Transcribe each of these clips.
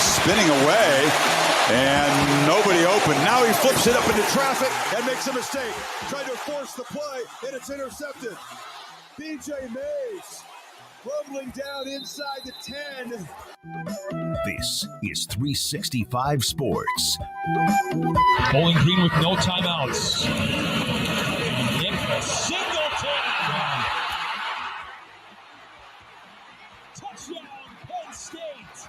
Spinning away, and nobody open. Now he flips it up into traffic and makes a mistake. Trying to force the play, and it's intercepted. BJ Mays rumbling down inside the 10. This is 365 Sports. Bowling Green with no timeouts. Singleton. Touchdown, Penn State.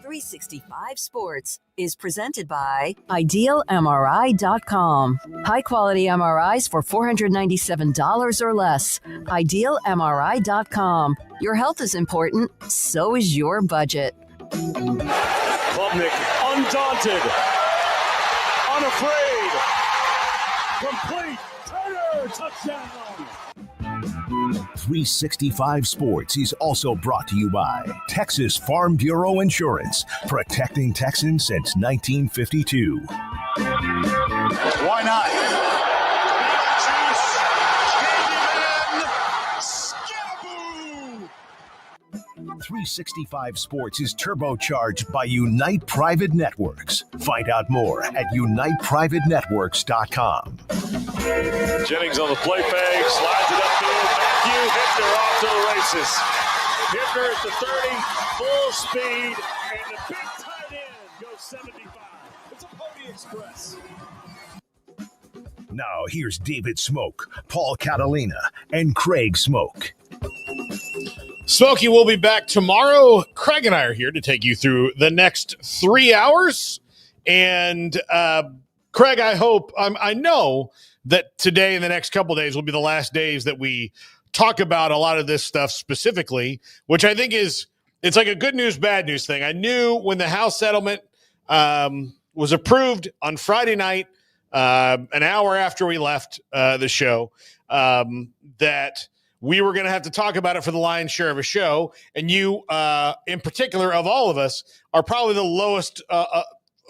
365 Sports is presented by IdealMRI.com. High-quality MRIs for $497 or less. IdealMRI.com. Your health is important, so is your budget. Klubnik, undaunted, unafraid, complete, Turner, touchdown! 365 Sports is also brought to you by Texas Farm Bureau Insurance, protecting Texans since 1952. Why not? 365 Sports is turbocharged by Unite Private Networks. Find out more at uniteprivatenetworks.com. Jennings on the play fake, slides it upfield. Matthew Hittner off to the races. Hittner at the 30, full speed, and the big tight end goes 75. It's a Pony Express. Now here's David Smoak, Paul Catalina, and Craig Smoak. Smokey will be back tomorrow. Craig and I are here to take you through the next 3 hours. And Craig, I know that today and the next couple of days will be the last days that we talk about a lot of this stuff specifically, which I think it's like a good news, bad news thing. I knew when the House settlement was approved on Friday night, an hour after we left the show, that we were going to have to talk about it for the lion's share of a show. And you, in particular, of all of us, are probably the lowest a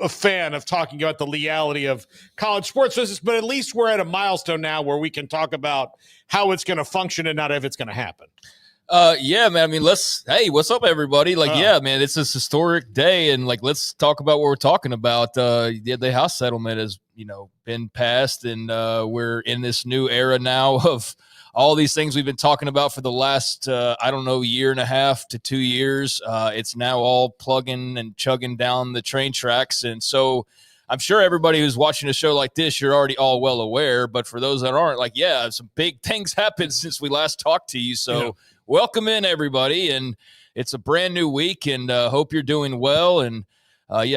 fan of talking about the legality of college sports business. But at least we're at a milestone now where we can talk about how it's going to function and not if it's going to happen. Yeah, man. I mean, what's up, everybody? Yeah, man, it's this historic day, and let's talk about what we're talking about. The House settlement has, been passed, and we're in this new era now of all these things we've been talking about for the last, year and a half to 2 years. It's now all plugging and chugging down the train tracks, and so I'm sure everybody who's watching a show like this, you're already all well aware. But for those that aren't, some big things happened since we last talked to you. So. Yeah. Welcome in, everybody, and it's a brand new week, and hope you're doing well. And,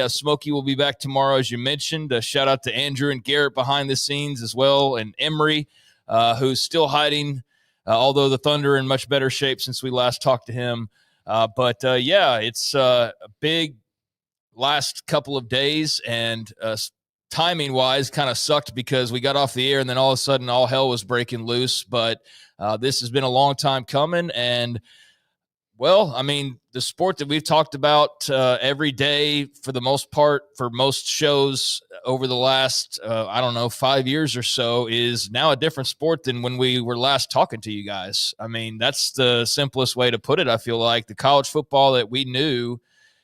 Smokey will be back tomorrow, as you mentioned. Shout out to Andrew and Garrett behind the scenes as well, and Emery, who's still hiding, although the Thunder are in much better shape since we last talked to him. Yeah, it's a big last couple of days, and timing wise kind of sucked because we got off the air and then all of a sudden all hell was breaking loose. But this has been a long time coming, and well, I mean, the sport that we've talked about every day for the most part, for most shows over the last, 5 years or so is now a different sport than when we were last talking to you guys. I mean, that's the simplest way to put it. I feel like the college football that we knew,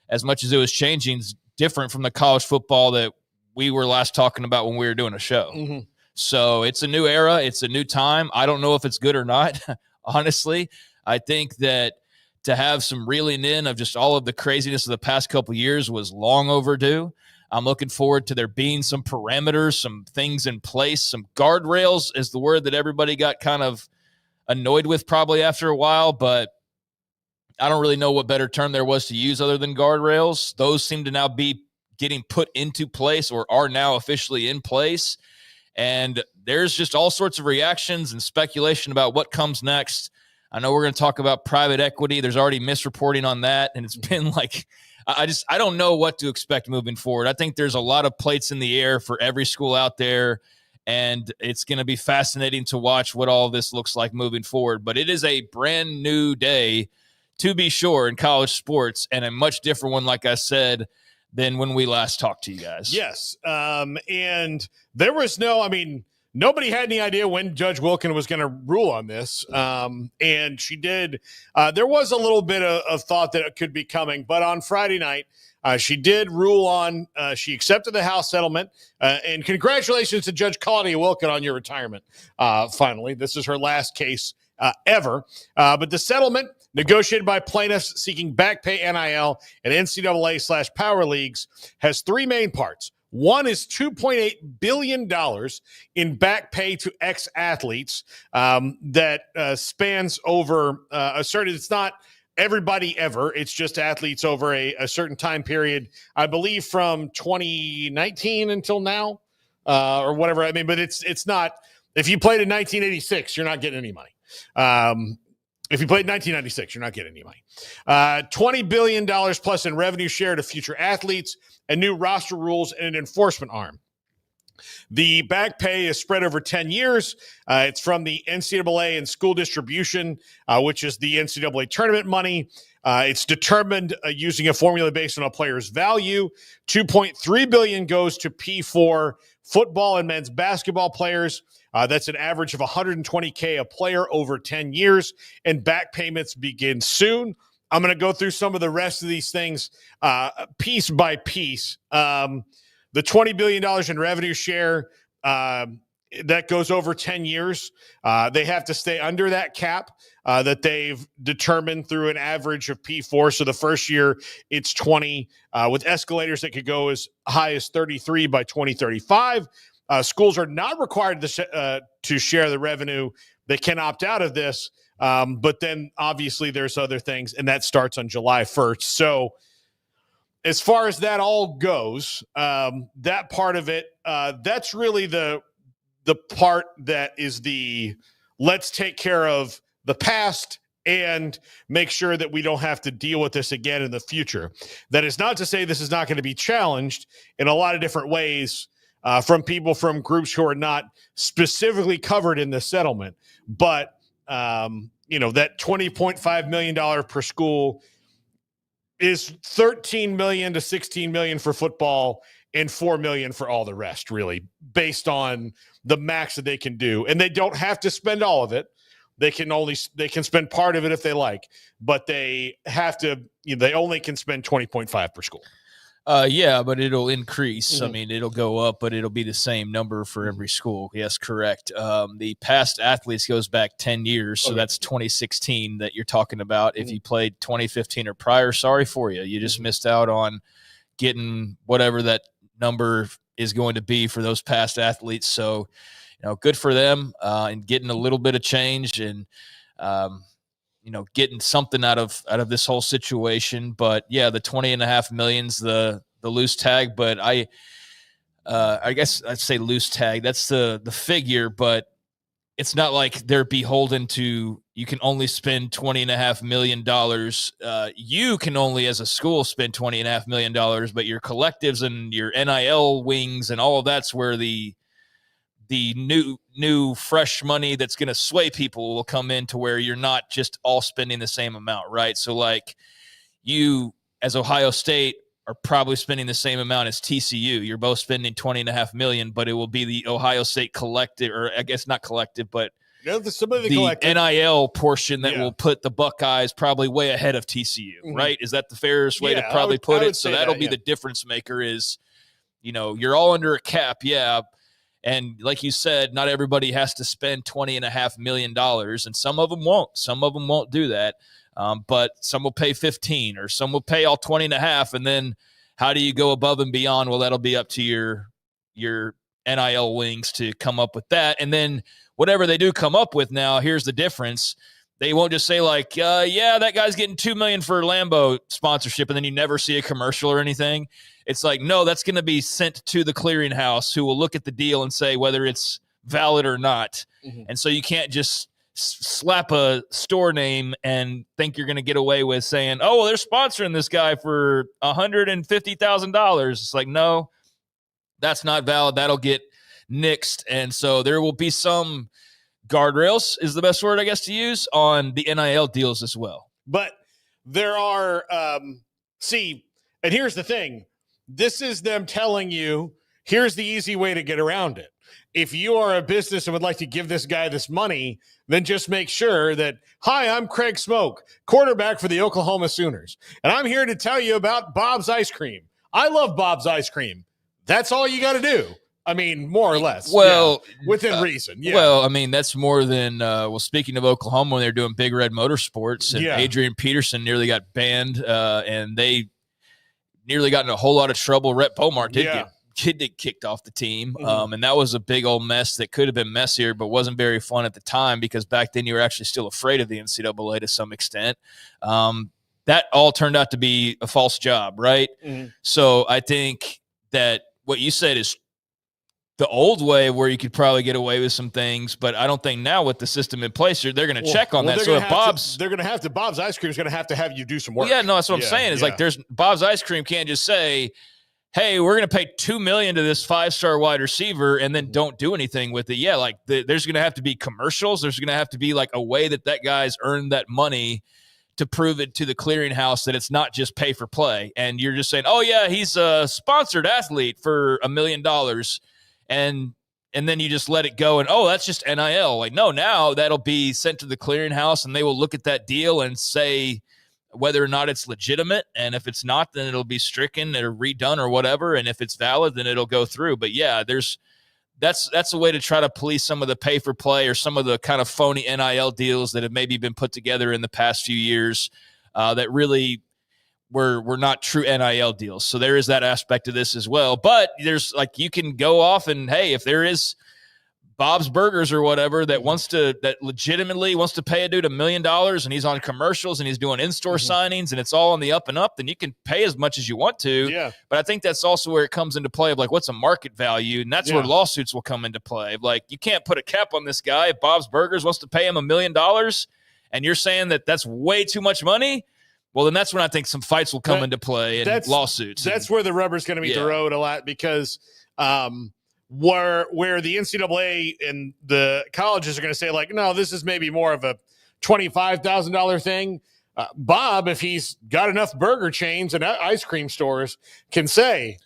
as much as it was changing, is different from the college football that we were last talking about when we were doing a show. Mm-hmm. So it's a new era. It's a new time. I don't know if it's good or not, honestly. I think that to have some reeling in of just all of the craziness of the past couple of years was long overdue. I'm looking forward to there being some parameters, some things in place, some guardrails is the word that everybody got kind of annoyed with probably after a while, but I don't really know what better term there was to use other than guardrails. Those seem to now be getting put into place or are now officially in place. And there's just all sorts of reactions and speculation about what comes next. I know we're going to talk about private equity. There's already misreporting on that. And it's been like, I don't know what to expect moving forward. I think there's a lot of plates in the air for every school out there. And it's going to be fascinating to watch what all of this looks like moving forward. But it is a brand new day, to be sure, in college sports, and a much different one, like I said, than when we last talked to you guys. Yes. And there was nobody had any idea when Judge Wilkin was going to rule on this. And she did. There was a little bit of thought that it could be coming. But on Friday night, she did rule on, she accepted the House settlement. And congratulations to Judge Claudia Wilkin on your retirement. Finally, this is her last case ever. But the settlement negotiated by plaintiffs seeking back pay NIL and NCAA/power leagues has three main parts. One is $2.8 billion in back pay to ex-athletes that spans over it's not everybody ever. It's just athletes over a certain time period, I believe from 2019 until now or whatever. I mean, but it's not, if you played in 1986, you're not getting any money. If you played in 1996, you're not getting any money. $20 billion plus in revenue share to future athletes, and new roster rules and an enforcement arm. The back pay is spread over 10 years. It's from the NCAA and school distribution, which is the NCAA tournament money. It's determined using a formula based on a player's value. $2.3 billion goes to P4 football and men's basketball players. That's an average of $120K a player over 10 years, and back payments begin soon. I'm going to go through some of the rest of these things piece by piece. The $20 billion in revenue share, that goes over 10 years. They have to stay under that cap that they've determined through an average of P4. So the first year, it's 20, with escalators that could go as high as 33 by 2035. Schools are not required to share the revenue. They can opt out of this. But then obviously there's other things, and that starts on July 1st. So as far as that all goes, that part of it, that's really the part that is let's take care of the past and make sure that we don't have to deal with this again in the future. That is not to say this is not going to be challenged in a lot of different ways from people from groups who are not specifically covered in the settlement. But, that $20.5 million per school is $13 million to $16 million for football and $4 million for all the rest, really, based on the max that they can do. And they don't have to spend all of it. They can spend part of it if they like, but they have to, they only can spend 20.5 per school. Yeah, but it'll increase. Mm-hmm. I mean, it'll go up, but it'll be the same number for every school. Yes, correct. The past athletes goes back 10 years, so that's 2016 that you're talking about. If you played 2015 or prior, sorry for you. You just missed out on getting whatever that number is going to be for those past athletes. So, good for them and getting a little bit of change and getting something out of this whole situation. But yeah, the $20.5 million's the loose tag, but I guess I'd say loose tag. That's the figure, but it's not like they're beholden to, you can only spend $20.5 million. You can only, as a school, spend $20.5 million, but your collectives and your NIL wings and all of that's where the new fresh money that's going to sway people will come in, to where you're not just all spending the same amount, right? So like, you as Ohio State are probably spending the same amount as TCU. You're both spending $20.5 million, but it will be the Ohio State collective, or I guess not collective, but the NIL portion that will put the Buckeyes probably way ahead of TCU, right? Is that the fairest way to probably put it? So that'll be the difference maker is, you're all under a cap. Yeah. And like you said, not everybody has to spend $20.5 million, and some of them won't. Some of them won't do that. But some will pay 15, or some will pay all 20.5. And then how do you go above and beyond? Well, that'll be up to your NIL wings to come up with that. And then whatever they do come up with now, here's the difference. They won't just say like, that guy's getting $2 million for Lambo sponsorship, and then you never see a commercial or anything. It's like, no, that's going to be sent to the clearinghouse, who will look at the deal and say whether it's valid or not. And so you can't just slap a store name and think you're going to get away with saying, oh, well, they're sponsoring this guy for $150,000. It's like, no, that's not valid. That'll get nixed. And so there will be some guardrails, is the best word, I guess, to use, on the NIL deals as well. But there are, and here's the thing. This is them telling you, here's the easy way to get around it. If you are a business and would like to give this guy this money, then just make sure that, hi, I'm Craig Smoak, quarterback for the Oklahoma Sooners, and I'm here to tell you about Bob's Ice Cream. I love Bob's Ice Cream. That's all you got to do. I mean, more or less. Well, within reason. Yeah. Well, I mean, that's more than, speaking of Oklahoma, when they're doing Big Red Motorsports, and Adrian Peterson nearly got banned, and they nearly got in a whole lot of trouble. Rhett Beaumont did get kicked off the team. And that was a big old mess that could have been messier, but wasn't very fun at the time, because back then you were actually still afraid of the NCAA to some extent. That all turned out to be a false job, right? So I think that what you said is the old way, where you could probably get away with some things, but I don't think now with the system in place, they're going to check on that. So if Bob's Ice Cream is going to have you do some work. Well, that's what I'm saying. Is like, there's Bob's Ice Cream can't just say, hey, we're going to pay $2 million to this 5-star wide receiver and then don't do anything with it. There's going to have to be commercials. There's going to have to be like a way that guy's earned that money to prove it to the clearinghouse that it's not just pay for play. And you're just saying, oh yeah, he's a sponsored athlete for $1 million. And then you just let it go and, oh, that's just NIL. Like, no, now that'll be sent to the clearinghouse, and they will look at that deal and say whether or not it's legitimate. And if it's not, then it'll be stricken or redone or whatever. And if it's valid, then it'll go through. But yeah, that's a way to try to police some of the pay for play, or some of the kind of phony NIL deals that have maybe been put together in the past few years that really were not true NIL deals. So there is that aspect of this as well. But there's like, you can go off and, hey, if there is Bob's Burgers or whatever that legitimately wants to pay a dude $1 million, and he's on commercials and he's doing in-store signings, and it's all on the up and up, then you can pay as much as you want to. Yeah. But I think that's also where it comes into play of like, what's a market value? And that's where lawsuits will come into play. Like, you can't put a cap on this guy. If Bob's Burgers wants to pay him $1 million and you're saying that that's way too much money, well, then that's when I think some fights will come into play and lawsuits. That's where the rubber's going to meet the road a lot, because where the NCAA and the colleges are going to say, like, no, this is maybe more of a $25,000 thing. Bob, if he's got enough burger chains and ice cream stores, can say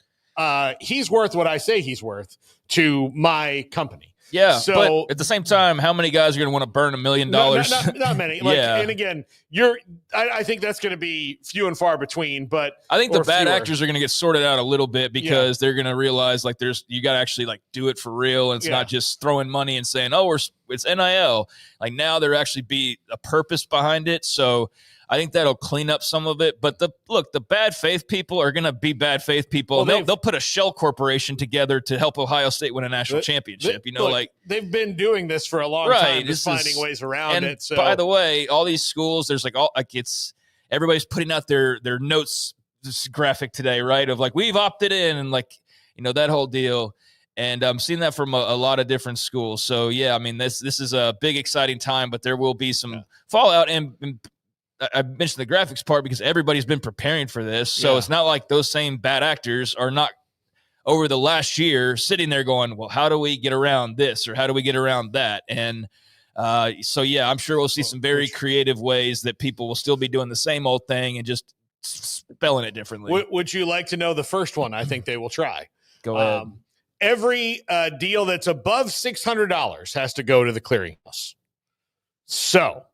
he's worth what I say he's worth to my company. Yeah, so, but at the same time, how many guys are going to want to burn $1 million? Not many. And again, I think that's going to be few and far between. But I think the bad actors are going to get sorted out a little bit, because they're going to realize like you got to actually like do it for real, and it's not just throwing money and saying, oh, it's NIL. Like, now there actually be a purpose behind it. So I think that'll clean up some of it. But the bad faith people are going to be bad faith people. Well, they'll put a shell corporation together to help Ohio State win a national championship. They've been doing this for a long time, just finding ways around it. So, by the way, all these schools, there's everybody's putting out their notes graphic today, right? Of like, we've opted in, and like, that whole deal. And I'm seeing that from a lot of different schools. So, yeah, I mean, this is a big, exciting time, but there will be some fallout. And I mentioned the graphics part because everybody's been preparing for this. So it's not like those same bad actors are not over the last year sitting there going, well, how do we get around this or how do we get around that? And so, yeah, I'm sure we'll see some very creative ways that people will still be doing the same old thing and just spelling it differently. Would you like to know the first one? I think they will try. Go ahead. Every deal that's above $600 has to go to the clearinghouse. So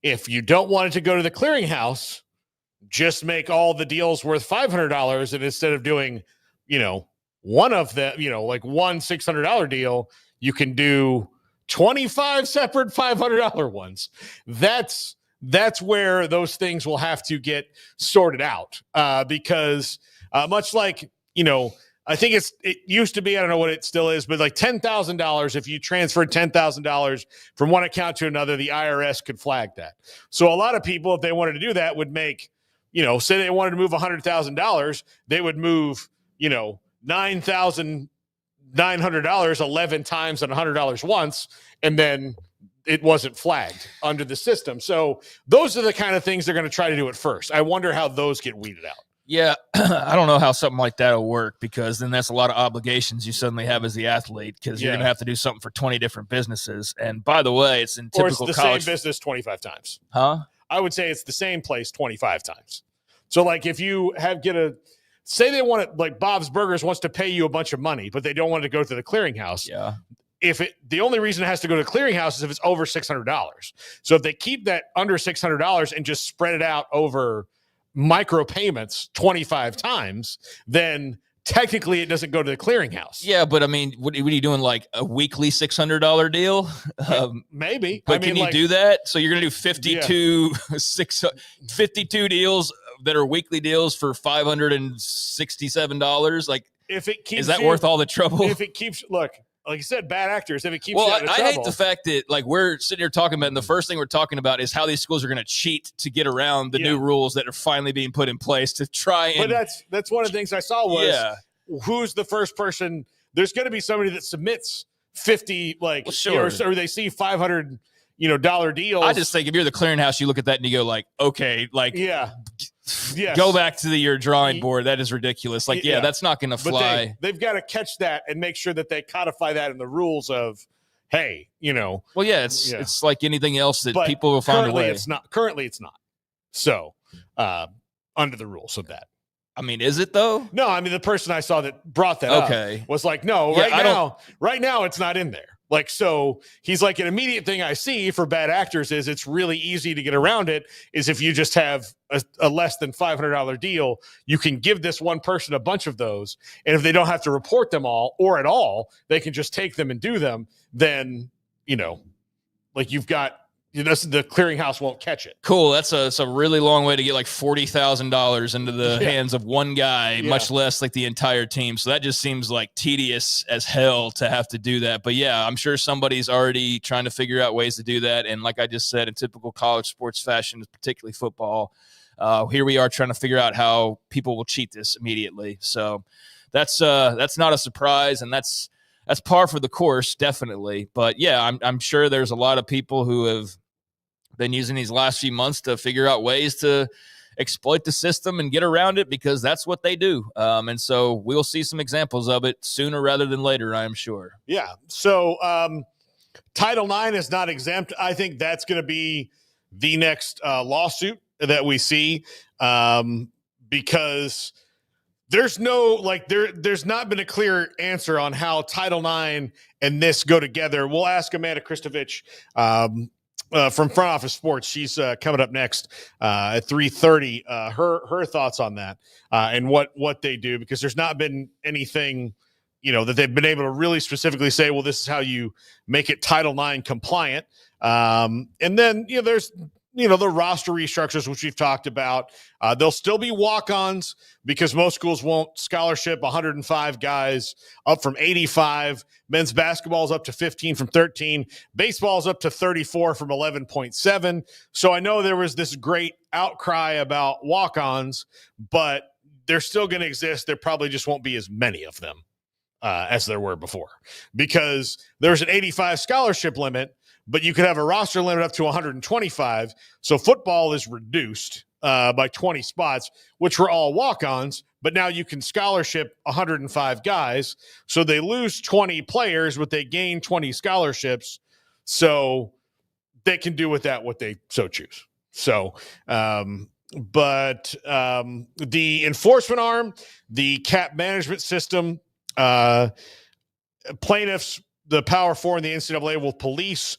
if you don't want it to go to the clearinghouse, just make all the deals worth $500. And instead of doing, one of them, like one $600 deal, you can do 25 separate $500 ones. That's where those things will have to get sorted out because much like, I think it used to be, I don't know what it still is, but like $10,000, if you transferred $10,000 from one account to another, the IRS could flag that. So a lot of people, if they wanted to do that, would make, say they wanted to move $100,000, they would move, $9,900 11 times and $100 once, and then it wasn't flagged under the system. So those are the kind of things they're going to try to do at first. I wonder how those get weeded out. Yeah, I don't know how something like that will work because then that's a lot of obligations you suddenly have as the athlete because you're going to have to do something for 20 different businesses. And by the way, it's in typical college. Or it's the college same business 25 times. Huh? I would say it's the same place 25 times. So like if you say they want it, like Bob's Burgers wants to pay you a bunch of money, but they don't want it to go to the clearinghouse. Yeah. The only reason it has to go to the clearinghouse is if it's over $600. So if they keep that under $600 and just spread it out over micro payments 25 times, then technically it doesn't go to the clearinghouse. Yeah, but I mean, what are you doing, like a weekly $600 deal? Maybe. But can you do that? So you're going to do 52 deals that are weekly deals for $567? Like, if it keeps, is that worth all the trouble? If it keeps, look, like you said, bad actors, if it keeps well, you out of I trouble. hate the fact that like we're sitting here talking about, and the first thing we're talking about is how these schools are going to cheat to get around the new rules that are finally being put in place to try and. But that's one of the things I saw was who's the first person. There's going to be somebody that submits 50, like, or they see $500, dollar deals. I just think if you're the clearinghouse, you look at that and you go like, okay, like, Yes. Go back to your drawing board. That is ridiculous. Like, that's not going to fly. They've got to catch that and make sure that they codify that in the rules of, hey, Well, it's like anything else that people will find a way. Currently, it's not. So, under the rules of that. I mean, is it though? No, I mean the person I saw that brought that up was like, no, right now it's not in there. Like, so he's like, an immediate thing I see for bad actors is it's really easy to get around it is if you just have a less than $500 deal, you can give this one person a bunch of those. And if they don't have to report them all or at all, they can just take them and do them. Then, like you've got, the clearinghouse won't catch it. Cool. That's a really long way to get like $40,000 into the hands of one guy, much less like the entire team. So that just seems like tedious as hell to have to do that. But yeah, I'm sure somebody's already trying to figure out ways to do that. And like I just said, in typical college sports fashion, particularly football, here we are trying to figure out how people will cheat this immediately. So that's not a surprise, and that's par for the course, definitely. But yeah, I'm sure there's a lot of people who have been using these last few months to figure out ways to exploit the system and get around it because that's what they do. And so we'll see some examples of it sooner rather than later, I am sure. Yeah. So Title IX is not exempt. I think that's going to be the next lawsuit that we see because there's there's not been a clear answer on how Title IX and this go together. We'll ask Amanda Christovich from Front Office Sports. She's coming up next at 3:30. Her thoughts on that and what they do, because there's not been anything that they've been able to really specifically say, well, this is how you make it Title IX compliant. And then there's the roster restructures, which we've talked about. There'll still be walk-ons because most schools won't scholarship 105 guys up from 85. Men's basketball is up to 15 from 13. Baseball is up to 34 from 11.7. So I know there was this great outcry about walk-ons, but they're still going to exist. There probably just won't be as many of them. as there were before, because there's an 85 scholarship limit, but you could have a roster limit up to 125. So football is reduced by 20 spots, which were all walk-ons, but now you can scholarship 105 guys. So they lose 20 players, but they gain 20 scholarships. So they can do with that what they so choose. So, but the enforcement arm, the cap management system, plaintiffs, the Power Four and the NCAA will police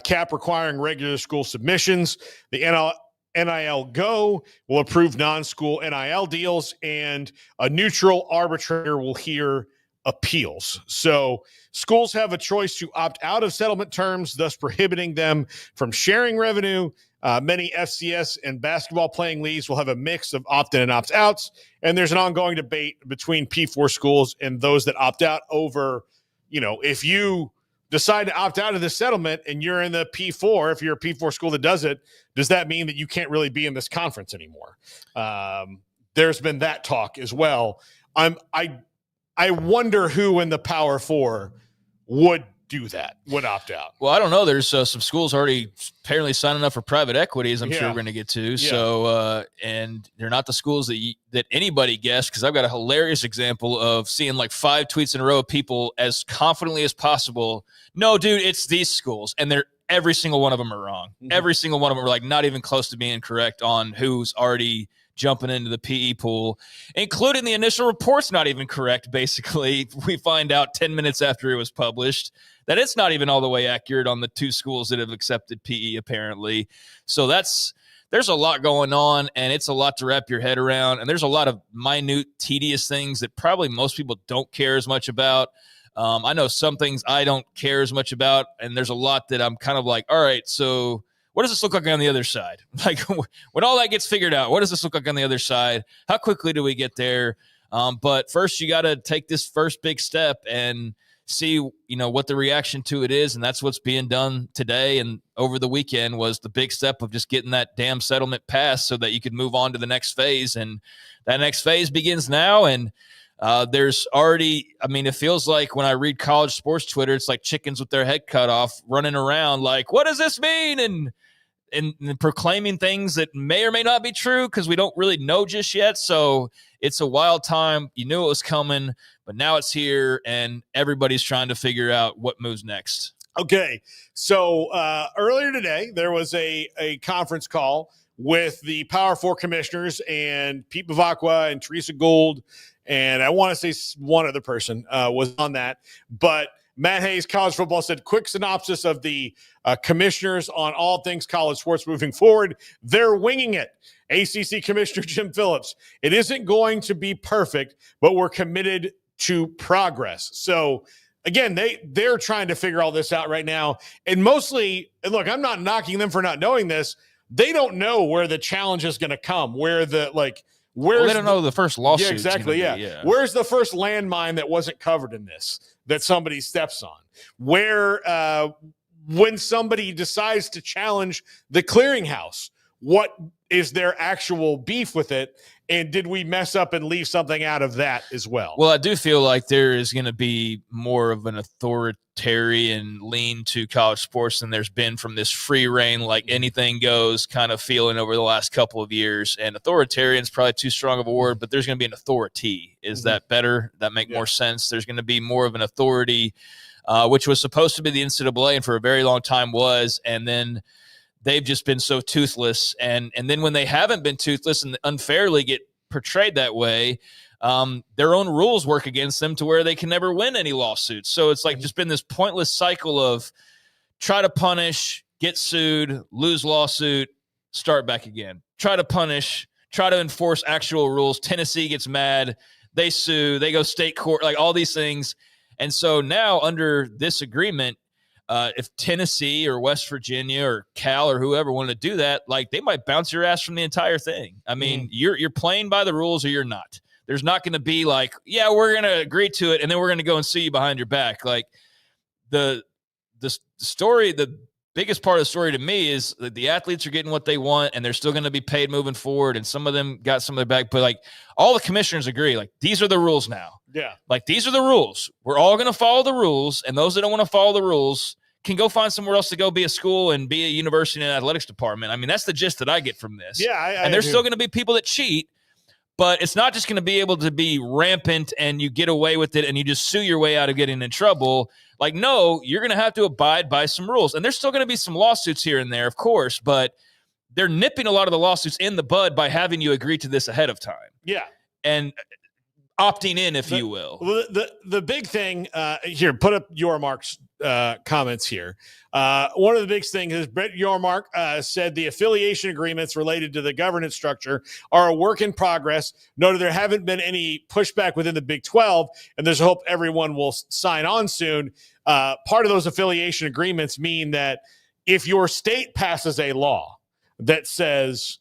cap requiring regular school submissions. The NIL Go will approve non-school NIL deals, and a neutral arbitrator will hear appeals. So schools have a choice to opt out of settlement terms, thus prohibiting them from sharing revenue. Many FCS and basketball playing leagues will have a mix of opt-in and opt-outs, and there's an ongoing debate between P4 schools and those that opt out over, if you decide to opt out of this settlement and you're in the P4, if you're a P4 school that does it, does that mean that you can't really be in this conference anymore? There's been that talk as well. I wonder who in the Power Four would do that, would opt out. Well, I don't know. There's some schools already apparently signing up for private equities. I'm sure we're going to get to. Yeah. So, and they're not the schools that anybody guessed, because I've got a hilarious example of seeing like 5 tweets in a row of people as confidently as possible. No, dude, it's these schools, and every single one of them are wrong. Mm-hmm. Every single one of them are like not even close to being correct on who's already jumping into the PE pool, including the initial report's not even correct. Basically, we find out 10 minutes after it was published that it's not even all the way accurate on the 2 schools that have accepted PE, apparently. So there's a lot going on, and it's a lot to wrap your head around. And there's a lot of minute, tedious things that probably most people don't care as much about. I know some things I don't care as much about, and there's a lot that I'm kind of like, all right, so what does this look like on the other side? Like, when all that gets figured out, what does this look like on the other side? How quickly do we get there? But first, you got to take this first big step and see, what the reaction to it is. And that's what's being done today and over the weekend, was the big step of just getting that damn settlement passed so that you could move on to the next phase. And that next phase begins now. And there's already, it feels like when I read college sports Twitter, it's like chickens with their head cut off running around like, what does this mean? And proclaiming things that may or may not be true, because we don't really know just yet. So it's a wild time. You knew it was coming, but now it's here, and everybody's trying to figure out what moves next. Okay. So earlier today, there was a conference call with the Power Four commissioners and Pete Bavacqua and Teresa Gould, and I want to say one other person was on that, but Matt Hayes, college football, said, quick synopsis of the commissioners on all things college sports moving forward. They're winging it. ACC Commissioner Jim Phillips: it isn't going to be perfect, but we're committed to progress. So, again, they're trying to figure all this out right now. And mostly, and look, I'm not knocking them for not knowing this. They don't know where the challenge is going to come, where the, like, where's they don't know the first lawsuit. Yeah, exactly. Yeah. Where's the first landmine that wasn't covered in this that somebody steps on? Where, when somebody decides to challenge the clearinghouse, what is their actual beef with it? And did we mess up and leave something out of that as well? Well, I do feel like there is going to be more of an authoritarian lean to college sports than there's been from this free reign, like anything goes kind of feeling over the last couple of years. And authoritarian is probably too strong of a word, but there's going to be an authority. Is that better? That make more sense? There's going to be more of an authority, which was supposed to be the NCAA and for a very long time was. And then they've just been so toothless. And then when they haven't been toothless and unfairly get portrayed that way, their own rules work against them to where they can never win any lawsuits. So it's like just been this pointless cycle of try to punish, get sued, lose lawsuit, start back again. Try to punish, try to enforce actual rules. Tennessee gets mad. They sue. They go state court, like all these things. And so now under this agreement, if Tennessee or West Virginia or Cal or whoever wanted to do that, like they might bounce your ass from the entire thing. I mean, you're playing by the rules or you're not. There's not going to be like, yeah, we're going to agree to it, and then we're going to go and sue you behind your back. Like the story, the biggest part of the story to me is that the athletes are getting what they want, and they're still going to be paid moving forward. And some of them got some of their back, but like all the commissioners agree, like these are the rules now. Yeah. Like, these are the rules. We're all going to follow the rules, and those that don't want to follow the rules can go find somewhere else to go be a school and be a university and athletics department. I mean, that's the gist that I get from this. Yeah, and there's still going to be people that cheat, but it's not just going to be able to be rampant and you get away with it and you just sue your way out of getting in trouble. Like, no, you're going to have to abide by some rules. And there's still going to be some lawsuits here and there, of course, but they're nipping a lot of the lawsuits in the bud by having you agree to this ahead of time. Yeah. And opting in, if you will. The big thing here, put up Yormark's comments here. One of the big things is Brett Yormark said the affiliation agreements related to the governance structure are a work in progress. Noted there haven't been any pushback within the Big 12, and there's a hope everyone will sign on soon. Part of those affiliation agreements mean that if your state passes a law that says,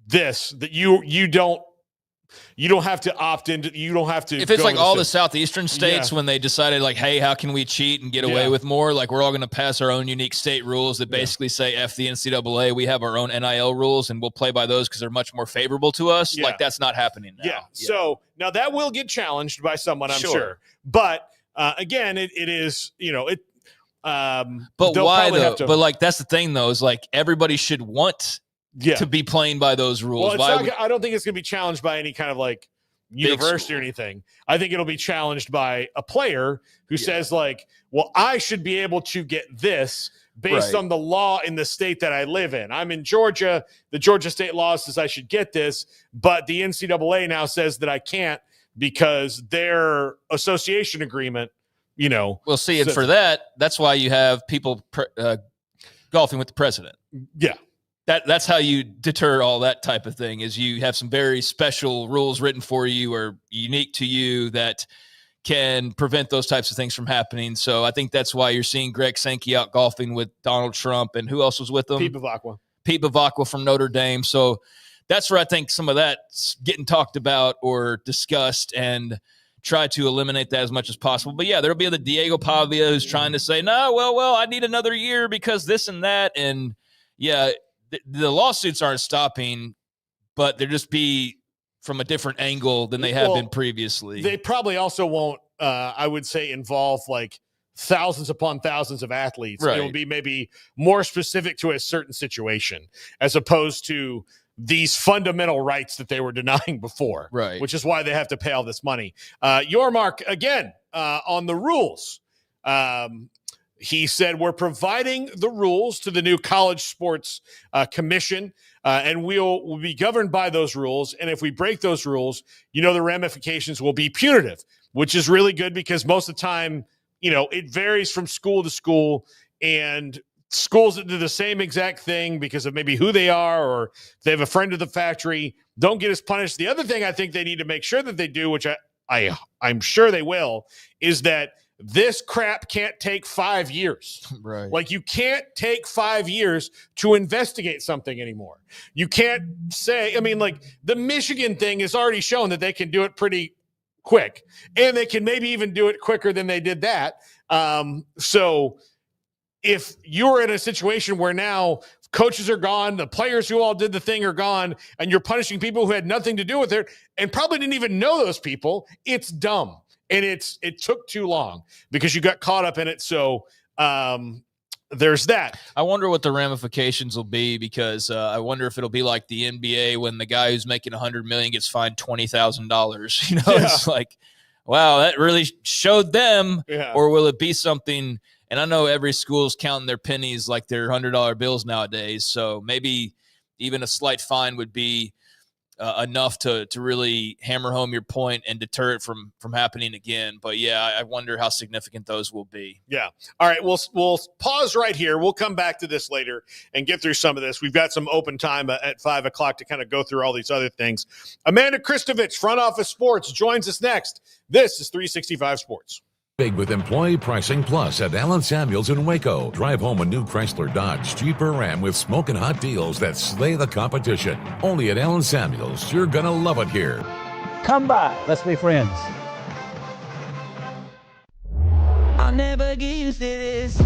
this, that you don't have to opt into, you don't have to. If it's like all the southeastern states, when they decided like, hey, how can we cheat and get away with more? Like, we're all going to pass our own unique state rules that basically say F the NCAA. We have our own NIL rules and we'll play by those because they're much more favorable to us. Like, that's not happening now. Yeah. So now that will get challenged by someone, I'm sure. But again, it is, but why though? But like, that's the thing though, is like everybody should want to be playing by those rules. Well, I don't think it's going to be challenged by any kind of like university or anything. I think it'll be challenged by a player who says like, well, I should be able to get this based on the law in the state that I live in. I'm in Georgia. The Georgia state law says I should get this, but the NCAA now says that I can't because their association agreement, We'll see. And for that's why you have people golfing with the president. Yeah. That's how you deter all that type of thing, is you have some very special rules written for you or unique to you that can prevent those types of things from happening. So I think that's why you're seeing Greg Sankey out golfing with Donald Trump, and who else was with him? Pete Bavacqua from Notre Dame. So that's where I think some of that's getting talked about or discussed, and try to eliminate that as much as possible. But yeah, there'll be the Diego Pavia who's trying to say, no, well, I need another year because this and that. And yeah, the lawsuits aren't stopping, but they'll just be from a different angle than they have been previously. They probably also won't, I would say, involve like thousands upon thousands of athletes. Right. It will be maybe more specific to a certain situation as opposed to these fundamental rights that they were denying before, right? Which is why they have to pay all this money. Yormark, again, on the rules. He said, we're providing the rules to the new College Sports Commission, and we'll be governed by those rules. And if we break those rules, the ramifications will be punitive, which is really good because most of the time, it varies from school to school, and schools that do the same exact thing because of maybe who they are or they have a friend of the factory don't get as punished. The other thing I think they need to make sure that they do, which I'm sure they will, is that this crap can't take 5 years. Right. Like, you can't take 5 years to investigate something anymore. You can't say, like the Michigan thing has already shown that they can do it pretty quick, and they can maybe even do it quicker than they did that. So if you're in a situation where now coaches are gone, the players who all did the thing are gone, and you're punishing people who had nothing to do with it and probably didn't even know those people, it's dumb. And it took too long because you got caught up in it. So there's that. I wonder what the ramifications will be, because I wonder if it'll be like the NBA when the guy who's making $100 million gets fined $20,000. It's like, wow, that really showed them. Yeah. Or will it be something? And I know every school's counting their pennies like they're $100 bills nowadays. So maybe even a slight fine would be enough to really hammer home your point and deter it from happening again. But yeah, I wonder how significant those will be. Yeah. All right. We'll pause right here. We'll come back to this later and get through some of this. We've got some open time at 5 o'clock to kind of go through all these other things. Amanda Christovich, Front Office Sports, joins us next. This is 365 Sports. Big with Employee Pricing Plus at Allen Samuels in Waco. Drive home a new Chrysler Dodge Jeep or Ram with smoking hot deals that slay the competition. Only at Allen Samuels. You're going to love it here. Come by. Let's be friends. I'll never get used to this.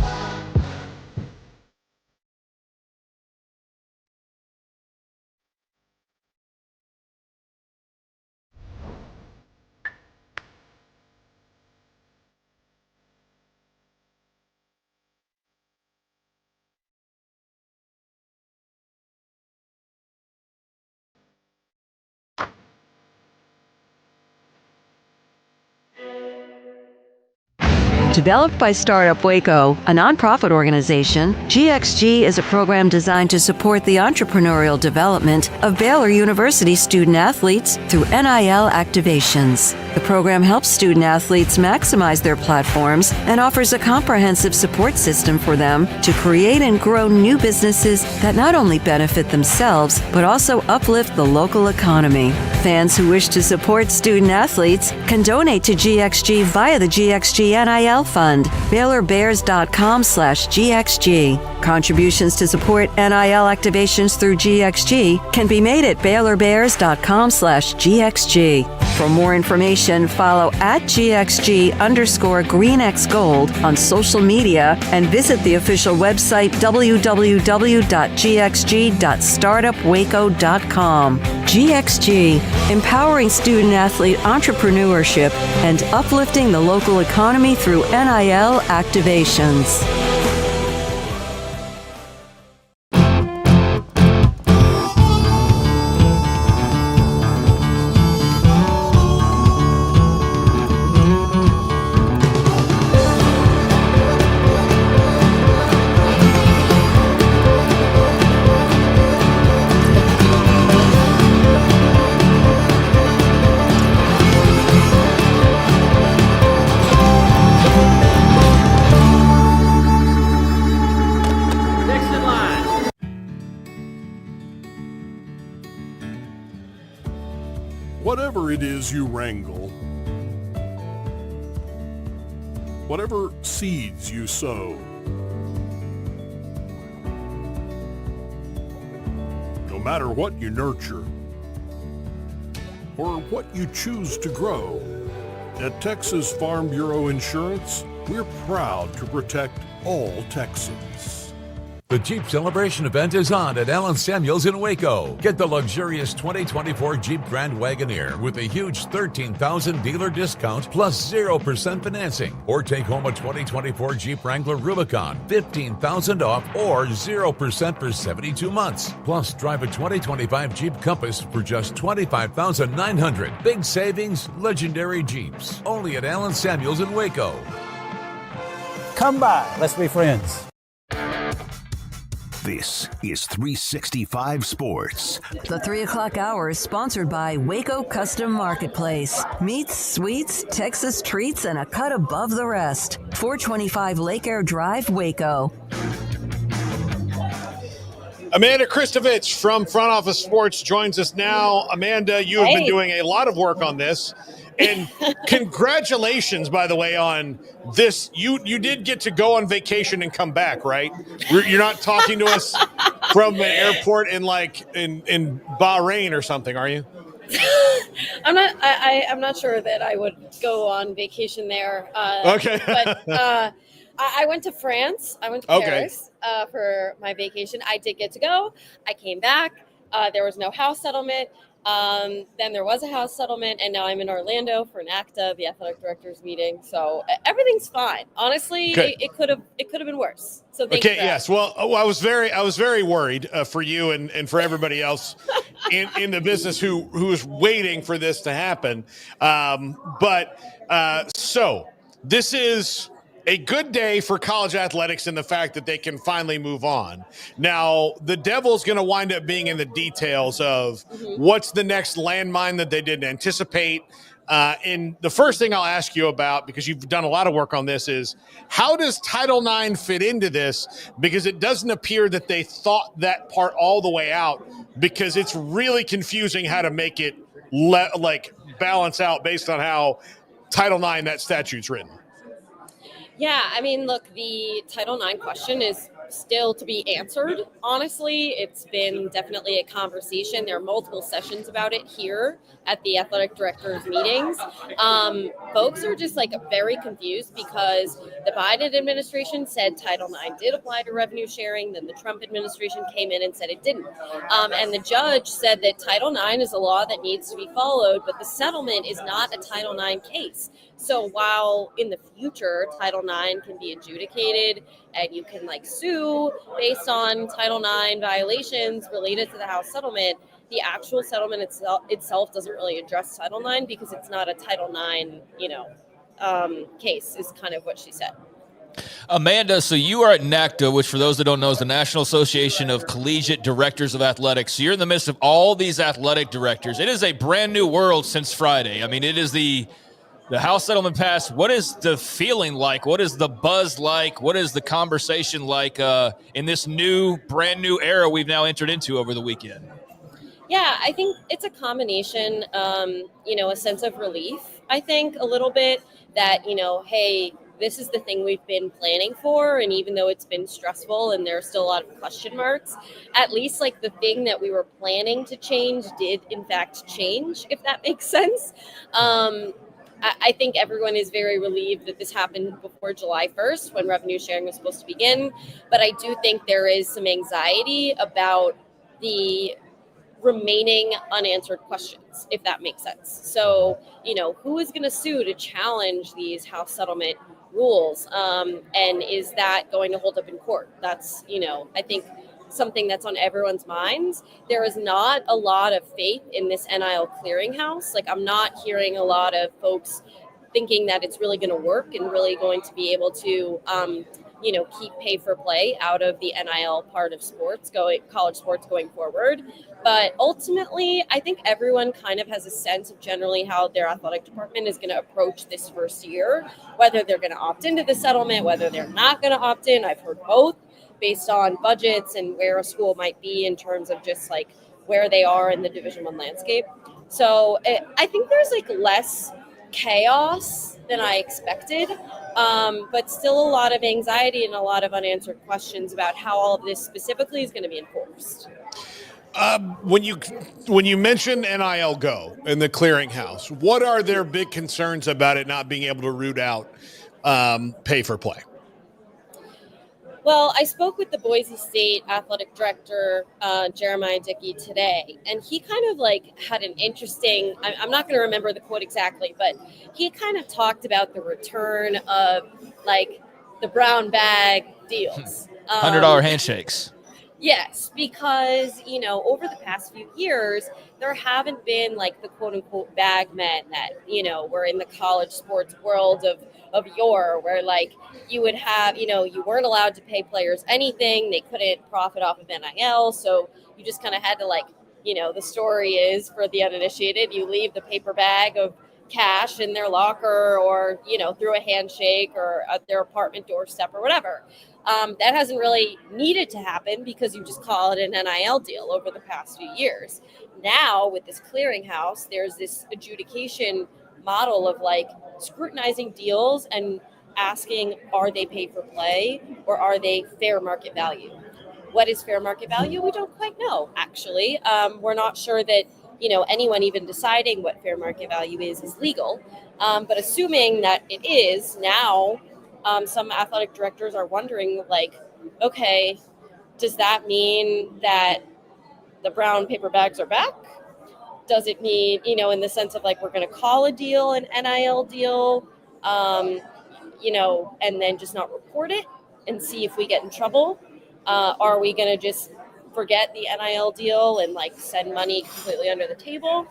Developed by Startup Waco, a nonprofit organization, GXG is a program designed to support the entrepreneurial development of Baylor University student athletes through NIL activations. The program helps student athletes maximize their platforms and offers a comprehensive support system for them to create and grow new businesses that not only benefit themselves, but also uplift the local economy. Fans who wish to support student athletes can donate to GXG via the GXG NIL Fund, BaylorBears.com/GXG. Contributions to support NIL activations through GXG can be made at BaylorBears.com/GXG. For more information, follow @GXG_GreenXGold on social media and visit the official website www.gxg.startupwaco.com. GXG, empowering student-athlete entrepreneurship and uplifting the local economy through NIL activations. Whatever it is you wrangle, whatever seeds you sow, no matter what you nurture or what you choose to grow, at Texas Farm Bureau Insurance, we're proud to protect all Texans. The Jeep Celebration event is on at Allen Samuels in Waco. Get the luxurious 2024 Jeep Grand Wagoneer with a huge $13,000 dealer discount plus 0% financing. Or take home a 2024 Jeep Wrangler Rubicon, $15,000 off or 0% for 72 months. Plus, drive a 2025 Jeep Compass for just $25,900. Big savings, legendary Jeeps. Only at Allen Samuels in Waco. Come by. Let's be friends. This is 365 Sports. The 3 o'clock hour is sponsored by Waco Custom Marketplace. Meats, sweets, Texas treats, and a cut above the rest. 425 Lake Air Drive, Waco. Amanda Christovich from Front Office Sports joins us now. Amanda, you have been doing a lot of work on this. And congratulations, by the way, on this. You did get to go on vacation and come back, right? You're not talking to us from an airport in Bahrain or something, are you? I'm not sure that I would go on vacation there. Okay. But I went to France. I went to Paris for my vacation. I did get to go. I came back. There was no house settlement. Then there was a house settlement, and now I'm in Orlando for an ACTA, the athletic directors meeting. So everything's fine. Honestly, it could have been worse. So thank you. Yes. Well, I was very worried for you and for everybody else in the business who is waiting for this to happen. So this is a good day for college athletics in the fact that they can finally move on. Now, the devil's going to wind up being in the details of what's the next landmine that they didn't anticipate. And the first thing I'll ask you about, because you've done a lot of work on this, is how does Title IX fit into this? Because it doesn't appear that they thought that part all the way out, because it's really confusing how to make it balance out based on how Title IX, that statute's written. Yeah, I mean, look, the Title IX question is still to be answered. Honestly, it's been definitely a conversation. There are multiple sessions about it here at the athletic directors meetings. Folks are just very confused because the Biden administration said Title IX did apply to revenue sharing. Then the Trump administration came in and said it didn't. And the judge said that Title IX is a law that needs to be followed, but the settlement is not a Title IX case. So while in the future Title IX can be adjudicated and you can sue based on Title IX violations related to the House settlement, the actual settlement itself doesn't really address Title IX because it's not a Title IX, case, is kind of what she said. Amanda, so you are at NACDA, which for those that don't know is the National Association of Collegiate Directors of Athletics. So you're in the midst of all these athletic directors. It is a brand new world since Friday. I mean, it is the House settlement passed. What is the feeling like? What is the buzz like? What is the conversation like in this brand new era we've now entered into over the weekend? Yeah, I think it's a combination, a sense of relief, I think, a little bit that, hey, this is the thing we've been planning for. And even though it's been stressful and there are still a lot of question marks, at least like the thing that we were planning to change did in fact change, if that makes sense. I think everyone is very relieved that this happened before July 1st when revenue sharing was supposed to begin. But I do think there is some anxiety about the remaining unanswered questions, if that makes sense. So, who is going to sue to challenge these House settlement rules? And is that going to hold up in court? That's, I think something that's on everyone's minds. There is not a lot of faith in this NIL clearinghouse. Like, I'm not hearing a lot of folks thinking that it's really going to work and really going to be able to, keep pay for play out of the NIL part of college sports going forward. But ultimately, I think everyone kind of has a sense of generally how their athletic department is going to approach this first year, whether they're going to opt into the settlement, whether they're not going to opt in. I've heard both based on budgets and where a school might be in terms of just like where they are in the Division I landscape. So I think there's like less chaos than I expected, but still a lot of anxiety and a lot of unanswered questions about how all of this specifically is going to be enforced. When you mention NIL Go and the clearinghouse, what are their big concerns about it not being able to root out pay for play? Well, I spoke with the Boise State athletic director, Jeremiah Dickey, today, and he kind of like had an interesting, I'm not going to remember the quote exactly, but he kind of talked about the return of like the brown bag deals. $100 handshakes. Yes, because, over the past few years, there haven't been like the quote unquote bag men that, were in the college sports world of yore, where like you would have, you weren't allowed to pay players anything. They couldn't profit off of NIL. So you just kind of had to like, the story is for the uninitiated, you leave the paper bag of cash in their locker or, through a handshake or at their apartment doorstep or whatever. That hasn't really needed to happen because you just call it an NIL deal over the past few years. Now with this clearinghouse, there's this adjudication model of like scrutinizing deals and asking, are they pay for play or are they fair market value? What is fair market value? We don't quite know, actually. We're not sure that, anyone even deciding what fair market value is legal. But assuming that it is now, some athletic directors are wondering, like, okay, does that mean that the brown paper bags are back? Does it mean, in the sense of like, we're going to call a deal an NIL deal, and then just not report it and see if we get in trouble? Are we going to just forget the NIL deal and like send money completely under the table?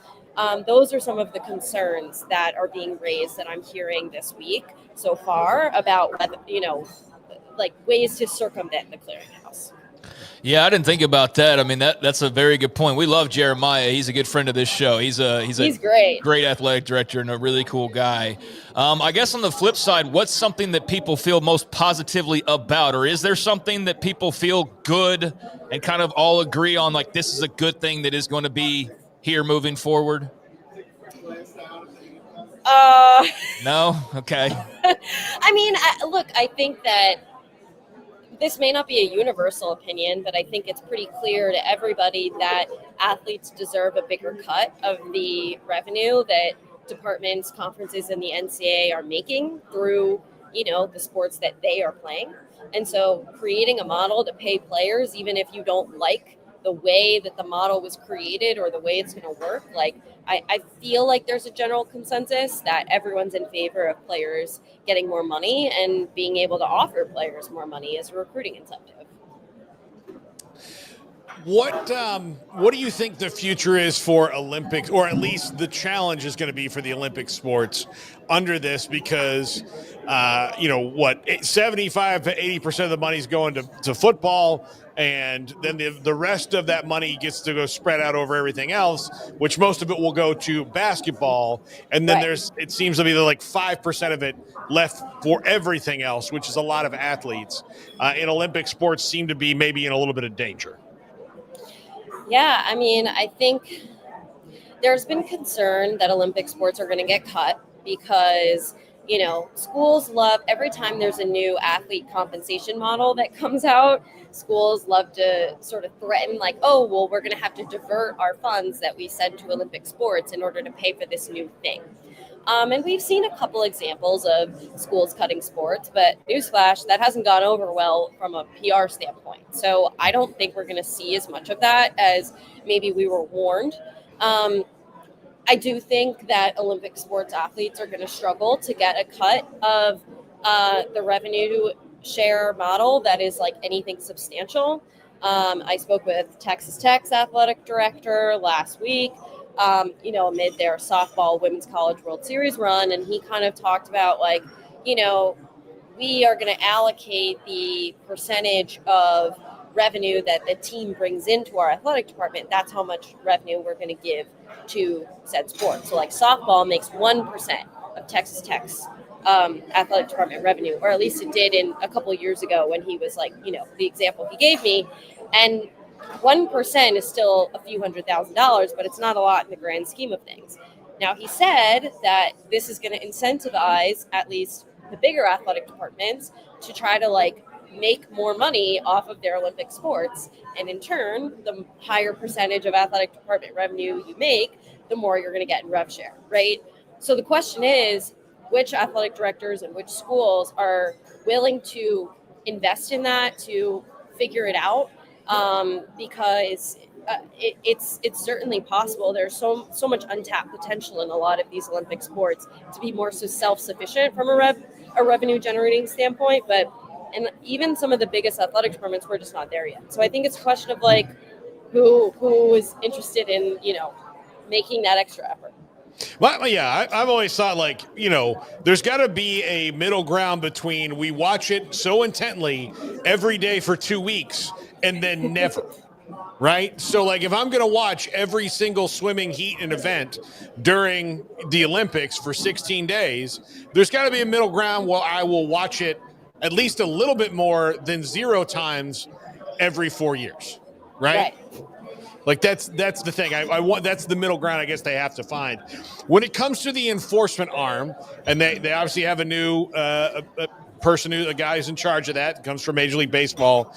Those are some of the concerns that are being raised that I'm hearing this week so far about whether, like ways to circumvent the clearinghouse. Yeah, I didn't think about that. I mean, that's a very good point. We love Jeremiah. He's a good friend of this show. He's great athletic director and a really cool guy. I guess on the flip side, what's something that people feel most positively about, or is there something that people feel good and kind of all agree on, like this is a good thing that is going to be here moving forward? No? Okay. I mean, look, I think that this may not be a universal opinion, but I think it's pretty clear to everybody that athletes deserve a bigger cut of the revenue that departments, conferences, and the NCAA are making through, the sports that they are playing. And so creating a model to pay players, even if you don't like the way that the model was created or the way it's going to work, like I feel like there's a general consensus that everyone's in favor of players getting more money and being able to offer players more money as a recruiting incentive. What do you think the future is for Olympics, or at least the challenge is going to be for the Olympic sports under this? Because 75 to 80% of the money is going to football, and then the rest of that money gets to go spread out over everything else, which most of it will go to basketball, and then it seems to be like 5% of it left for everything else, which is a lot of athletes. In Olympic sports seem to be maybe in a little bit of danger. Yeah, I mean, I think there's been concern that Olympic sports are going to get cut because, schools love every time there's a new athlete compensation model that comes out, schools love to sort of threaten like, oh, well, we're going to have to divert our funds that we send to Olympic sports in order to pay for this new thing. And we've seen a couple examples of schools cutting sports, but newsflash, that hasn't gone over well from a PR standpoint. So I don't think we're going to see as much of that as maybe we were warned. I do think that Olympic sports athletes are going to struggle to get a cut of the revenue share model that is like anything substantial. I spoke with Texas Tech's athletic director last week. Amid their softball women's college World Series run. And he kind of talked about we are going to allocate the percentage of revenue that the team brings into our athletic department. That's how much revenue we're going to give to said sport. So softball makes 1% of Texas Tech's athletic department revenue, or at least it did in a couple of years ago when he was the example he gave me. And 1% is still a few $100,000, but it's not a lot in the grand scheme of things. Now, he said that this is going to incentivize at least the bigger athletic departments to try to make more money off of their Olympic sports. And in turn, the higher percentage of athletic department revenue you make, the more you're going to get in rev share, right? So the question is, which athletic directors and which schools are willing to invest in that to figure it out? Because it's certainly possible. There's so much untapped potential in a lot of these Olympic sports to be more so self-sufficient from a revenue generating standpoint. And even some of the biggest athletic departments, we're just not there yet. So I think it's a question of who is interested in making that extra effort. Well, yeah, I've always thought there's got to be a middle ground between we watch it so intently every day for 2 weeks and then never, right? So if I'm going to watch every single swimming heat and event during the Olympics for 16 days, there's got to be a middle ground where I will watch it at least a little bit more than 0 times every 4 years, right? That's the thing. I want, that's the middle ground I guess they have to find. When it comes to the enforcement arm, and they obviously have a new a guy who's in charge of that, comes from Major League Baseball.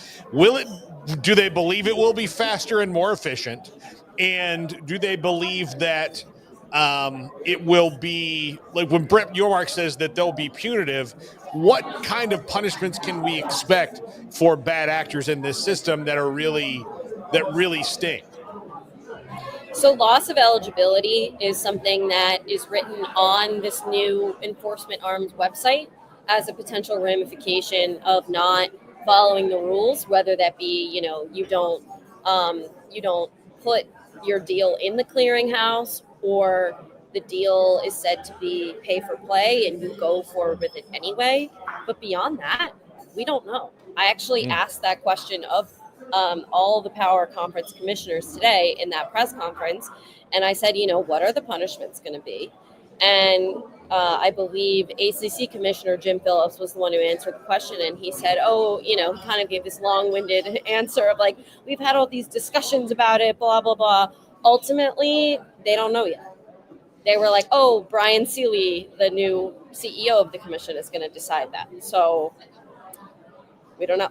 Do they believe it will be faster and more efficient? And do they believe that it will be, when Brett Yormark says that they'll be punitive, what kind of punishments can we expect for bad actors in this system that really sting? So loss of eligibility is something that is written on this new enforcement arm's website as a potential ramification of not following the rules, whether that be, you don't put your deal in the clearinghouse, or the deal is said to be pay for play and you go forward with it anyway. But beyond that, we don't know. I actually asked that question of all the power conference commissioners today in that press conference. And I said, what are the punishments going to be? And I believe ACC Commissioner Jim Phillips was the one who answered the question. And he said, kind of gave this long-winded answer of we've had all these discussions about it, blah, blah, blah. Ultimately, they don't know yet. They were like, Brian Seeley, the new CEO of the commission, is going to decide that. So we don't know.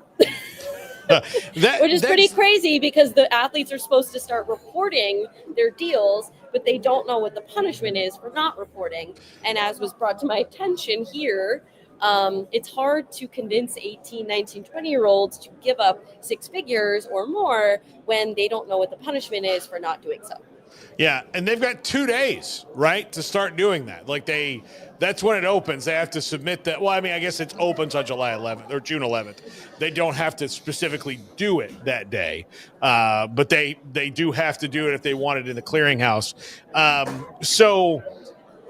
Which is pretty crazy, because the athletes are supposed to start reporting their deals, but they don't know what the punishment is for not reporting. And as was brought to my attention here, it's hard to convince 18, 19, 20-year-olds to give up 6 figures or more when they don't know what the punishment is for not doing so. Yeah, and they've got 2 days, right, to start doing that. Like that's when it opens. They have to submit that. Well, I mean, I guess it opens on July 11th or June 11th. They don't have to specifically do it that day, but they do have to do it if they want it in the clearinghouse. So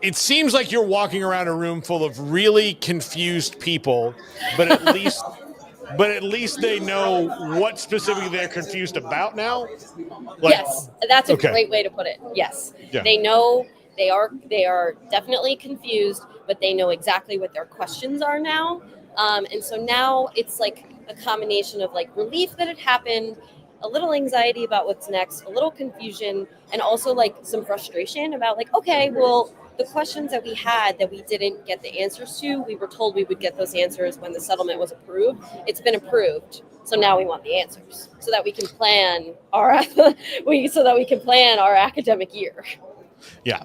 it seems like you're walking around a room full of really confused people, but at least they know what specifically they're confused about now. Yes, that's a great way to put it. Yes, They know they are definitely confused, but they know exactly what their questions are now. And so now it's like a combination of like relief that it happened, a little anxiety about what's next, a little confusion, and also like some frustration about like, okay, well, the questions that we had that we didn't get the answers to, we were told we would get those answers when the settlement was approved. It's been approved. So now we want the answers so that we can plan our academic year. Yeah.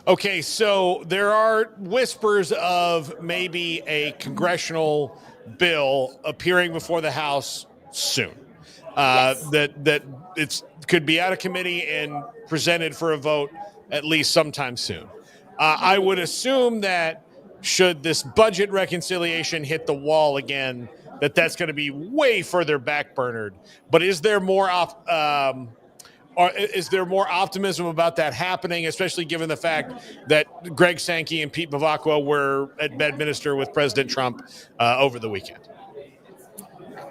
Okay. So there are whispers of maybe a congressional bill appearing before the House soon. That it's could be out of committee and presented for a vote at least sometime soon. I would assume that should this budget reconciliation hit the wall again, that's going to be way further backburnered. But is there more optimism about that happening, especially given the fact that Greg Sankey and Pete Bavacqua were at Bedminster with President Trump over the weekend?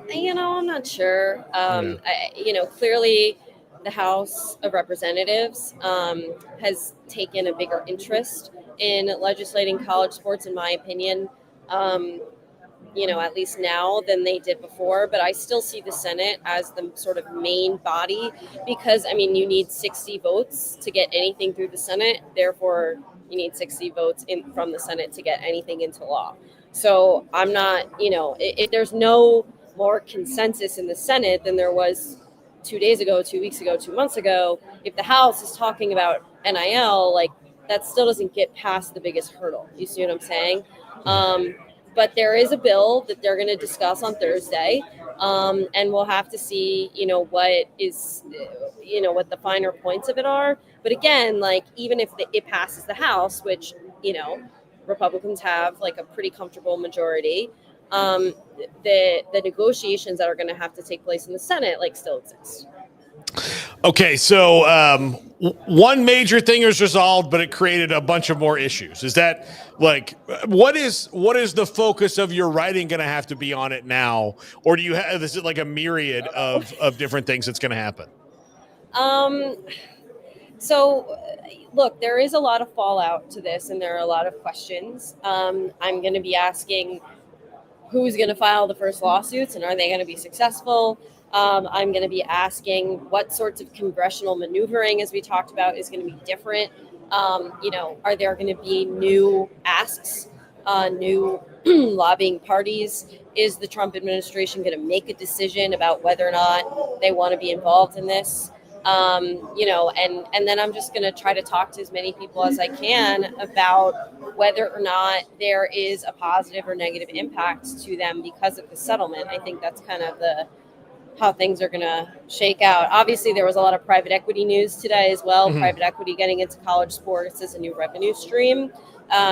I'm not sure. Clearly the House of Representatives has taken a bigger interest in legislating college sports, in my opinion, at least now than they did before. But I still see the Senate as the sort of main body because, you need 60 votes to get anything through the Senate. Therefore, you need 60 votes from the Senate to get anything into law. So I'm not, if there's no more consensus in the Senate than there was 2 days ago, 2 weeks ago, 2 months ago, if the House is talking about NIL, like that still doesn't get past the biggest hurdle. You see what I'm saying? But there is a bill that they're going to discuss on Thursday, and we'll have to see, what the finer points of it are. But again, like even if it passes the House, which Republicans have like a pretty comfortable majority, the negotiations that are going to have to take place in the Senate like still exist. Okay, so one major thing is resolved, but it created a bunch of more issues. Is that like what is the focus of your writing going to have to be on it now, or do you have is it like a myriad of different things that's going to happen? So, look, there is a lot of fallout to this, and there are a lot of questions. I'm going to be asking who's going to file the first lawsuits, and are they going to be successful? I'm going to be asking what sorts of congressional maneuvering, as we talked about, is going to be different. Are there going to be new asks, new lobbying parties? Is the Trump administration going to make a decision about whether or not they want to be involved in this? And then I'm just going to try to talk to as many people as I can about whether or not there is a positive or negative impact to them because of the settlement. I think that's kind of how things are going to shake out. Obviously, there was a lot of private equity news today as well. Mm-hmm. Private equity getting into college sports is a new revenue stream,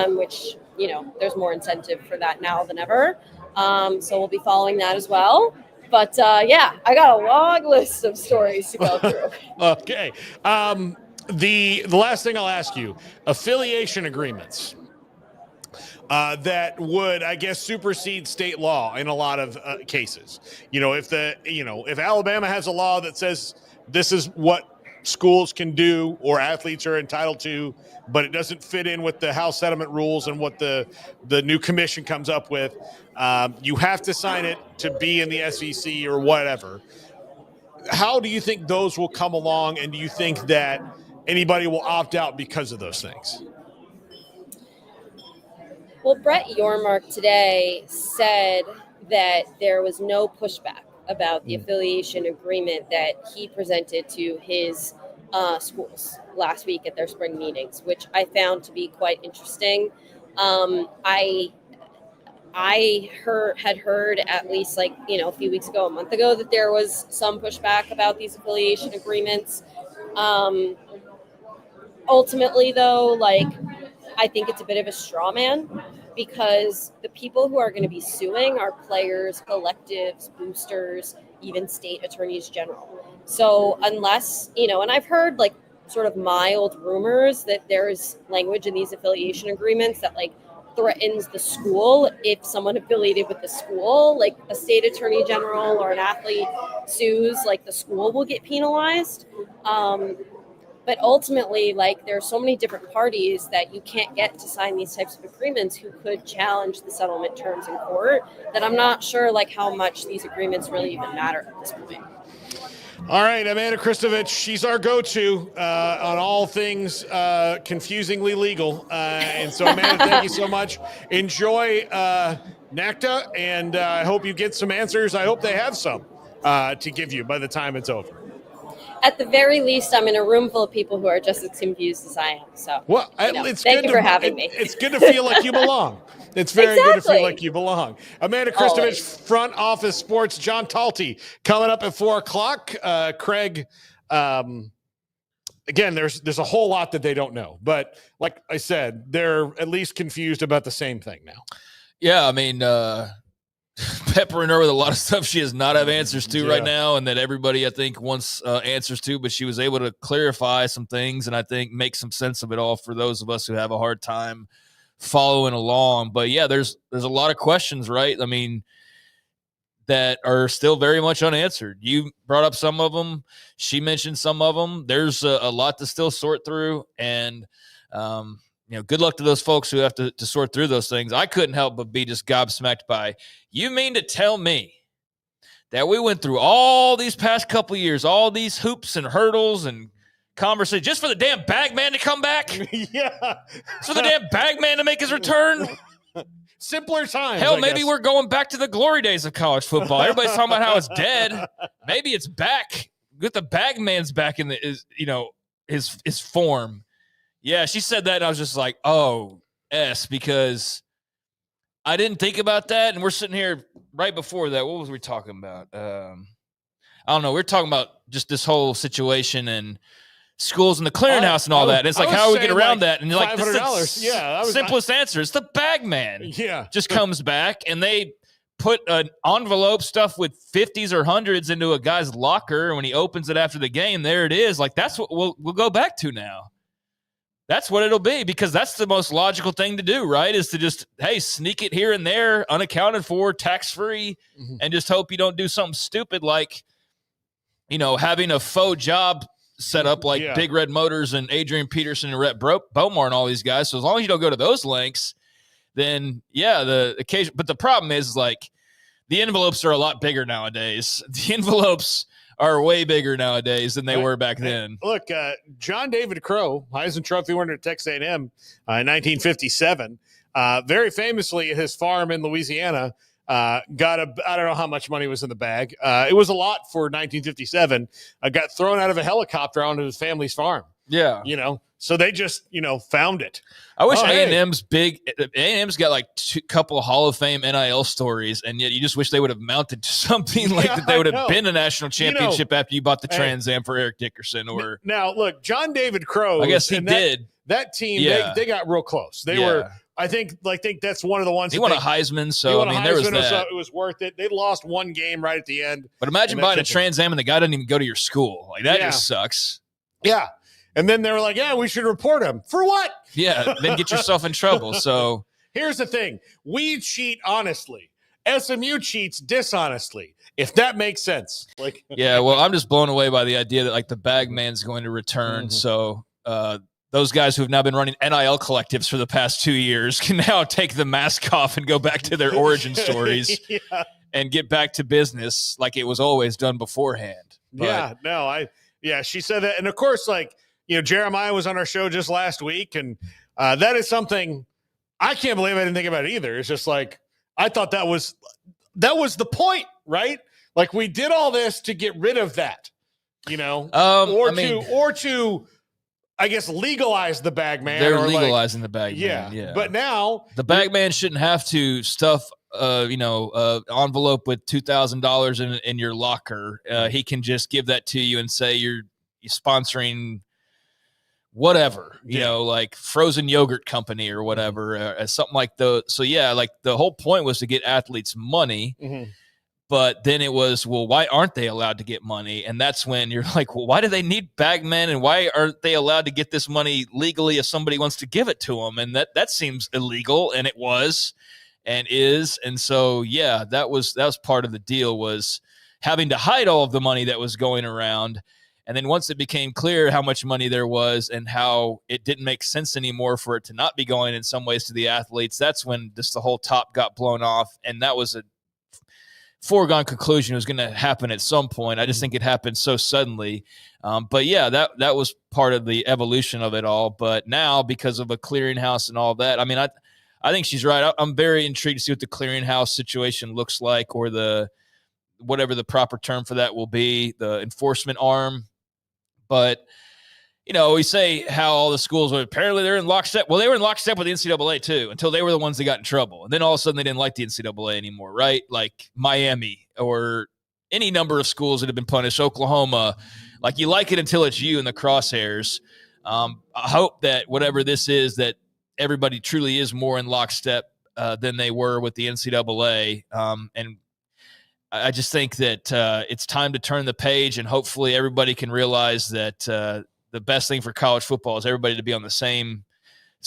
which, there's more incentive for that now than ever. So we'll be following that as well. But I got a long list of stories to go through. Okay. The last thing I'll ask you, affiliation agreements that would, I guess, supersede state law in a lot of cases. If Alabama has a law that says this is what schools can do or athletes are entitled to, but it doesn't fit in with the House settlement rules and what the new commission comes up with, you have to sign it to be in the SEC or whatever. How do you think those will come along, and do you think that anybody will opt out because of those things? Well, Brett Yormark today said that there was no pushback about the affiliation agreement that he presented to his schools last week at their spring meetings, which I found to be quite interesting. I had heard at least a few weeks ago, a month ago, that there was some pushback about these affiliation agreements. ultimately, though, like, I think it's a bit of a straw man because the people who are going to be suing are players, collectives, boosters, even state attorneys general. So unless, and I've heard like sort of mild rumors that there's language in these affiliation agreements that like threatens the school if someone affiliated with the school, like a state attorney general or an athlete sues, like the school will get penalized. But ultimately, like, there are so many different parties that you can't get to sign these types of agreements who could challenge the settlement terms in court that I'm not sure, like, how much these agreements really even matter at this point. All right, Amanda Christovich, she's our go-to on all things confusingly legal. And so, Amanda, thank you so much. Enjoy NACTA, and I hope you get some answers. I hope they have some to give you by the time it's over. At the very least, I'm in a room full of people who are just as confused as I am. So, well, thank you for having me. It's good to feel like you belong. It's very good to feel like you belong. Amanda Christovich, Front Office Sports. John Talty coming up at 4:00. Craig, again, there's a whole lot that they don't know, but like I said, they're at least confused about the same thing now. Yeah, I mean, peppering her with a lot of stuff she does not have answers to right now, and that everybody, I think, wants answers to, but she was able to clarify some things and I think make some sense of it all for those of us who have a hard time following along. But yeah, there's a lot of questions, right? I mean, that are still very much unanswered. You brought up some of them. She mentioned some of them. There's a lot to still sort through, and good luck to those folks who have to sort through those things. I couldn't help but be just gobsmacked by, you mean to tell me that we went through all these past couple years, all these hoops and hurdles and conversations just for the damn Bagman to come back? Yeah. For the damn Bagman to make his return? Simpler times. Hell, maybe we're going back to the glory days of college football. Everybody's talking about how it's dead. Maybe it's back. Get the Bagman's back in his form. Yeah, she said that, and I was just like, because I didn't think about that, and we're sitting here right before that. What was we talking about? I don't know. We were talking about just this whole situation and schools and the clearinghouse and all that. And it's like, how do we get around that? And you're like, $500. Yeah, that was simplest answer. It's the Bagman. Yeah. Just comes back, and they put an envelope stuff with 50s or 100s into a guy's locker, and when he opens it after the game, there it is. Like, that's what we'll go back to now. That's what it'll be, because that's the most logical thing to do, right? Is to just, hey, sneak it here and there, unaccounted for, tax-free, and just hope you don't do something stupid like, having a faux job set up like Big Red Motors and Adrian Peterson and Rhett Bomar and all these guys. So as long as you don't go to those lengths, then, the occasion. But the problem is, like, the envelopes are a lot bigger nowadays. The envelopes are way bigger nowadays than they were back then. Look, John David Crow, Heisman Trophy winner at Texas A&M in 1957, very famously at his farm in Louisiana, got I don't know how much money was in the bag. It was a lot for 1957. Got thrown out of a helicopter onto his family's farm. Yeah. So they just, found it. I wish A&M's A&M's got like a couple of Hall of Fame NIL stories, and yet you just wish they would have mounted to something like that. They would have been a national championship after you bought the Trans Am for Eric Dickerson. Or now, look, John David Crow. I guess he did. That team, they got real close. They were. I think that's one of the ones. He won a Heisman, so I mean, there was that. So it was worth it. They lost one game right at the end. But imagine buying a Trans Am and the guy doesn't even go to your school. Like, that just sucks. Yeah. And then they were like, we should report him. For what? Yeah, then get yourself in trouble. So here's the thing. We cheat honestly. SMU cheats dishonestly, if that makes sense. Like, yeah, well, I'm just blown away by the idea that, like, the Bagman's going to return. So those guys who have now been running NIL collectives for the past 2 years can now take the mask off and go back to their origin stories and get back to business like it was always done beforehand. But, she said that. And of course, like, Jeremiah was on our show just last week, and that is something I can't believe I didn't think about it either. It's just like, I thought that was the point, right? Like, we did all this to get rid of that, or to I guess legalize the Bagman. They're legalizing the Bagman. Yeah. But now the Bagman shouldn't have to stuff envelope with $2,000 in your locker. He can just give that to you and say you're sponsoring whatever, you know, like frozen yogurt company or whatever, something like those. So yeah, like the whole point was to get athletes money. But then it was, well, why aren't they allowed to get money? And that's when you're like, well, why do they need bagmen? And why aren't they allowed to get this money legally if somebody wants to give it to them? And that seems illegal. And it was and is. And so, yeah, that was part of the deal, was having to hide all of the money that was going around. And then once it became clear how much money there was and how it didn't make sense anymore for it to not be going in some ways to the athletes, that's when just the whole top got blown off. And that was a foregone conclusion. It was going to happen at some point. I just think it happened so suddenly. But yeah, that was part of the evolution of it all. But now, because of a clearinghouse and all that, I mean, I think she's right. I'm very intrigued to see what the clearinghouse situation looks like, or the whatever the proper term for that will be, the enforcement arm. But you know, we say how all the schools are apparently they're in lockstep. Well, they were in lockstep with the NCAA too, until they were the ones that got in trouble. And then all of a sudden they didn't like the NCAA anymore, right? Like Miami or any number of schools that have been punished, Oklahoma. Like, you like it until it's you in the crosshairs. I hope that whatever this is, that everybody truly is more in lockstep than they were with the NCAA. And I just think that it's time to turn the page, and hopefully everybody can realize that the best thing for college football is everybody to be on the same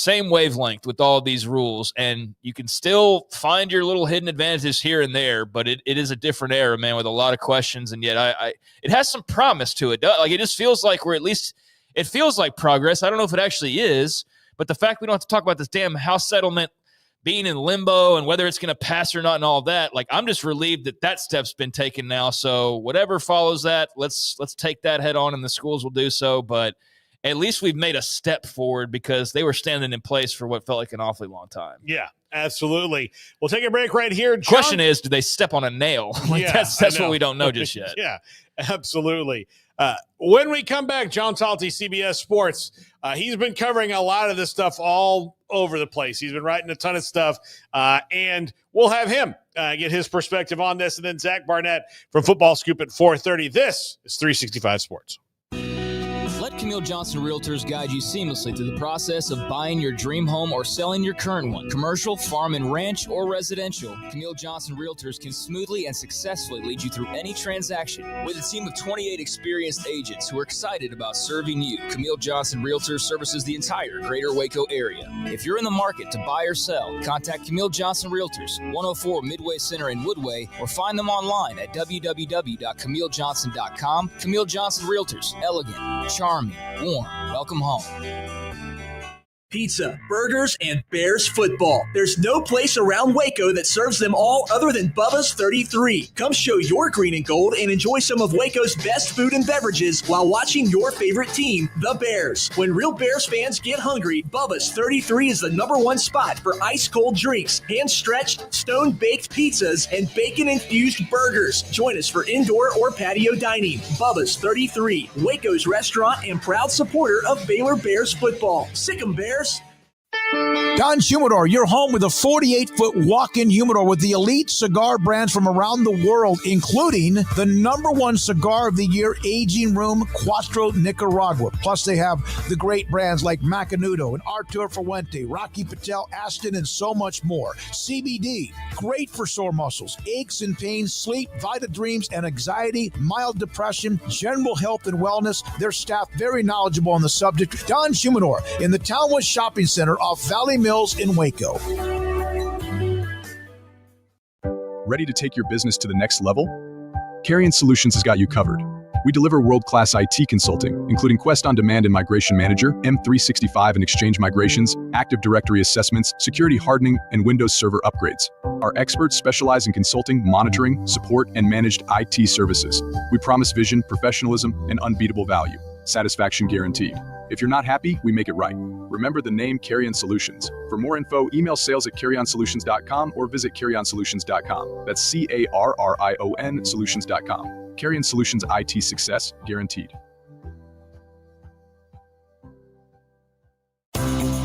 wavelength with all these rules. And you can still find your little hidden advantages here and there, but it is a different era, man, with a lot of questions. And yet it has some promise to it. Like, it just feels like it feels like progress. I don't know if it actually is, but the fact we don't have to talk about this damn house settlement being in limbo and whether it's going to pass or not and all that, like, I'm just relieved that step's been taken now. So whatever follows that, let's take that head on, and the schools will do so. But at least we've made a step forward, because they were standing in place for what felt like an awfully long time. Yeah, absolutely. We'll take a break right here. John, question is, do they step on a nail? Like, yeah, that's what we don't know just yet. Yeah, absolutely. When we come back, John Talty, CBS Sports, he's been covering a lot of this stuff all over the place. He's been writing a ton of stuff, and we'll have him get his perspective on this. And then Zach Barnett from Football Scoop at 4:30. This is 365 Sports. Let Camille Johnson Realtors guide you seamlessly through the process of buying your dream home or selling your current one. Commercial, farm and ranch, or residential, Camille Johnson Realtors can smoothly and successfully lead you through any transaction. With a team of 28 experienced agents who are excited about serving you, Camille Johnson Realtors services the entire greater Waco area. If you're in the market to buy or sell, contact Camille Johnson Realtors, 104 Midway Center in Woodway, or find them online at www.camillejohnson.com. Camille Johnson Realtors, elegant, charming, warm. Welcome home. Pizza, burgers, and Bears football. There's no place around Waco that serves them all other than Bubba's 33. Come show your green and gold and enjoy some of Waco's best food and beverages while watching your favorite team, the Bears. When real Bears fans get hungry, Bubba's 33 is the #1 spot for ice-cold drinks, hand-stretched, stone-baked pizzas, and bacon-infused burgers. Join us for indoor or patio dining. Bubba's 33, Waco's restaurant and proud supporter of Baylor Bears football. Sick 'em, Bears. Don Humidor, your home with a 48-foot walk-in humidor with the elite cigar brands from around the world, including the #1 cigar of the year, Aging Room Cuatro Nicaragua. Plus, they have the great brands like Macanudo and Artur Fuente, Rocky Patel, Aston, and so much more. CBD, great for sore muscles, aches and pains, sleep, Vita Dreams, and anxiety, mild depression, general health and wellness. Their staff very knowledgeable on the subject. Don Humidor in the Townwood Shopping Center off Valley Mills in Waco. Ready to take your business to the next level? Carrion Solutions has got you covered. We deliver world-class IT consulting, including Quest On Demand and Migration Manager, M365 and Exchange migrations, Active Directory assessments, security hardening, and Windows Server upgrades. Our experts specialize in consulting, monitoring, support, and managed IT services. We promise vision, professionalism, and unbeatable value. Satisfaction guaranteed. If you're not happy, we make it right. Remember the name Carrion Solutions. For more info, email sales@carrionsolutions.com or visit carrionsolutions.com. That's CARRION solutions.com. Carrion Solutions, IT success guaranteed.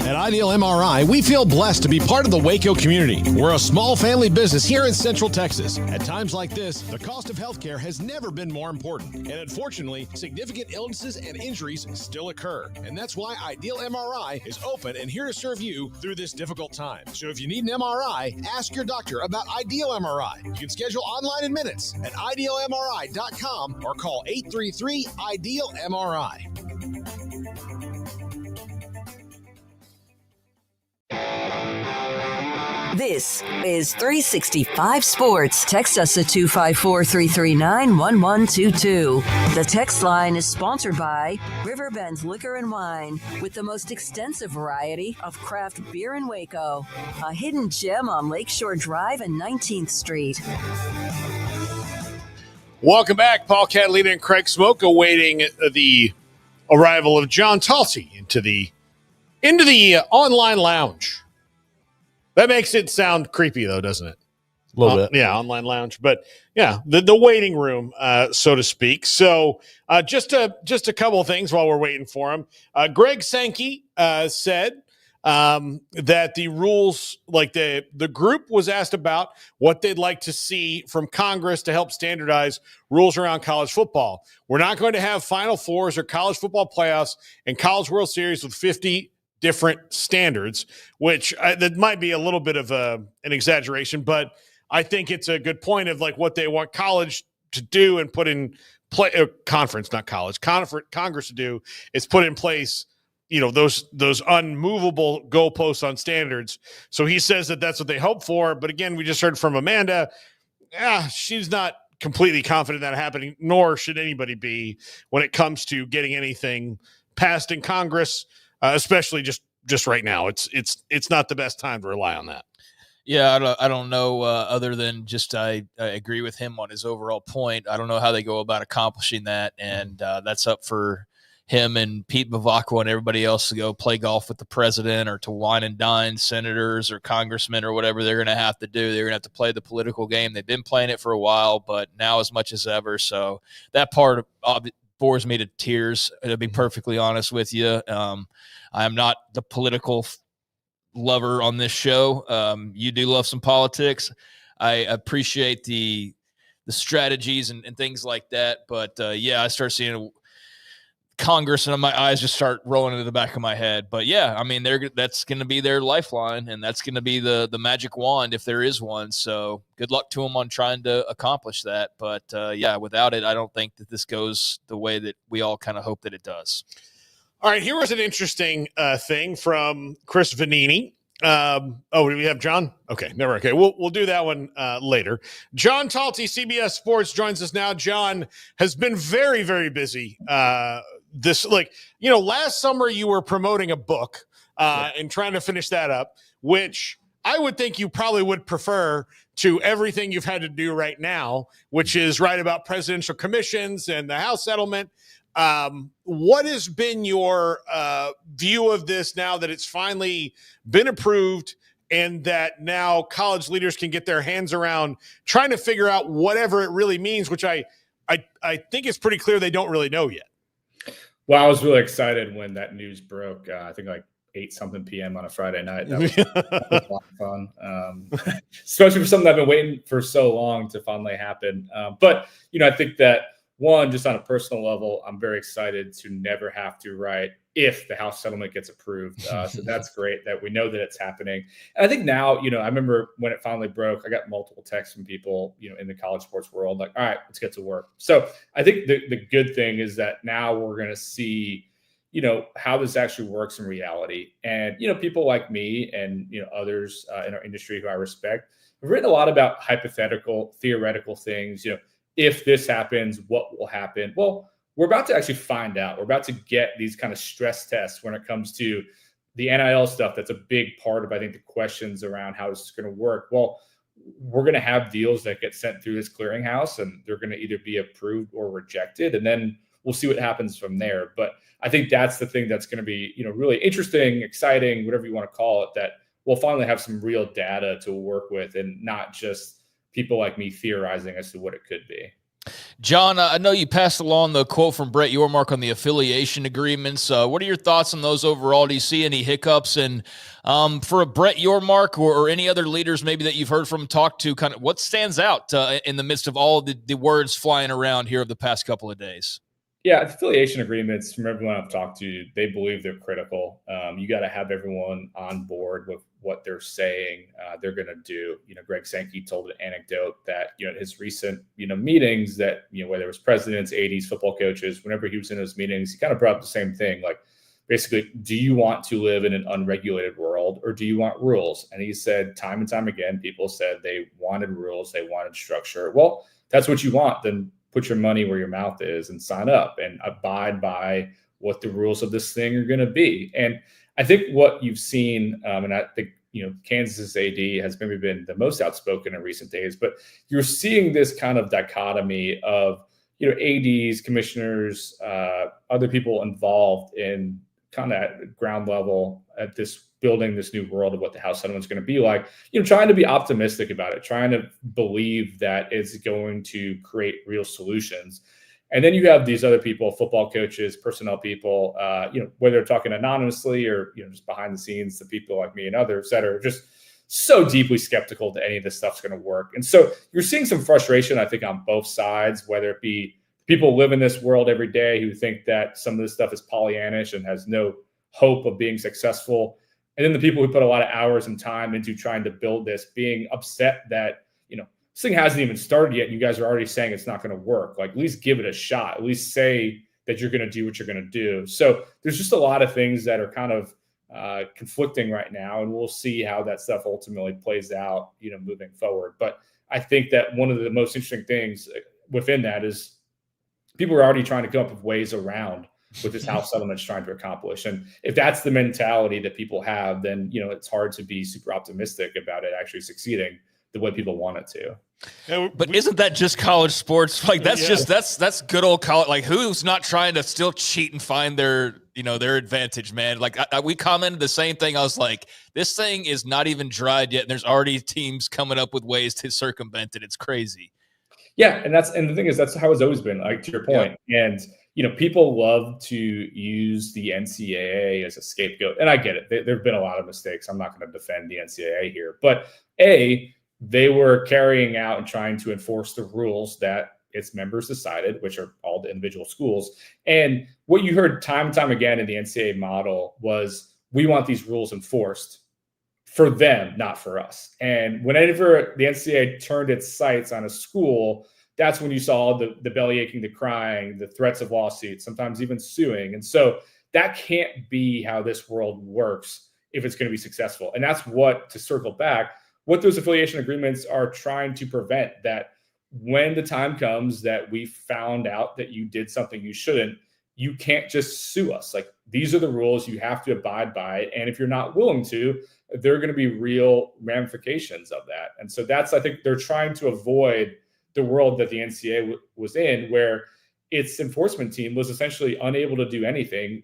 At Ideal MRI, we feel blessed to be part of the Waco community. We're a small family business here in Central Texas. At times like this, the cost of healthcare has never been more important. And unfortunately, significant illnesses and injuries still occur. And that's why Ideal MRI is open and here to serve you through this difficult time. So if you need an MRI, ask your doctor about Ideal MRI. You can schedule online in minutes at idealmri.com or call 833-IDEAL-MRI. This is 365 Sports. Text us at 254-339-1122. The text line is sponsored by Riverbend Liquor and Wine, with the most extensive variety of craft beer in Waco. A hidden gem on Lakeshore Drive and 19th Street. Welcome back. Paul Catalina and Craig Smoak awaiting the arrival of John Talty into the online lounge. That makes it sound creepy, though, doesn't it? A little bit. Yeah, online lounge. But, yeah, the waiting room, so to speak. So just a couple of things while we're waiting for him. Greg Sankey said that the rules, like the group was asked about what they'd like to see from Congress to help standardize rules around college football. We're not going to have Final Fours or college football playoffs and College World Series with 50 different standards, which that might be a little bit of an exaggeration, but I think it's a good point of like what they want college to do and put in Congress to do is put in place, those unmovable goalposts on standards. So he says that that's what they hope for. But again, we just heard from Amanda. She's not completely confident that happening, nor should anybody be when it comes to getting anything passed in Congress. Especially just right now, it's not the best time to rely on that. Yeah, I don't know. Other than just I agree with him on his overall point. I don't know how they go about accomplishing that, and that's up for him and Pete Bavacqua and everybody else to go play golf with the president or to wine and dine senators or congressmen or whatever they're going to have to do. They're going to have to play the political game. They've been playing it for a while, but now as much as ever. So that part bores me to tears, to be perfectly honest with you. I am not the political lover on this show. You do love some politics. I appreciate the strategies and things like that. But I start seeing Congress and my eyes just start rolling into the back of my head. But yeah, I mean, that's going to be their lifeline, and that's going to be the magic wand if there is one. So good luck to them on trying to accomplish that. But without it, I don't think that this goes the way that we all kind of hope that it does. All right, here was an interesting thing from Chris Vanini. Do we have John? Okay, never. Okay, we'll do that one later. John Talty, CBS Sports, joins us now. John has been very, very busy. Last summer you were promoting a book and trying to finish that up, which I would think you probably would prefer to everything you've had to do right now, which is write about presidential commissions and the House settlement. What has been your view of this now that it's finally been approved and that now college leaders can get their hands around trying to figure out whatever it really means, which I think it's pretty clear they don't really know yet. Well, I was really excited when that news broke. I think like 8-something p.m. on a Friday night. That was a lot of fun, especially for something I've been waiting for so long to finally happen. But I think that, one, just on a personal level, I'm very excited to never have to write if the House settlement gets approved. So that's great that we know that it's happening. And I think now, I remember when it finally broke, I got multiple texts from people, in the college sports world, like, all right, let's get to work. So I think the good thing is that now we're going to see, how this actually works in reality. And, people like me and, others in our industry who I respect have written a lot about hypothetical, theoretical things, if this happens, what will happen? Well, we're about to actually find out. We're about to get these kind of stress tests when it comes to the NIL stuff. That's a big part of, I think, the questions around how this is going to work. Well, we're going to have deals that get sent through this clearinghouse, and they're going to either be approved or rejected. And then we'll see what happens from there. But I think that's the thing that's going to be, really interesting, exciting, whatever you want to call it, that we'll finally have some real data to work with and not just people like me theorizing as to what it could be. John, I know you passed along the quote from Brett Yormark on the affiliation agreements. What are your thoughts on those overall? Do you see any hiccups? And for a Brett Yormark or any other leaders maybe that you've heard from talk to, kind of what stands out in the midst of all the words flying around here of the past couple of days? Yeah, affiliation agreements, from everyone I've talked to, they believe they're critical. You got to have everyone on board with what they're saying they're going to do. Greg Sankey told an anecdote that, at his recent, meetings that, whether it was presidents, ADs, football coaches, whenever he was in those meetings, he kind of brought up the same thing. Like, basically, do you want to live in an unregulated world or do you want rules? And he said time and time again, people said they wanted rules, they wanted structure. Well, that's what you want. Then put your money where your mouth is and sign up and abide by what the rules of this thing are going to be. And I think what you've seen, and I think, Kansas AD has maybe been the most outspoken in recent days, but you're seeing this kind of dichotomy of, ADs, commissioners, other people involved in kind of at ground level at this building this new world of what the house settlement is going to be like, trying to be optimistic about it, trying to believe that it's going to create real solutions. And then you have these other people, football coaches, personnel people, whether they're talking anonymously or, just behind the scenes, the people like me and others that are just so deeply skeptical that any of this stuff's going to work. And so you're seeing some frustration, I think, on both sides, whether it be people live in this world every day who think that some of this stuff is Pollyannish and has no hope of being successful. And then the people who put a lot of hours and time into trying to build this being upset that, this thing hasn't even started yet. And you guys are already saying it's not going to work. Like, at least give it a shot. At least say that you're going to do what you're going to do. So there's just a lot of things that are kind of conflicting right now. And we'll see how that stuff ultimately plays out, moving forward. But I think that one of the most interesting things within that is people are already trying to come up with ways around what this house settlement is trying to accomplish. And if that's the mentality that people have, then, it's hard to be super optimistic about it actually succeeding the way people want it to. But isn't that just college sports? Like, that's good old college. Like, who's not trying to still cheat and find their advantage, man? Like, we commented the same thing. I was like, this thing is not even dried yet. And there's already teams coming up with ways to circumvent it. It's crazy. Yeah. And the thing is, that's how it's always been, like, to your point. Yeah. And, people love to use the NCAA as a scapegoat. And I get it. There have been a lot of mistakes. I'm not going to defend the NCAA here. But they were carrying out and trying to enforce the rules that its members decided, which are all the individual schools. And what you heard time and time again in the NCAA model was, we want these rules enforced for them, not for us. And whenever the NCAA turned its sights on a school, that's when you saw the belly aching, the crying, the threats of lawsuits, sometimes even suing. And so that can't be how this world works if it's going to be successful. And that's what, to circle back, what those affiliation agreements are trying to prevent, that when the time comes that we found out that you did something you shouldn't, you can't just sue us. Like, these are the rules you have to abide by. And if you're not willing to, there are going to be real ramifications of that. And so that's, I think they're trying to avoid the world that the NCAA was in, where its enforcement team was essentially unable to do anything,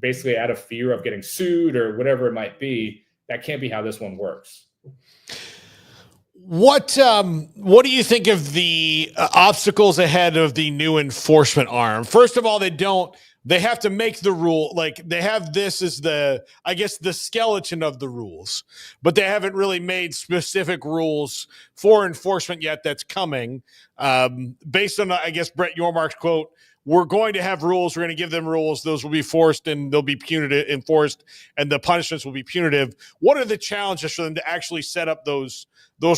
basically out of fear of getting sued or whatever it might be. That can't be how this one works. What do you think of the obstacles ahead of the new enforcement arm? First of all, they have to make the rule. Like, they have this as the skeleton of the rules, but they haven't really made specific rules for enforcement yet. That's coming based on, Brett Yormark's quote. We're going to have rules. We're going to give them rules. Those will be forced and they'll be enforced, and the punishments will be punitive. What are the challenges for them to actually set up those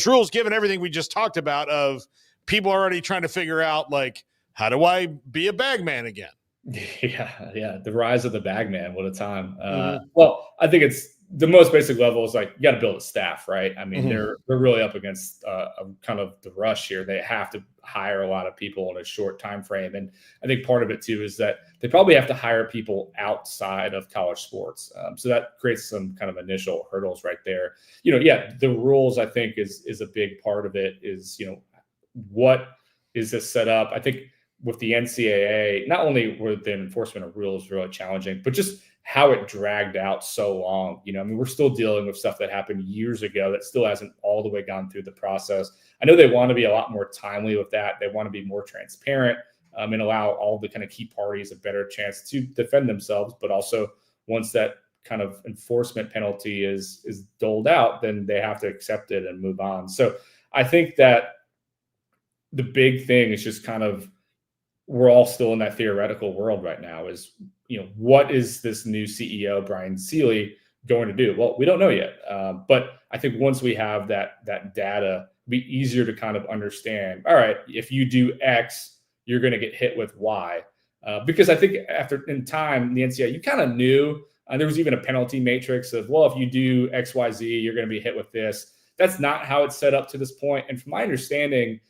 rules, given everything we just talked about, of people already trying to figure out, like, how do I be a bagman again? Yeah. The rise of the bagman. What a time. Well, I think it's the most basic level is, like, you got to build a staff, right? I mean, they're really up against kind of the rush here. They have to hire a lot of people in a short time frame. And I think part of it too is that they probably have to hire people outside of college sports. So that creates some kind of initial hurdles right there. The rules, I think, is a big part of it. Is, what is this set up? I think with the NCAA, not only were the enforcement of rules really challenging, but just how it dragged out so long. I mean, we're still dealing with stuff that happened years ago that still hasn't all the way gone through the process. I know they want to be a lot more timely with that. They want to be more transparent and allow all the kind of key parties a better chance to defend themselves. But also, once that kind of enforcement penalty is doled out, then they have to accept it and move on. So I think that the big thing is just kind of, we're all still in that theoretical world right now is, what is this new CEO, Brian Seeley, going to do? Well, we don't know yet. But I think once we have that data, it'll be easier to kind of understand, all right, if you do X, you're going to get hit with Y. Because I think in time, the NCAA, you kind of knew, there was even a penalty matrix of, well, if you do X, Y, Z, you're going to be hit with this. That's not how it's set up to this point. And from my understanding,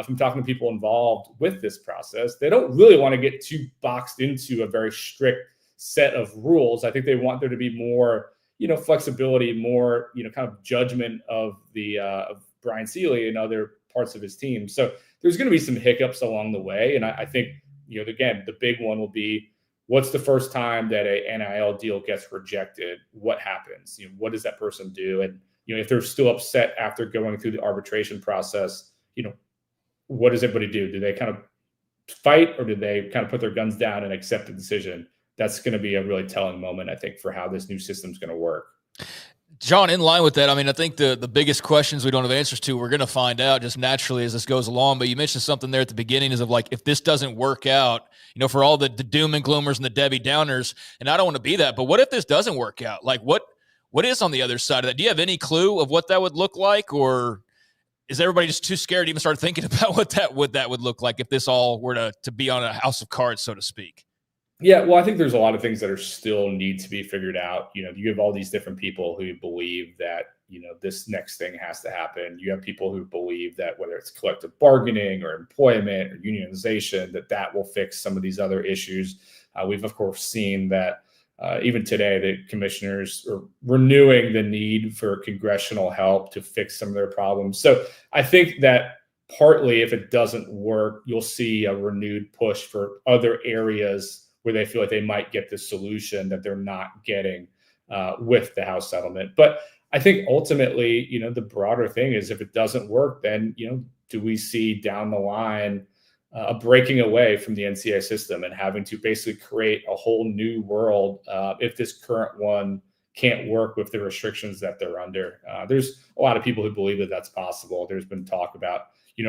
from talking to people involved with this process, they don't really want to get too boxed into a very strict set of rules. I think they want there to be more, flexibility, more, kind of judgment of of Brian Seeley and other parts of his team. So there's going to be some hiccups along the way. And I think, again, the big one will be, what's the first time that a NIL deal gets rejected? What happens? What does that person do? And, if they're still upset after going through the arbitration process, what does everybody do? Do they kind of fight, or do they kind of put their guns down and accept the decision? That's going to be a really telling moment, I think, for how this new system is going to work. John, in line with that, I mean, I think the biggest questions we don't have answers to, we're going to find out just naturally as this goes along. But you mentioned something there at the beginning is of like, if this doesn't work out, for all the doom and gloomers and the Debbie Downers, and I don't want to be that, but what if this doesn't work out? Like, what is on the other side of that? Do you have any clue of what that would look like, or is everybody just too scared to even start thinking about what that would look like if this all were to be on a house of cards, so to speak? Yeah, well, I think there's a lot of things that are still need to be figured out. You have all these different people who believe that, this next thing has to happen. You have people who believe that whether it's collective bargaining or employment or unionization, that will fix some of these other issues. We've, of course, seen that even today, the commissioners are renewing the need for congressional help to fix some of their problems. So I think that partly, if it doesn't work, you'll see a renewed push for other areas where they feel like they might get the solution that they're not getting with the House settlement. But I think ultimately, the broader thing is, if it doesn't work, then, do we see down the line a breaking away from the NCAA system and having to basically create a whole new world if this current one can't work with the restrictions that they're under? There's a lot of people who believe that that's possible. There's been talk about,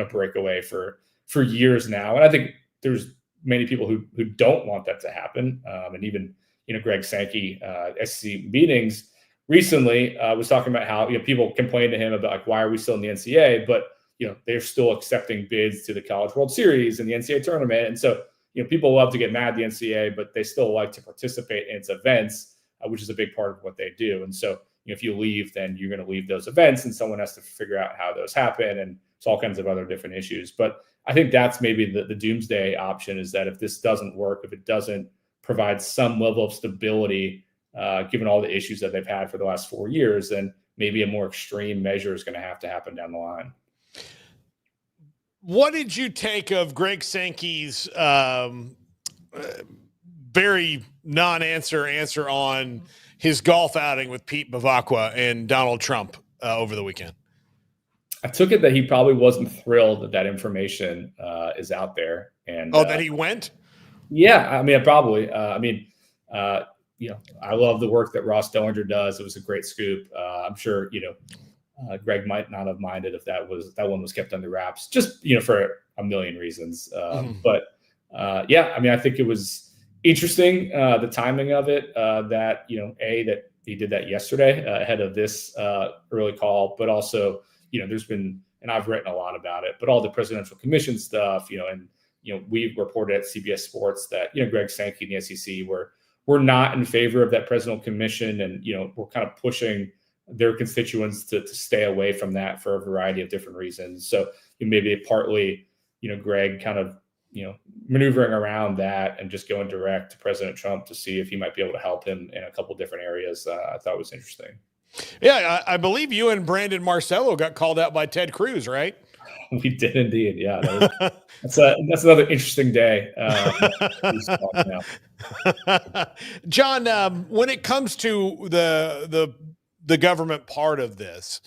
breakaway for years now. And I think there's many people who don't want that to happen. And even, Greg Sankey, SEC meetings recently was talking about how, people complain to him about like, why are we still in the NCAA? But, they're still accepting bids to the College World Series and the NCAA tournament. And so, people love to get mad at the NCAA, but they still like to participate in its events, which is a big part of what they do. And so, if you leave, then you're going to leave those events and someone has to figure out how those happen. And it's all kinds of other different issues. But I think that's maybe the doomsday option, is that if this doesn't work, if it doesn't provide some level of stability, given all the issues that they've had for the last 4 years, then maybe a more extreme measure is going to have to happen down the line. What did you take of Greg Sankey's very non-answer on his golf outing with Pete Bavacqua and Donald Trump over the weekend? I took it that he probably wasn't thrilled that information is out there. And that he went? Yeah, I mean, probably. I love the work that Ross Dellinger does. It was a great scoop. I'm sure, Greg might not have minded if that one was kept under wraps, just, for a million reasons. But I think it was interesting, the timing of it, that he did that yesterday ahead of this early call, but also, there's been, and I've written a lot about it, but all the presidential commission stuff, we've reported at CBS Sports that, Greg Sankey and the SEC were not in favor of that presidential commission. And, we're kind of pushing their constituents to stay away from that for a variety of different reasons. So maybe partly, Greg kind of, maneuvering around that and just going direct to President Trump to see if he might be able to help him in a couple different areas, I thought was interesting. Yeah, I believe you and Brandon Marcello got called out by Ted Cruz, right? We did indeed. Yeah, that's another interesting day. John, when it comes to the government part of this,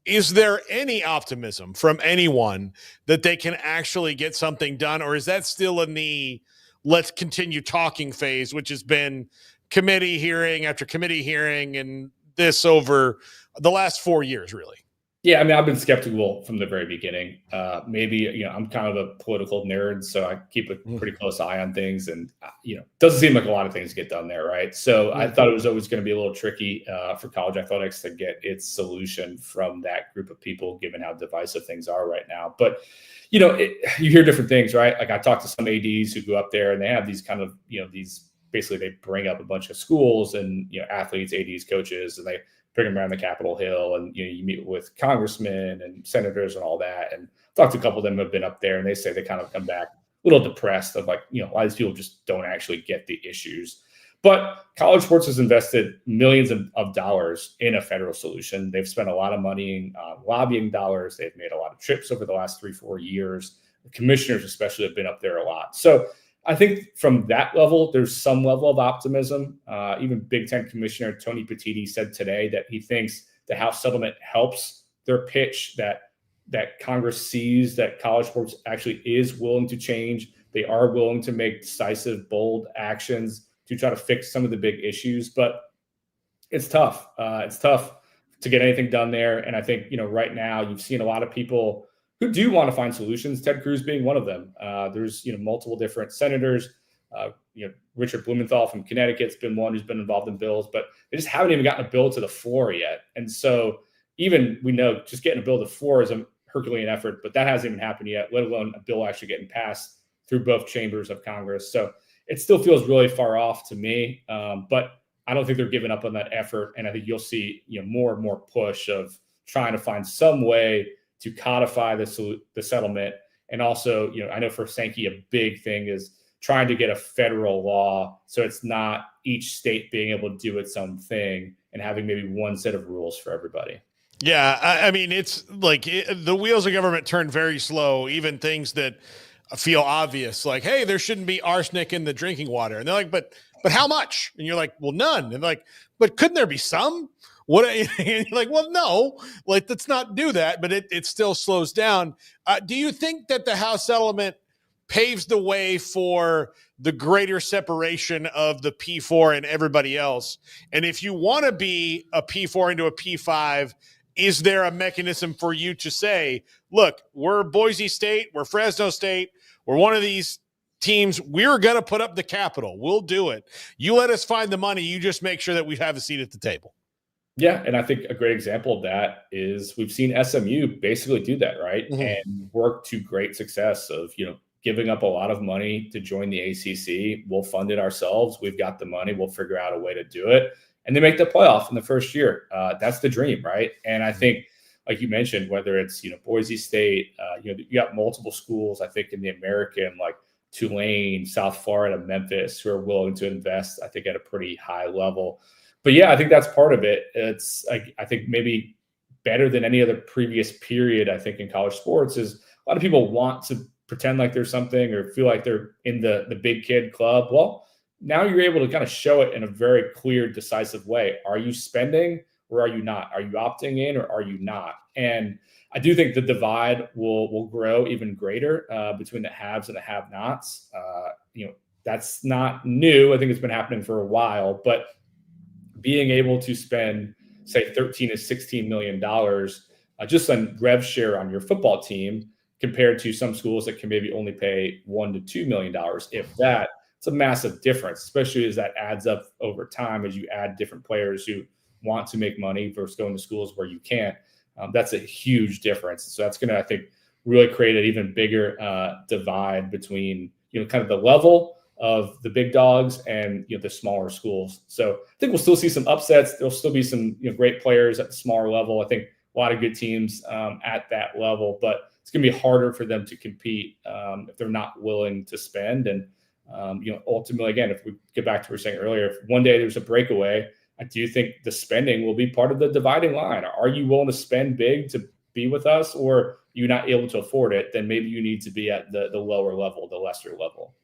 is there any optimism from anyone that they can actually get something done, or is that still in the let's continue talking phase, which has been committee hearing after committee hearing and this over the last 4 years, really? Yeah, I mean, I've been skeptical from the very beginning. Maybe, I'm kind of a political nerd, so I keep a pretty close eye on things. And, it doesn't seem like a lot of things get done there, right? So I thought it was always going to be a little tricky for college athletics to get its solution from that group of people, given how divisive things are right now. But, you hear different things, right? Like I talked to some ADs who go up there and they have these kind of, these basically they bring up a bunch of schools and, athletes, ADs, coaches, and they bring them around the Capitol Hill, and you meet with congressmen and senators and all that. And talked to a couple of them who have been up there, and they say they kind of come back a little depressed of like, a lot of these people just don't actually get the issues. But college sports has invested millions of dollars in a federal solution. They've spent a lot of money on lobbying dollars. They've made a lot of trips over the last 3-4 years. The commissioners especially have been up there a lot. So I think from that level, there's some level of optimism. Even Big Ten Commissioner Tony Petitti said today that he thinks the House settlement helps their pitch that Congress sees that college sports actually is willing to change. They are willing to make decisive, bold actions to try to fix some of the big issues. But it's tough. It's tough to get anything done there. And I think, right now you've seen a lot of people who do want to find solutions, Ted Cruz being one of them. There's, multiple different senators. Richard Blumenthal from Connecticut's been one who's been involved in bills, but they just haven't even gotten a bill to the floor yet. And so even we know just getting a bill to the floor is a Herculean effort, but that hasn't even happened yet, let alone a bill actually getting passed through both chambers of Congress. So it still feels really far off to me, but I don't think they're giving up on that effort. And I think you'll see, more and more push of trying to find some way to codify the settlement. And also, I know for Sankey, a big thing is trying to get a federal law so it's not each state being able to do its own thing and having maybe one set of rules for everybody. Yeah, I mean, it's like the wheels of government turn very slow, even things that feel obvious, like, hey, there shouldn't be arsenic in the drinking water. And they're like, but how much? And you're like, well, none. And like, but couldn't there be some? What? And you're like, well, no, like, let's not do that. But it still slows down. Do you think that the House settlement paves the way for the greater separation of the P4 and everybody else? And if you want to be a P4 into a P5, is there a mechanism for you to say, look, we're Boise State, we're Fresno State, we're one of these teams, we're going to put up the capital. We'll do it. You let us find the money. You just make sure that we have a seat at the table. Yeah, and I think a great example of that is we've seen SMU basically do that, right? Mm-hmm. And work to great success of, giving up a lot of money to join the ACC. We'll fund it ourselves. We've got the money. We'll figure out a way to do it. And they make the playoff in the first year. That's the dream, right? And I think, like you mentioned, whether it's, Boise State, you got multiple schools, I think, in the American, like Tulane, South Florida, Memphis, who are willing to invest, I think, at a pretty high level. But yeah, I think that's part of it. It's like, I think maybe better than any other previous period, I think, in college sports is a lot of people want to pretend like there's something or feel like they're in the big kid club. Well, now you're able to kind of show it in a very clear, decisive way. Are you spending or are you not? Are you opting in or are you not? And I do think the divide will grow even greater between the haves and the have-nots. That's not new. I think it's been happening for a while, but being able to spend, say, $13 to $16 million just on rev share on your football team compared to some schools that can maybe only pay $1 to $2 million, if that, it's a massive difference, especially as that adds up over time as you add different players who want to make money versus going to schools where you can't. That's a huge difference. So that's going to, I think, really create an even bigger divide between, kind of the level of the big dogs and, the smaller schools. So I think we'll still see some upsets. There'll still be some, great players at the smaller level. I think a lot of good teams at that level, but it's going to be harder for them to compete if they're not willing to spend. And, ultimately, again, if we get back to what we were saying earlier, if one day there's a breakaway, I do think the spending will be part of the dividing line. Are you willing to spend big to be with us, or you're not able to afford it? Then maybe you need to be at the lower level, the lesser level.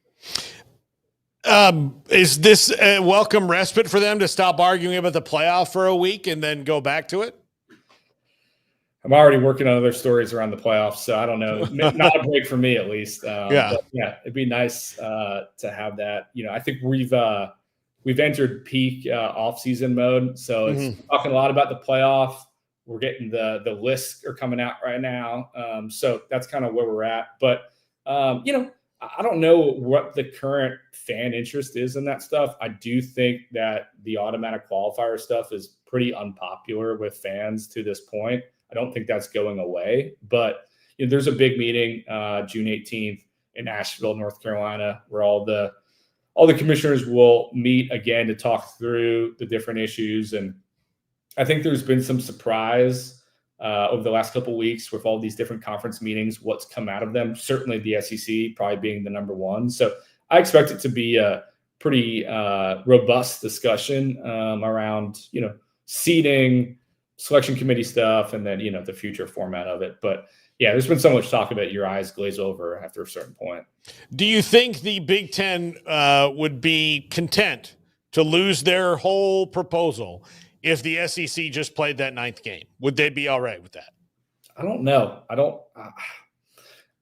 Is this a welcome respite for them to stop arguing about the playoff for a week and then go back to it? I'm already working on other stories around the playoffs, so I don't know. Not a break for me, at least. But it'd be nice to have that. I think we've entered peak off-season mode, so it's talking a lot about the playoff. We're getting the lists are coming out right now, so that's kind of where we're at. But I don't know what the current fan interest is in that stuff. I do think that the automatic qualifier stuff is pretty unpopular with fans to this point. I don't think that's going away, but there's a big meeting June 18th in Asheville, North Carolina, where all the commissioners will meet again to talk through the different issues. And I think there's been some surprise over the last couple of weeks with all these different conference meetings, what's come out of them. Certainly the SEC probably being the number one. So I expect it to be a pretty robust discussion around, seeding, selection committee stuff, and then, the future format of it. But yeah, there's been so much talk about your eyes glaze over after a certain point. Do you think the Big Ten would be content to lose their whole proposal if the SEC just played that 9th game? Would they be all right with that? I don't know.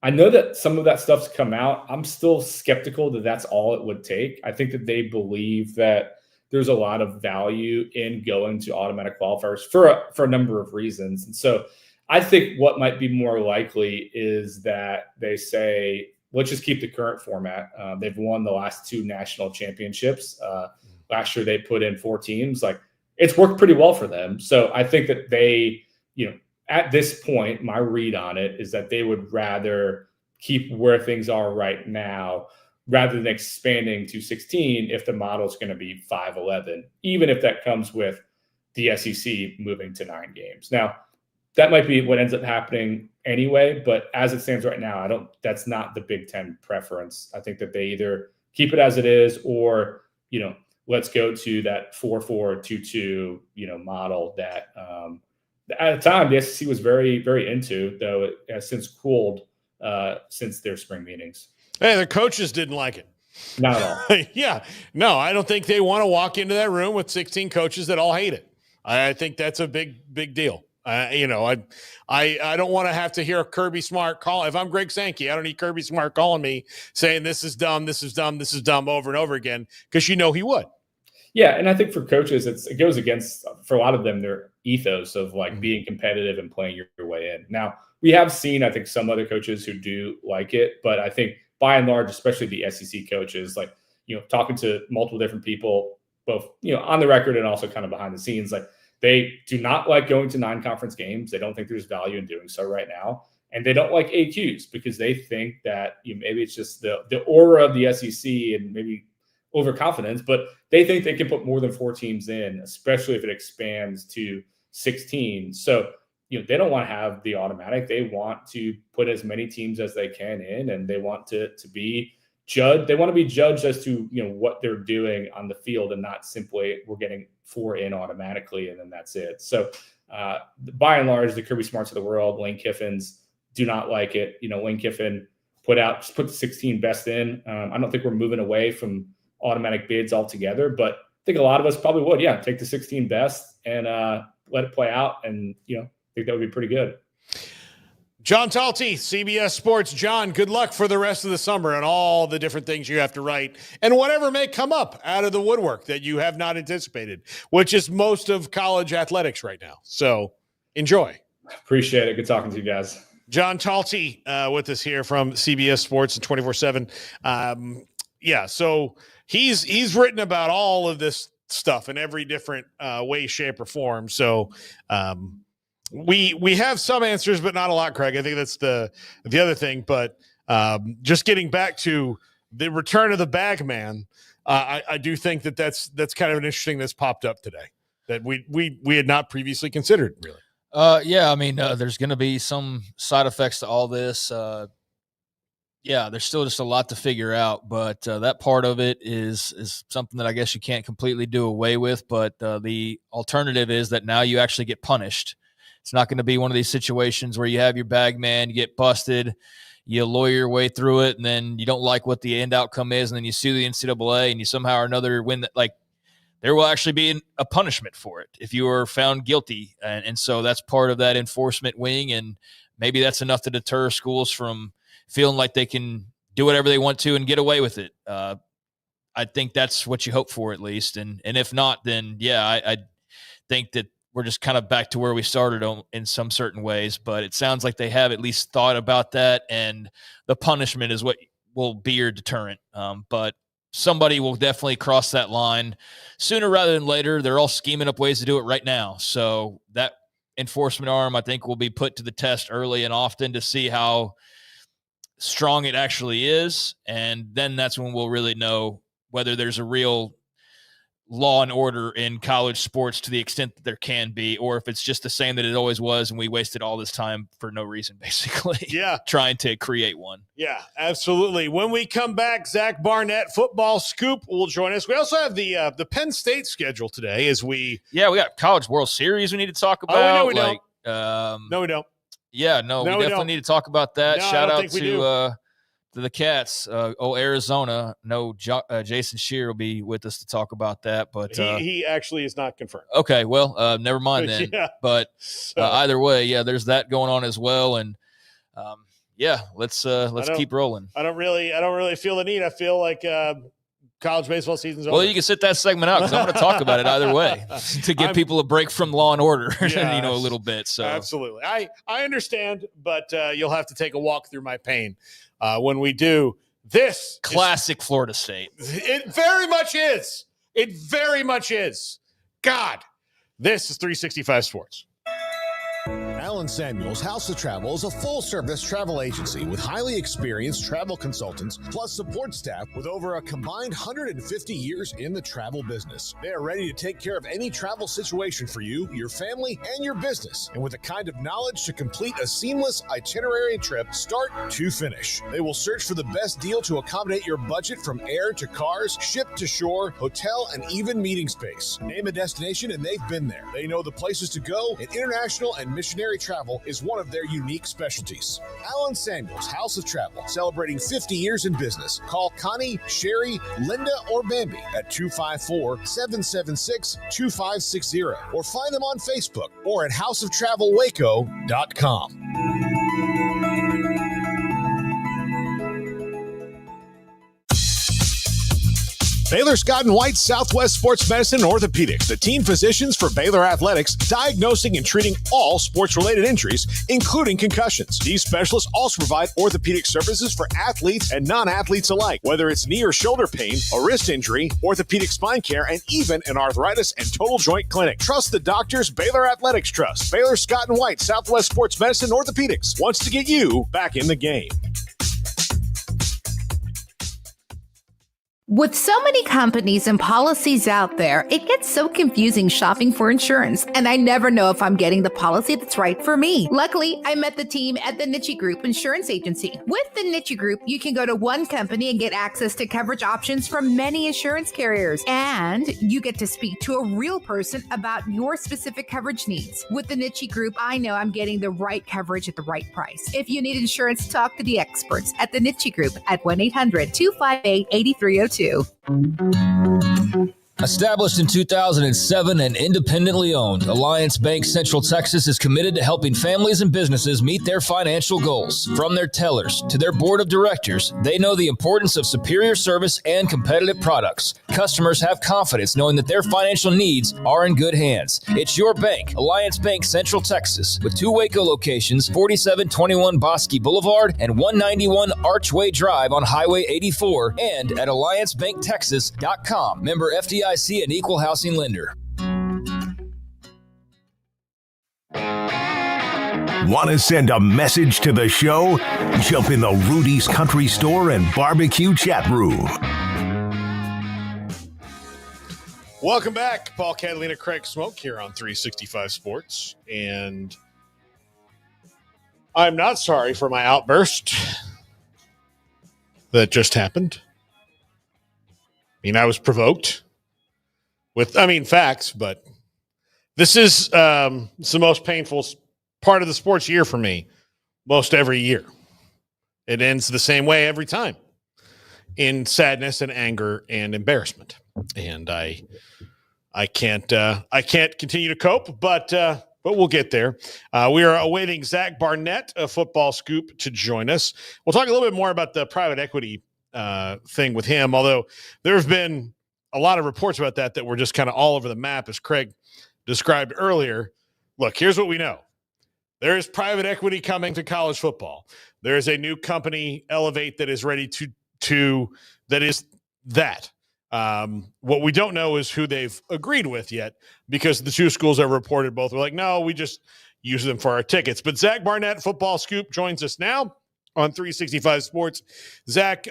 I know that some of that stuff's come out. I'm still skeptical that that's all it would take. I think that they believe that there's a lot of value in going to automatic qualifiers for a number of reasons. And so I think what might be more likely is that they say, let's just keep the current format. They've won the last 2 national championships. Last year they put in 4 teams. It's worked pretty well for them. So I think that they, at this point, my read on it is that they would rather keep where things are right now rather than expanding to 16 if the model is going to be 5-11, even if that comes with the SEC moving to 9 games. Now, that might be what ends up happening anyway, but as it stands right now, that's not the Big Ten preference. I think that they either keep it as it is or, let's go to that 4-4-2-2, model that at the time the SEC was very, very into, though it has since cooled since their spring meetings. Hey, their coaches didn't like it. Not at all. Yeah. No, I don't think they want to walk into that room with 16 coaches that all hate it. I think that's a big deal. I don't want to have to hear Kirby Smart call. If I'm Greg Sankey, I don't need Kirby Smart calling me saying this is dumb, this is dumb, this is dumb over and over again, because he would. Yeah, and I think for coaches, it goes against, for a lot of them, their ethos of being competitive and playing your way in. Now, we have seen, I think, some other coaches who do like it, but I think by and large, especially the SEC coaches, talking to multiple different people, both, on the record and also kind of behind the scenes, they do not like going to non-conference games. They don't think there's value in doing so right now. And they don't like AQs because they think that maybe it's just the aura of the SEC and maybe overconfidence, but they think they can put more than 4 teams in, especially if it expands to 16. So, they don't want to have the automatic. They want to put as many teams as they can in, and they want to be judged. They want to be judged as to, what they're doing on the field and not simply we're getting 4 in automatically and then that's it. So by and large, the Kirby Smarts of the world, Lane Kiffins, do not like it. Lane Kiffin put the 16 best in. I don't think we're moving away from automatic bids altogether, but I think a lot of us probably would. Yeah, take the 16 best and let it play out, and I think that would be pretty good. John Talty, CBS Sports. John, good luck for the rest of the summer and all the different things you have to write and whatever may come up out of the woodwork that you have not anticipated, which is most of college athletics right now. So enjoy. Appreciate it. Good talking to you guys. John Talty with us here from CBS Sports and 24/7. So he's written about all of this stuff in every different way, shape, or form. So we have some answers, but not a lot, Craig. I think that's the other thing. But just getting back to the return of the bag man, I do think that's kind of an interesting that's popped up today that we had not previously considered, really. There's going to be some side effects to all this. There's still just a lot to figure out, but that part of it is something that I guess you can't completely do away with. But the alternative is that now you actually get punished. It's not going to be one of these situations where you have your bag man, you get busted, you lawyer your way through it, and then you don't like what the end outcome is, and then you sue the NCAA, and you somehow or another win that, like, there will actually be a punishment for it if you are found guilty. And so that's part of that enforcement wing, and maybe that's enough to deter schools from feeling like they can do whatever they want to and get away with it. I think that's what you hope for, at least. And if not, then, yeah, I think that we're just kind of back to where we started in some certain ways. But it sounds like they have at least thought about that, and the punishment is what will be your deterrent. But somebody will definitely cross that line sooner rather than later. They're all scheming up ways to do it right now. So that enforcement arm, I think, will be put to the test early and often to see how strong it actually is. And then that's when we'll really know whether there's a real law and order in college sports to the extent that there can be, or if it's just the same that it always was and we wasted all this time for no reason, basically. Yeah. Trying to create one. Yeah, absolutely. When we come back, Zach Barnett, Football Scoop, will join us. We also have the Penn State schedule today as we... Yeah, we got College World Series we need to talk about. Oh, no, we don't. No, we don't. Yeah, no, we definitely need to talk about that. No, Shout out to the Cats. Arizona. No, Jason Shear will be with us to talk about that. But he actually is not confirmed. Okay, well, never mind then. Yeah. But either way, yeah, there's that going on as well. And yeah, let's keep rolling. I don't really feel the need. I feel like college baseball season's over. Well, you can sit that segment out because I'm going to talk about it either way to give people a break from Law and Order, Yeah, a little bit. So absolutely, I understand, but you'll have to take a walk through my pain when we do this. Classic Florida State. It very much is. It very much is. God, this is 365 Sports. Alan Samuels House of Travel is a full-service travel agency with highly experienced travel consultants plus support staff with over a combined 150 years in the travel business. They are ready to take care of any travel situation for you, your family, and your business, and with the kind of knowledge to complete a seamless itinerary trip start to finish. They will search for the best deal to accommodate your budget from air to cars, ship to shore, hotel, and even meeting space. Name a destination and they've been there. They know the places to go, and international and missionary travel is one of their unique specialties. Alan Samuels House of Travel, celebrating 50 years in business. Call Connie, Sherry, Linda, or Bambi at 254-776-2560 or find them on Facebook or at houseoftravelwaco.com. Baylor Scott & White Southwest Sports Medicine and Orthopedics, the team physicians for Baylor Athletics, diagnosing and treating all sports-related injuries, including concussions. These specialists also provide orthopedic services for athletes and non-athletes alike, whether it's knee or shoulder pain, a wrist injury, orthopedic spine care, and even an arthritis and total joint clinic. Trust the doctors Baylor Athletics trust. Baylor Scott & White Southwest Sports Medicine and Orthopedics wants to get you back in the game. With so many companies and policies out there, it gets so confusing shopping for insurance, and I never know if I'm getting the policy that's right for me. Luckily, I met the team at the Niche Group Insurance Agency. With the Niche Group, you can go to one company and get access to coverage options from many insurance carriers, and you get to speak to a real person about your specific coverage needs. With the Niche Group, I know I'm getting the right coverage at the right price. If you need insurance, talk to the experts at the Niche Group at 1-800-258-8302. Established in 2007 and independently owned, Alliance Bank Central Texas is committed to helping families and businesses meet their financial goals. From their tellers to their board of directors, they know the importance of superior service and competitive products. Customers have confidence knowing that their financial needs are in good hands. It's your bank, Alliance Bank Central Texas, with 2 Waco locations, 4721 Bosque Boulevard and 191 Archway Drive on Highway 84, and at alliancebanktexas.com. Member FDIC and equal housing lender. Want to send a message to the show? Jump in the Rudy's Country Store and Barbecue chat room. Welcome back. Paul, Catalina, Craig, Smoak here on 365 Sports. And I'm not sorry for my outburst that just happened. I mean, I was provoked with, facts, but this is it's the most painful part of the sports year for me most every year. It ends the same way every time, in sadness and anger and embarrassment. And I can't continue to cope, but we'll get there. We are awaiting Zach Barnett of Football Scoop to join us. We'll talk a little bit more about the private equity thing with him, although there have been a lot of reports about that were just kind of all over the map, as Craig described earlier. Look, here's what we know. There is private equity coming to college football. There is a new company, Elevate, that is ready to that is that. What we don't know is who they've agreed with yet, because the two schools that reported both were like, no, we just use them for our tickets. But Zach Barnett, Football Scoop, joins us now on 365 Sports. Zach,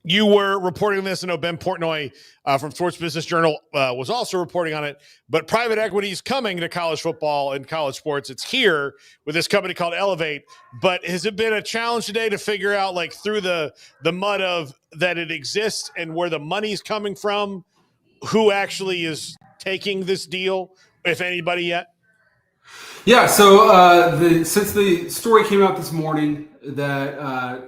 you were reporting this. I know Ben Portnoy from Sports Business Journal was also reporting on it. But private equity is coming to college football and college sports. It's here with this company called Elevate. But has it been a challenge today to figure out, like, through the mud of that it exists and where the money's coming from, who actually is taking this deal, if anybody yet? Yeah, so since the story came out this morning that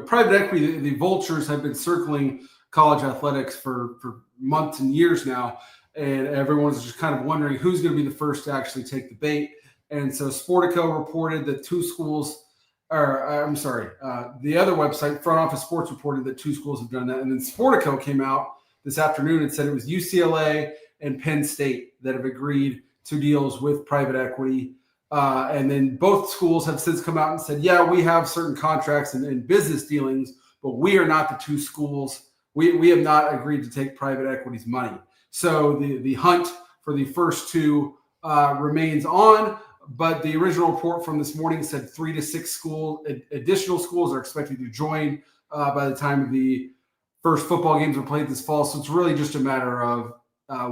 private equity, the vultures have been circling college athletics for months and years now, and everyone's just kind of wondering who's going to be the first to actually take the bait. And so Sportico reported that two schools, the other website, Front Office Sports, reported that two schools have done that. And then Sportico came out this afternoon and said it was UCLA and Penn State that have agreed to deals with private equity. And then both schools have since come out and said, yeah, we have certain contracts and business dealings, but we are not the two schools. We have not agreed to take private equity's money. So the hunt for the first two remains on, but the original report from this morning said 3 to 6 additional schools are expected to join by the time the first football games are played this fall. So it's really just a matter of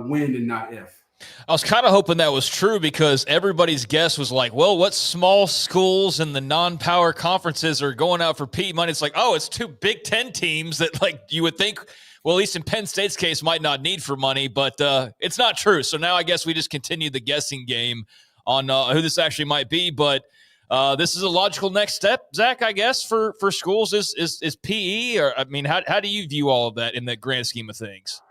when and not if. I was kind of hoping that was true, because everybody's guess was like, well, what small schools and the non-power conferences are going out for PE money? It's like, oh, it's 2 Big Ten teams that, like, you would think, well, at least in Penn State's case, might not need for money, but it's not true. So now I guess we just continue the guessing game on who this actually might be. But this is a logical next step, Zach, I guess, for schools is PE. Or, I mean, how do you view all of that in the grand scheme of things?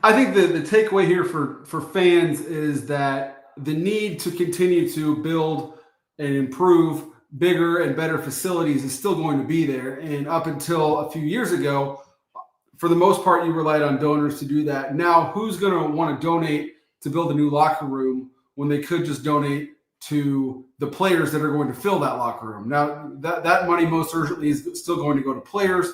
I think the takeaway here for fans is that the need to continue to build and improve bigger and better facilities is still going to be there. And up until a few years ago, for the most part, you relied on donors to do that. Now, who's going to want to donate to build a new locker room when they could just donate to the players that are going to fill that locker room? Now, that money most urgently is still going to go to players.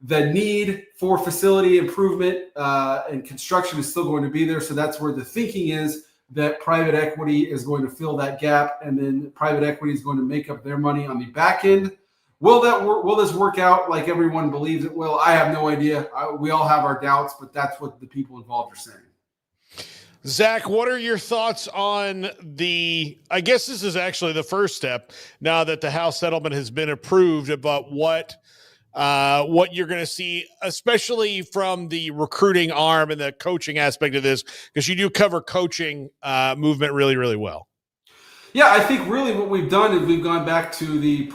The need for facility improvement and construction is still going to be there. So that's where the thinking is, that private equity is going to fill that gap, and then private equity is going to make up their money on the back end. Will this work out like everyone believes it will? I have no idea. We all have our doubts, but that's what the people involved are saying. Zach, what are your thoughts on I guess this is actually the first step now that the House settlement has been approved, about what you're going to see, especially from the recruiting arm and the coaching aspect of this, because you do cover coaching movement really, really well. Yeah, I think really what we've done is we've gone back to the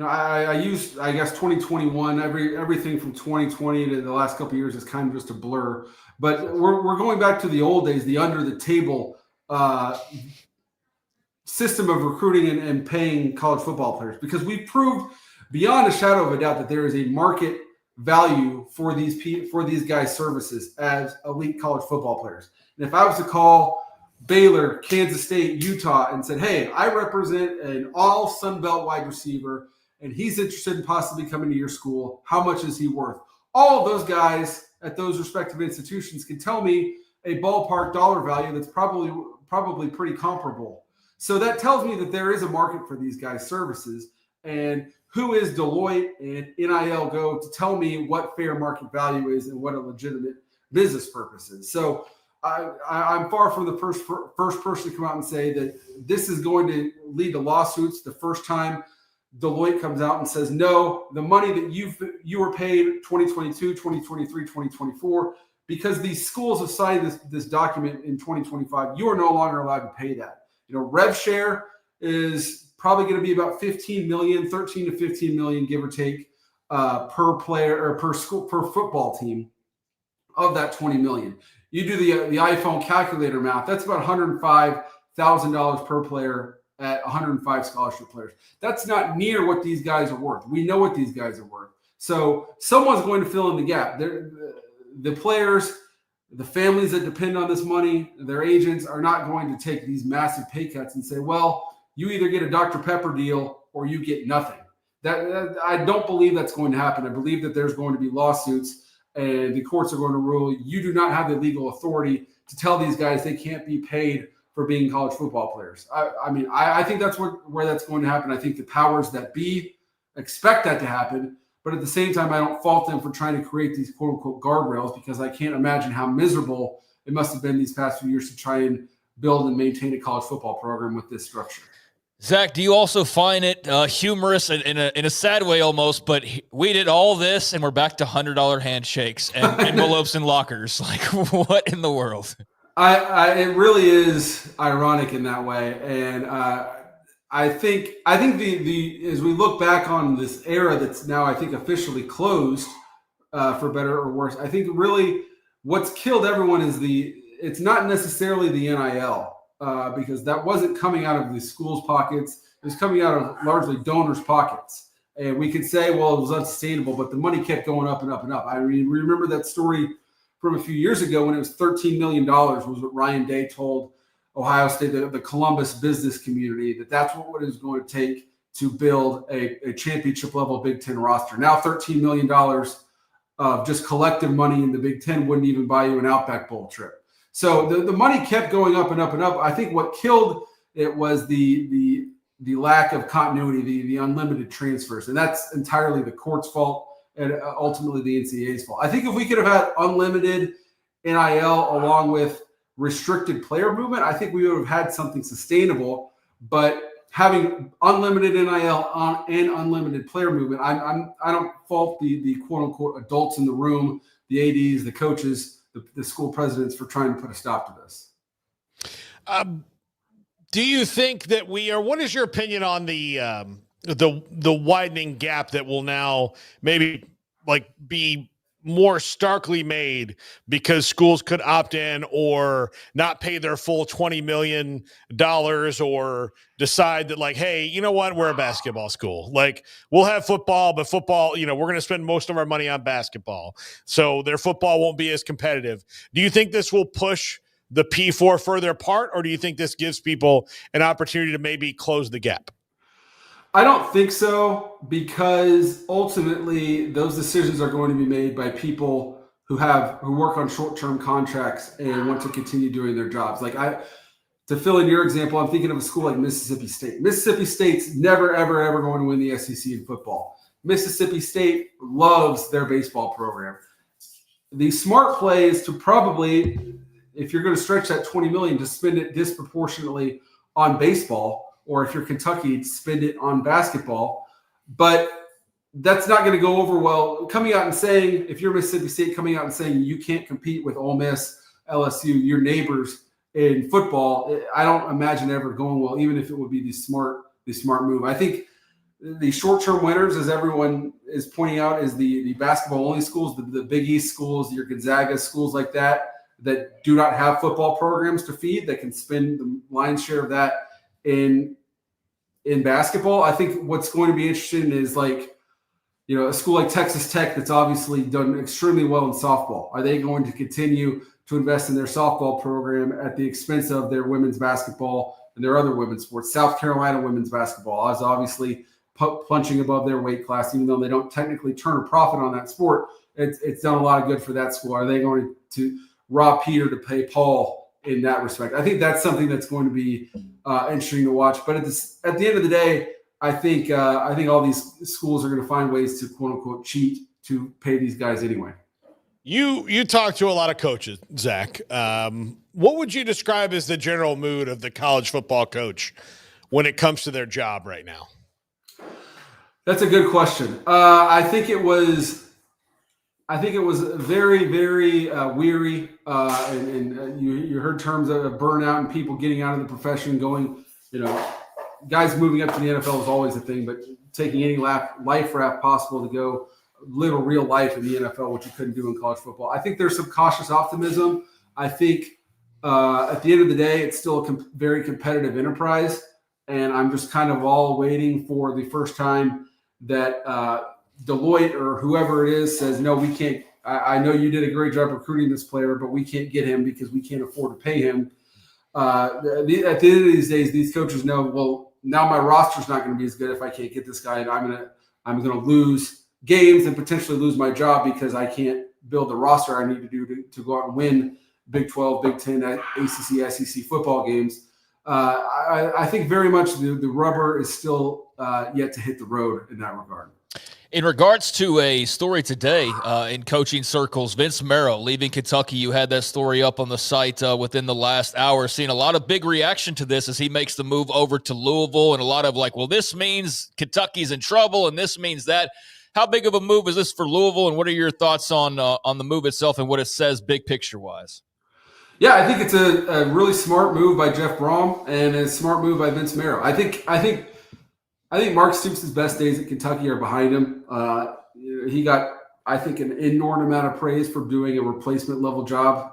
I used, I guess, 2021. Everything from 2020 to the last couple of years is kind of just a blur. But we're going back to the old days, the under the table system of recruiting and paying college football players, because we've proved beyond a shadow of a doubt that there is a market value for these guys' services as elite college football players. And if I was to call Baylor, Kansas State, Utah, and said, hey, I represent an all Sun Belt wide receiver, and he's interested in possibly coming to your school, how much is he worth? All of those guys at those respective institutions can tell me a ballpark dollar value that's probably pretty comparable. So that tells me that there is a market for these guys' services. And who is Deloitte and NIL Go to tell me what fair market value is and what a legitimate business purpose is? So I'm far from the first person to come out and say that this is going to lead to lawsuits the first time Deloitte comes out and says, no, the money that you were paid 2022, 2023, 2024, because these schools have signed this document in 2025, you are no longer allowed to pay that. Rev share is probably going to be about 15 million, 13 to 15 million, give or take, per player or per school, per football team of that 20 million. You do the iPhone calculator math, that's about $105,000 per player at 105 scholarship players. That's not near what these guys are worth. We know what these guys are worth. So someone's going to fill in the gap. The players, the families that depend on this money, their agents are not going to take these massive pay cuts and say, well, you either get a Dr. Pepper deal or you get nothing. That I don't believe that's going to happen. I believe that there's going to be lawsuits and the courts are going to rule you do not have the legal authority to tell these guys they can't be paid for being college football players. I think that's where that's going to happen. I think the powers that be expect that to happen. But at the same time, I don't fault them for trying to create these quote unquote guardrails, because I can't imagine how miserable it must have been these past few years to try and build and maintain a college football program with this structure. Zach, do you also find it humorous in a sad way almost, but we did all this and we're back to $100 handshakes and envelopes and lockers. Like, what in the world? It really is ironic in that way. And I think the as we look back on this era that's now, I think, officially closed, for better or worse, I think really what's killed everyone is it's not necessarily the NIL, because that wasn't coming out of the schools' pockets. It was coming out of largely donors' pockets. And we could say, well, it was unsustainable, but the money kept going up and up and up. I mean, remember that story from a few years ago when it was $13 million was what Ryan Day told Ohio State, the Columbus business community, that's what it was going to take to build a championship-level Big Ten roster. Now $13 million of just collective money in the Big Ten wouldn't even buy you an Outback Bowl trip. So the money kept going up and up and up. I think what killed it was the lack of continuity, the unlimited transfers, and that's entirely the court's fault and ultimately the NCAA's fault. I think if we could have had unlimited NIL along with restricted player movement, I think we would have had something sustainable. But having unlimited NIL and unlimited player movement, I don't fault the quote unquote adults in the room, the ADs, the coaches, the school presidents for trying to put a stop to this. Do you think that what is your opinion on the widening gap that will now maybe be more starkly made because schools could opt in or not pay their full $20 million or decide that hey, you know what? We're a basketball school. We'll have football, but football, we're going to spend most of our money on basketball. So their football won't be as competitive. Do you think this will push the P4 further apart, or do you think this gives people an opportunity to maybe close the gap? I don't think so, because ultimately those decisions are going to be made by people who work on short-term contracts and want to continue doing their jobs. To fill in your example, I'm thinking of a school like Mississippi State. Mississippi State's never, ever, ever going to win the SEC in football. Mississippi State loves their baseball program. The smart play is to probably, if you're going to stretch that $20 million, to spend it disproportionately on baseball. Or if you're Kentucky, spend it on basketball. But that's not going to go over well. Coming out and saying, if you're Mississippi State, coming out and saying you can't compete with Ole Miss, LSU, your neighbors in football, I don't imagine ever going well, even if it would be the smart move. I think the short-term winners, as everyone is pointing out, is the basketball-only schools, the Big East schools, your Gonzaga, schools like that do not have football programs to feed, that can spend the lion's share of that in basketball. I think what's going to be interesting is a school like Texas Tech that's obviously done extremely well in softball. Are they going to continue to invest in their softball program at the expense of their women's basketball and their other women's sports? South Carolina women's basketball is obviously punching above their weight class, even though they don't technically turn a profit on that sport. It's done a lot of good for that school. Are they going to rob Peter to pay Paul in that respect? I think that's something that's going to be interesting to watch. But at the end of the day, I think all these schools are going to find ways to quote unquote cheat to pay these guys anyway. You talk to a lot of coaches, Zach. What would you describe as the general mood of the college football coach when it comes to their job right now? That's a good question. I think it was very, very weary, and you heard terms of burnout and people getting out of the profession, going, guys moving up to the NFL is always a thing, but taking any life raft possible to go live a real life in the NFL, which you couldn't do in college football. I think there's some cautious optimism. I think at the end of the day, it's still a very competitive enterprise, and I'm just kind of all waiting for the first time that Deloitte or whoever it is says, no, we can't. I know you did a great job recruiting this player, but we can't get him because we can't afford to pay him. At the end of these days, these coaches know, well, now my roster's not going to be as good if I can't get this guy, and I'm going to lose games and potentially lose my job because I can't build the roster I need to do to go out and win Big 12, Big 10, ACC, SEC football games. I think very much the rubber is still yet to hit the road in that regard. In regards to a story today in coaching circles, Vince Marrow leaving Kentucky, you had that story up on the site within the last hour, seeing a lot of big reaction to this as he makes the move over to Louisville, and a lot of like, well, this means Kentucky's in trouble and this means that. How big of a move is this for Louisville, and what are your thoughts on the move itself and what it says big picture-wise? Yeah, I think it's a really smart move by Jeff Brom and a smart move by Vince Marrow. I think Mark Stoops' best days at Kentucky are behind him. He got, I think, an inordinate amount of praise for doing a replacement level job.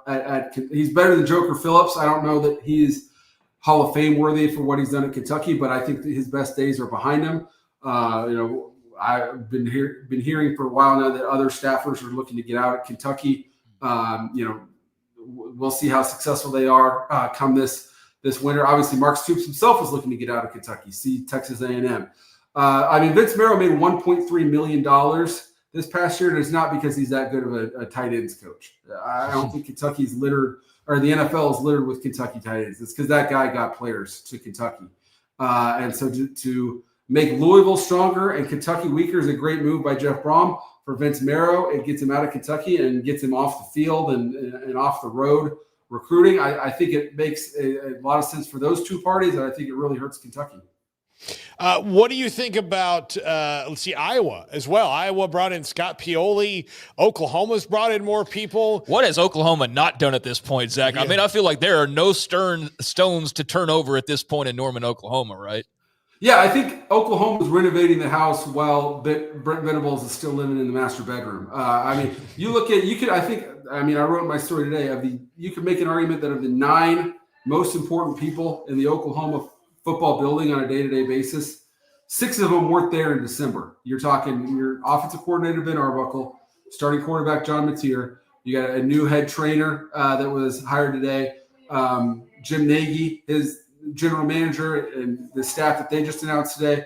He's better than Joker Phillips. I don't know that he's Hall of Fame worthy for what he's done at Kentucky, but I think that his best days are behind him. I've been hearing for a while now that other staffers are looking to get out at Kentucky. We'll see how successful they are come this winter. Obviously, Mark Stoops himself is looking to get out of Kentucky, see Texas A&M. Vince Marrow made $1.3 million this past year, and it's not because he's that good of a tight ends coach. I don't think Kentucky's littered, or the NFL is littered with Kentucky tight ends. It's because that guy got players to Kentucky. And so to make Louisville stronger and Kentucky weaker is a great move by Jeff Brom. For Vince Marrow, it gets him out of Kentucky and gets him off the field and off the road recruiting. I think it makes a lot of sense for those two parties, and I think it really hurts Kentucky. What do you think about, Iowa as well? Iowa brought in Scott Pioli. Oklahoma's brought in more people. What has Oklahoma not done at this point, Zach? Yeah. I mean, I feel like there are no stones to turn over at this point in Norman, Oklahoma, right? Yeah, I think Oklahoma's renovating the house while Brent Venables is still living in the master bedroom. I wrote my story today. You could make an argument that of the 9 most important people in the Oklahoma football building on a day-to-day basis, 6 of them weren't there in December. You're talking your offensive coordinator, Ben Arbuckle, starting quarterback, John Mateer. You got a new head trainer that was hired today. Jim Nagy, his general manager, and the staff that they just announced today.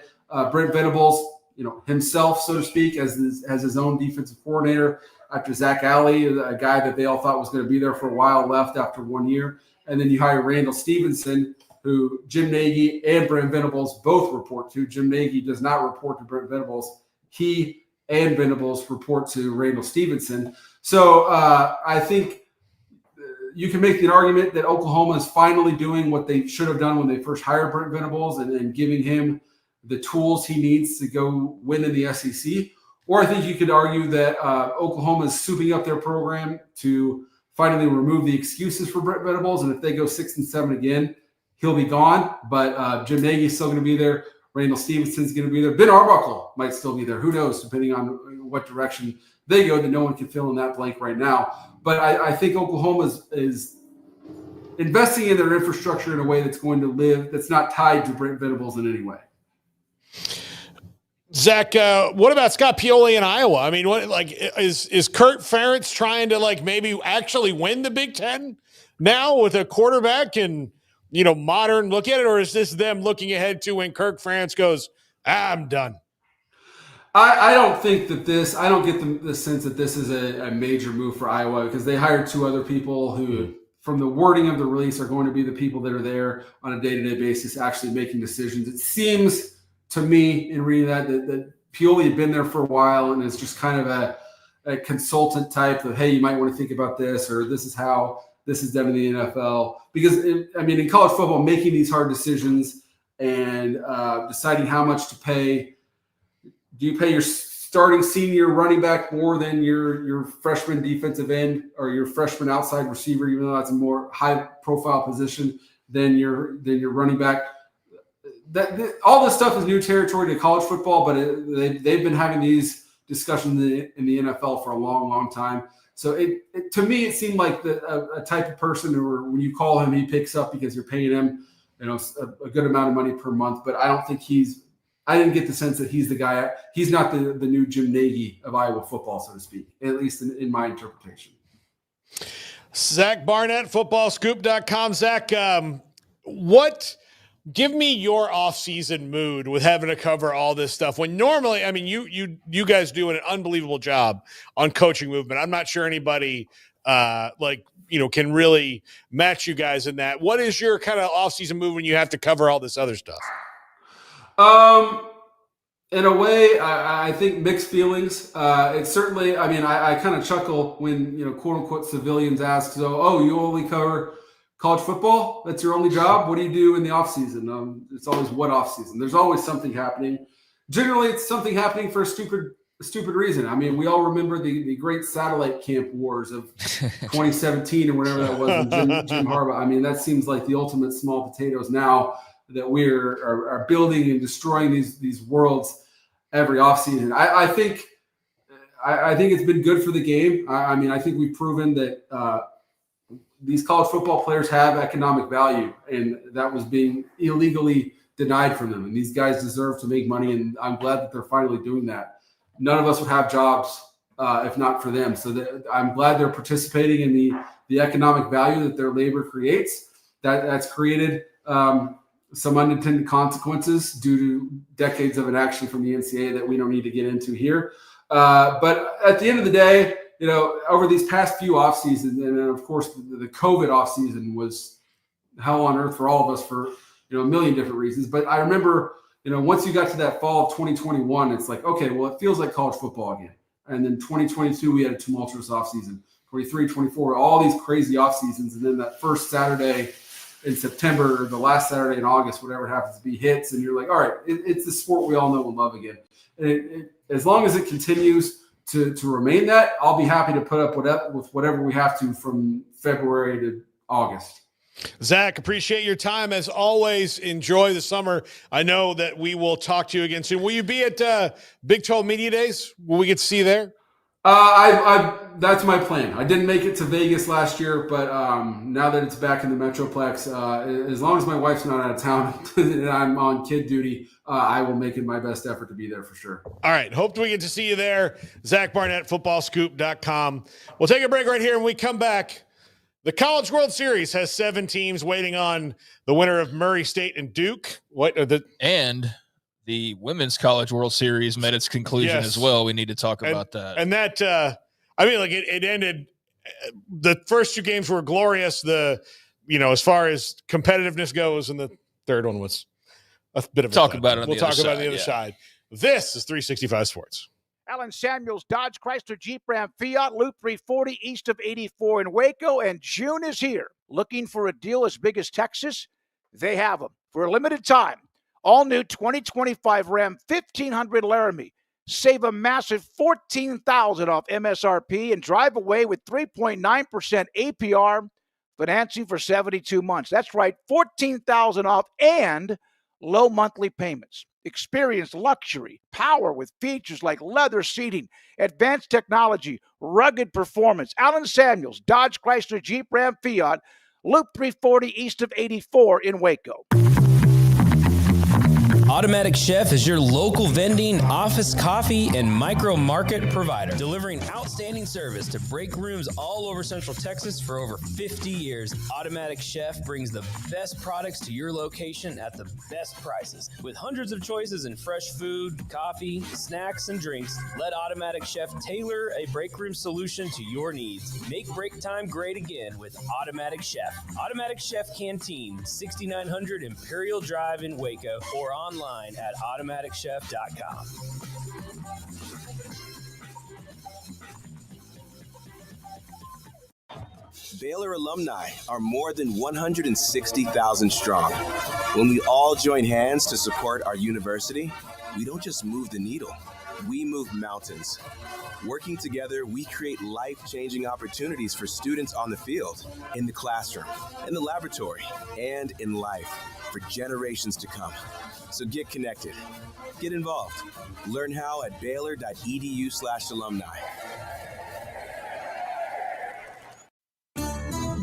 Brent Venables, himself, so to speak, as his own defensive coordinator after Zach Alley, a guy that they all thought was going to be there for a while, left after 1 year. And then you hire Randall Stevenson, who Jim Nagy and Brent Venables both report to. Jim Nagy does not report to Brent Venables. He and Venables report to Randall Stevenson. So I think you can make the argument that Oklahoma is finally doing what they should have done when they first hired Brent Venables and giving him the tools he needs to go win in the SEC. Or I think you could argue that Oklahoma is souping up their program to finally remove the excuses for Brent Venables. And if they go 6-7 again, he'll be gone. But Jim Nagy is still going to be there. Randall Stevenson's going to be there. Ben Arbuckle might still be there. Who knows, depending on what direction they go, that no one can fill in that blank right now. But I think Oklahoma is investing in their infrastructure in a way that's going to live, that's not tied to Brent Venables in any way. Zach, what about Scott Pioli in Iowa? I mean, is Kurt Ferentz trying to maybe actually win the Big Ten now with a quarterback and modern look at it, or is this them looking ahead to when Kirk Ferentz goes, I'm done? I don't think that I don't get the sense that this is a major move for Iowa, because they hired 2 other people who, from the wording of the release, are going to be the people that are there on a day-to-day basis actually making decisions. It seems to me in reading that Pioli had been there for a while and is just kind of a consultant type of, hey, you might want to think about this, or this is how this is done in the NFL. Because, in college football, making these hard decisions and deciding how much to pay. Do you pay your starting senior running back more than your freshman defensive end or your freshman outside receiver, even though that's a more high-profile position than your running back? all this stuff is new territory to college football, but they've been having these discussions in the NFL for a long, long time. So to me, it seemed like a type of person who, when you call him, he picks up because you're paying him, a good amount of money per month. But I don't think I didn't get the sense that he's the guy. He's not the new Jim Nagy of Iowa football, so to speak, at least in my interpretation. Zach Barnett, footballscoop.com. Zach, give me your off-season mood with having to cover all this stuff when normally, I mean, you guys do an unbelievable job on coaching movement. I'm not sure anybody can really match you guys in that. What is your kind of off-season mood when you have to cover all this other stuff? In a way, I think mixed feelings. It's certainly, I mean, I kind of chuckle when, quote unquote civilians ask, so, you only cover college football? That's your only job? What do you do in the off season? It's always what off season. There's always something happening. Generally, it's something happening for a stupid reason. I mean, we all remember the great satellite camp wars of 2017 or whatever that was with Jim Harbaugh. I mean, that seems like the ultimate small potatoes now that we are building and destroying these worlds every offseason. I think it's been good for the game. I mean, I think we've proven that these college football players have economic value, and that was being illegally denied from them. And these guys deserve to make money, and I'm glad that they're finally doing that. None of us would have jobs if not for them. So I'm glad they're participating in the economic value that their labor creates. That's created some unintended consequences due to decades of inaction from the NCAA that we don't need to get into here. But at the end of the day, over these past few off seasons, and then of course the COVID off season was hell on earth for all of us for a million different reasons. But I remember, once you got to that fall of 2021, it's like, okay, well, it feels like college football again. And then 2022, we had a tumultuous off season. 23, 24, all these crazy off seasons, and then that first Saturday in September or the last Saturday in August, whatever it happens to be, hits, and you're like, all right, it's the sport we all know and love again. And as long as it continues to remain that, I'll be happy to put up with whatever we have to from February to August. Zach, appreciate your time as always. Enjoy the summer. I know that we will talk to you again soon. Will you be at Big 12 Media Days? Will we get to see you there? That's my plan. I didn't make it to Vegas last year, but now that it's back in the Metroplex, as long as my wife's not out of town and I'm on kid duty, I will make it my best effort to be there for sure. All right. Hope we get to see you there. Zach Barnett, footballscoop.com. We'll take a break right here. When we come back, the College World Series has 7 teams waiting on the winner of Murray State and Duke. And the Women's College World Series met its conclusion as well. We need to talk about that. And that, it ended. The first 2 games were glorious. As far as competitiveness goes, and the third one was a bit of a talk about it. We'll talk about it on the other side. This is 365 Sports. Allen Samuels, Dodge, Chrysler, Jeep, Ram, Fiat, Loop 340, east of 84 in Waco, and June is here. Looking for a deal as big as Texas? They have them. For a limited time, all new 2025 Ram 1500 Laramie. Save a massive $14,000 off MSRP and drive away with 3.9% APR financing for 72 months. That's right, $14,000 off and low monthly payments. Experience luxury, power with features like leather seating, advanced technology, rugged performance. Allen Samuels, Dodge, Chrysler, Jeep, Ram, Fiat, Loop 340 east of 84 in Waco. Automatic Chef is your local vending, office coffee, and micro market provider, delivering outstanding service to break rooms all over Central Texas for over 50 years. Automatic Chef brings the best products to your location at the best prices. With hundreds of choices in fresh food, coffee, snacks, and drinks, let Automatic Chef tailor a break room solution to your needs. Make break time great again with Automatic Chef. Automatic Chef Canteen, 6900 Imperial Drive in Waco, or online at automaticchef.com. Baylor alumni are more than 160,000 strong. When we all join hands to support our university, we don't just move the needle, we move mountains. Working together, we create life-changing opportunities for students on the field, in the classroom, in the laboratory, and in life for generations to come. So get connected. Get involved. Learn how at Baylor.edu/alumni.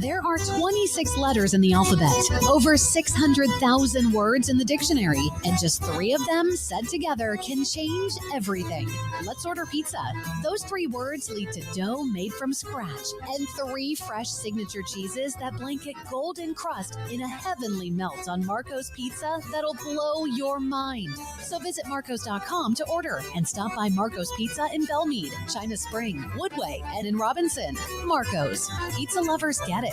There are 26 letters in the alphabet, over 600,000 words in the dictionary, and just 3 of them said together can change everything. Let's order pizza. Those 3 words lead to dough made from scratch and 3 fresh signature cheeses that blanket golden crust in a heavenly melt on Marco's Pizza that'll blow your mind. So visit marcos.com to order and stop by Marco's Pizza in Belmead, China Spring, Woodway, and in Robinson. Marco's. Pizza lovers get it.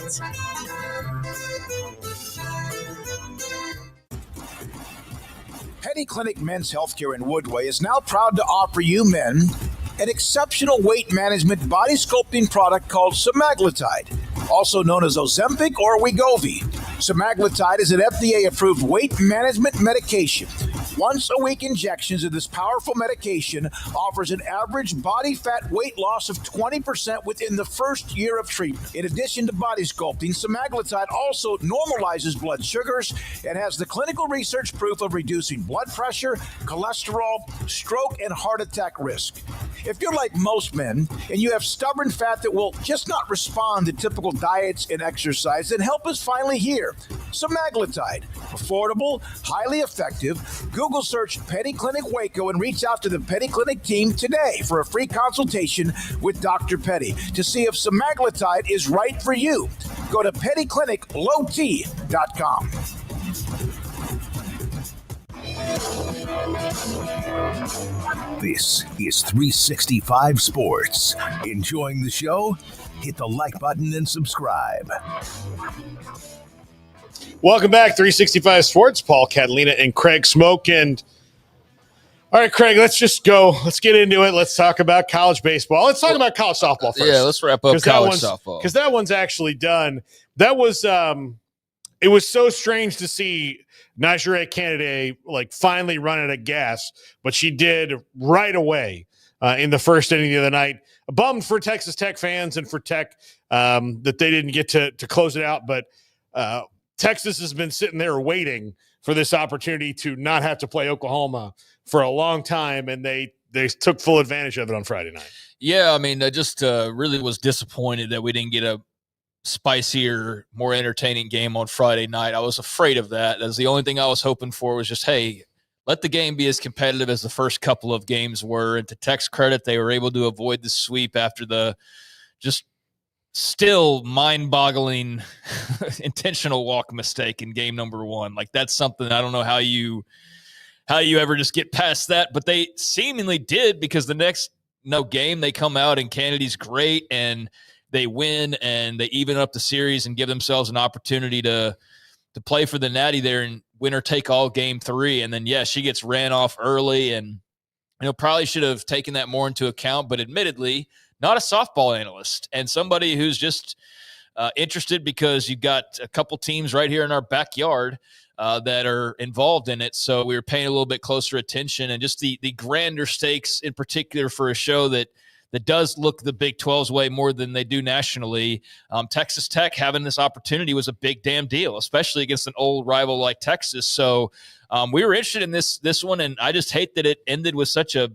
Penny Clinic Men's Healthcare in Woodway is now proud to offer you men an exceptional weight management body sculpting product called semaglutide, also known as Ozempic or Wegovy. Semaglutide is an FDA-approved weight management medication. Once-a-week injections of this powerful medication offers an average body fat weight loss of 20% within the first year of treatment. In addition to body sculpting, semaglutide also normalizes blood sugars and has the clinical research proof of reducing blood pressure, cholesterol, stroke, and heart attack risk. If you're like most men and you have stubborn fat that will just not respond to typical diets and exercise, then help is finally here. Semaglutide, affordable, highly effective. Google search Penny Clinic Waco and reach out to the Penny Clinic team today for a free consultation with Dr. Petty to see if semaglutide is right for you. Go to pennycliniclowt.com. This is 365 Sports. Enjoying the show? Hit the like button and subscribe. Welcome back, 365 Sports. Paul, Catalina, and Craig Smoak. And all right, Craig, let's just go. Let's get into it. Let's talk about college baseball. Let's talk about college softball first. Yeah, let's wrap up college softball. Because that one's actually done. That was it was so strange to see Najee Kennedy finally run out of gas, but she did right away in the first inning the other night. Bummed for Texas Tech fans and for Tech that they didn't get to close it out, but Texas has been sitting there waiting for this opportunity to not have to play Oklahoma for a long time, and they took full advantage of it on Friday night. Yeah, I mean, I just really was disappointed that we didn't get a spicier, more entertaining game on Friday night. I was afraid of that. That's the only thing I was hoping for was just, hey, let the game be as competitive as the first couple of games were. And to Tech's credit, they were able to avoid the sweep after the just still mind-boggling intentional walk mistake in game number 1. That's something I don't know how you ever just get past that, but they seemingly did, because the next game they come out and Kennedy's great and they win and they even up the series and give themselves an opportunity to play for the Natty there and winner take all game 3. And then, she gets ran off early and, probably should have taken that more into account, but admittedly, not a softball analyst and somebody who's just interested because you've got a couple teams right here in our backyard that are involved in it. So we were paying a little bit closer attention, and just the grander stakes in particular for a show that does look the Big 12's way more than they do nationally. Texas Tech having this opportunity was a big damn deal, especially against an old rival like Texas. So we were interested in this one, and I just hate that it ended with such a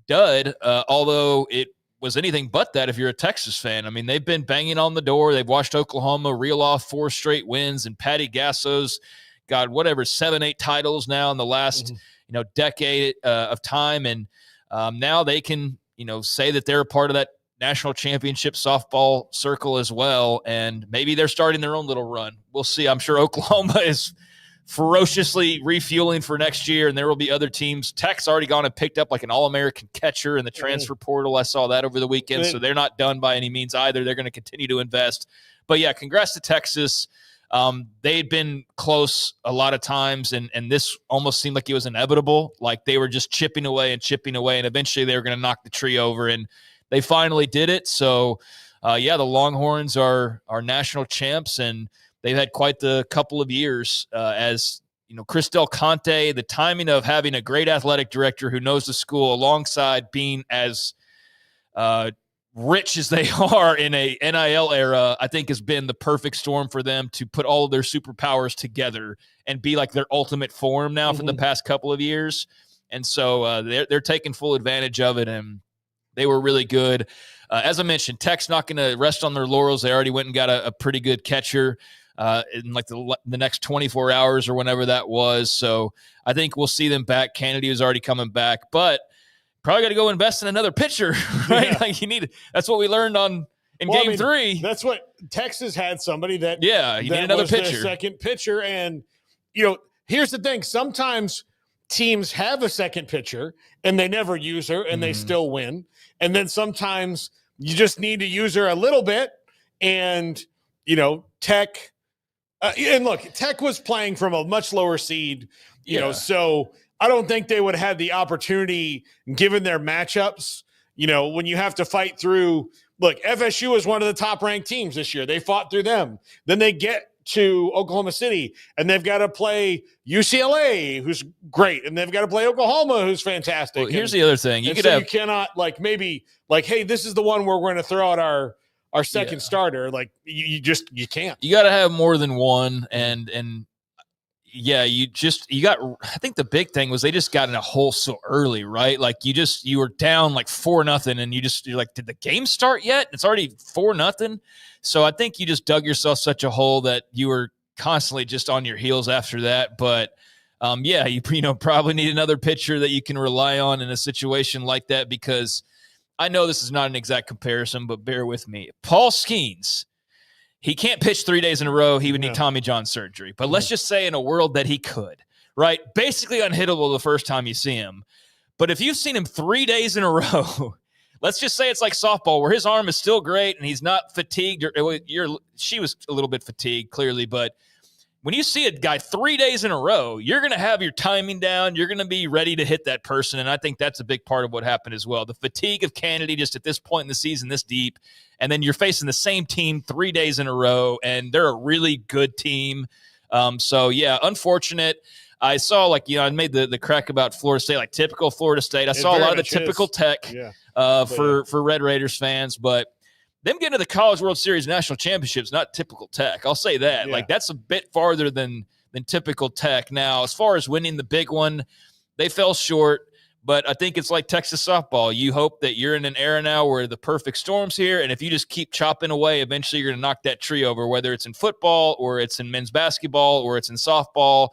dud, although it was anything but that if you're a Texas fan. I mean, they've been banging on the door. They've watched Oklahoma reel off 4 straight wins, and Patty Gasso's got 7-8 titles now in the last decade of time, and now they can say that they're a part of that national championship softball circle as well, and maybe they're starting their own little run. We'll see. I'm sure Oklahoma is ferociously refueling for next year, and there will be other teams. Tech's already gone and picked up an All-American catcher in the transfer portal. I saw that over the weekend, so they're not done by any means either. They're going to continue to invest. But, congrats to Texas. They had been close a lot of times, and this almost seemed like it was inevitable. They were just chipping away, and eventually they were going to knock the tree over, and they finally did it. So, the Longhorns are national champs, and they've had quite the couple of years as Chris Del Conte, the timing of having a great athletic director who knows the school alongside being as rich as they are in a NIL era, I think has been the perfect storm for them to put all of their superpowers together and be like their ultimate form now for the past couple of years. And so they're taking full advantage of it, and they were really good. As I mentioned, Tech's not going to rest on their laurels. They already went and got a pretty good catcher in like the next 24 hours or whenever that was. So I think we'll see them back. Kennedy is already coming back, but probably got to go invest in another pitcher, right? Yeah. Like that's what we learned in game 3. That's what Texas had, somebody that you need another was their pitcher, second pitcher. And here's the thing: sometimes teams have a second pitcher and they never use her and they still win. And then sometimes you just need to use her a little bit. And Tech, and look, Tech was playing from a much lower seed, so I don't think they would have had the opportunity given their matchups, when you have to fight through. Look, FSU is one of the top ranked teams this year. They fought through them. Then they get to Oklahoma City and they've got to play UCLA, who's great. And they've got to play Oklahoma, who's fantastic. Well, here's the other thing. You cannot hey, this is the one where we're going to throw out our second starter. Like you can't. You got to have more than one. And you got, I think the big thing was they just got in a hole so early, right? Like you were down like 4-0 and you're like, did the game start yet? It's already 4-0. So I think you just dug yourself such a hole that you were constantly just on your heels after that. But you probably need another pitcher that you can rely on in a situation like that, because I know this is not an exact comparison, but bear with me. Paul Skeens, he can't pitch 3 days in a row. He would need Tommy John surgery. But let's just say in a world that he could, right? Basically unhittable the first time you see him. But if you've seen him 3 days in a row, let's just say it's like softball where his arm is still great and he's not fatigued. She was a little bit fatigued, clearly. But when you see a guy 3 days in a row, you're going to have your timing down. You're going to be ready to hit that person. And I think that's a big part of what happened as well. The fatigue of Kennedy just at this point in the season, this deep. And then you're facing the same team 3 days in a row, and they're a really good team. Unfortunate. I saw, I made the crack about Florida State, like typical Florida State. I saw a lot of the typical Tech for Red Raiders fans, but them getting to the College World Series National Championships, not typical Tech. I'll say that. Like, that's a bit farther than typical Tech. Now, as far as winning the big one, they fell short. But I think it's like Texas softball. You hope that you're in an era now where the perfect storm's here, and if you just keep chopping away, eventually you're going to knock that tree over, whether it's in football or it's in men's basketball or it's in softball.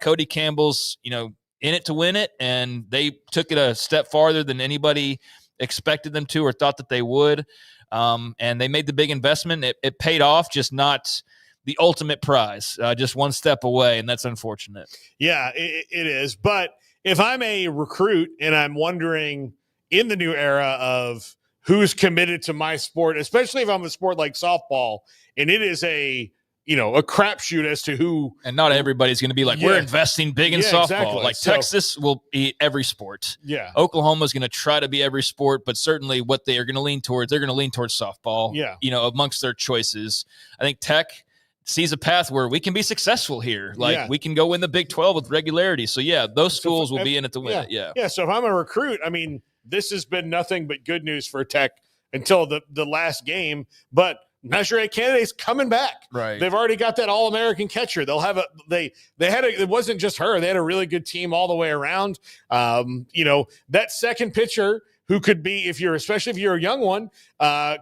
Cody Campbell's, in it to win it, and they took it a step farther than anybody expected them to or thought that they would. And they made the big investment. It paid off, just not the ultimate prize, just one step away, and that's unfortunate. Yeah, it is. But if I'm a recruit and I'm wondering in the new era of who's committed to my sport, especially if I'm a sport like softball, and it is a crapshoot as to who. And not everybody's going to be like, we're investing big in softball. Exactly. Like Texas will be every sport. Yeah. Oklahoma's going to try to be every sport, but certainly what they are going to lean towards, they're going to lean towards softball. Yeah. Amongst their choices. I think Tech sees a path where we can be successful here. We can go win the Big 12 with regularity. So those schools will be in it to win it. Yeah. Yeah. So if I'm a recruit, I mean, this has been nothing but good news for Tech until the last game, but Najee Kennedy's coming back. Right. They've already got that All-American catcher. They'll have it wasn't just her. They had a really good team all the way around. That second pitcher who could be, especially if you're a young one,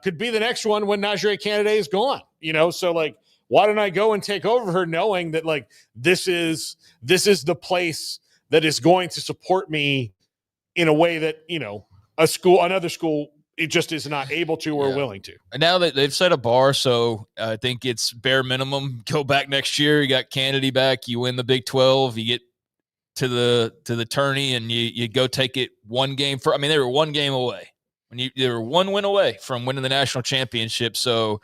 could be the next one when Najee Kennedy is gone. So why don't I go and take over her knowing that this is the place that is going to support me in a way that, another school, it just is not able to or willing to. And now that they've set a bar, so I think it's bare minimum. Go back next year. You got Kennedy back. You win the Big 12. You get to the tourney, and you go take it one game. They were one game away. They were one win away from winning the national championship. So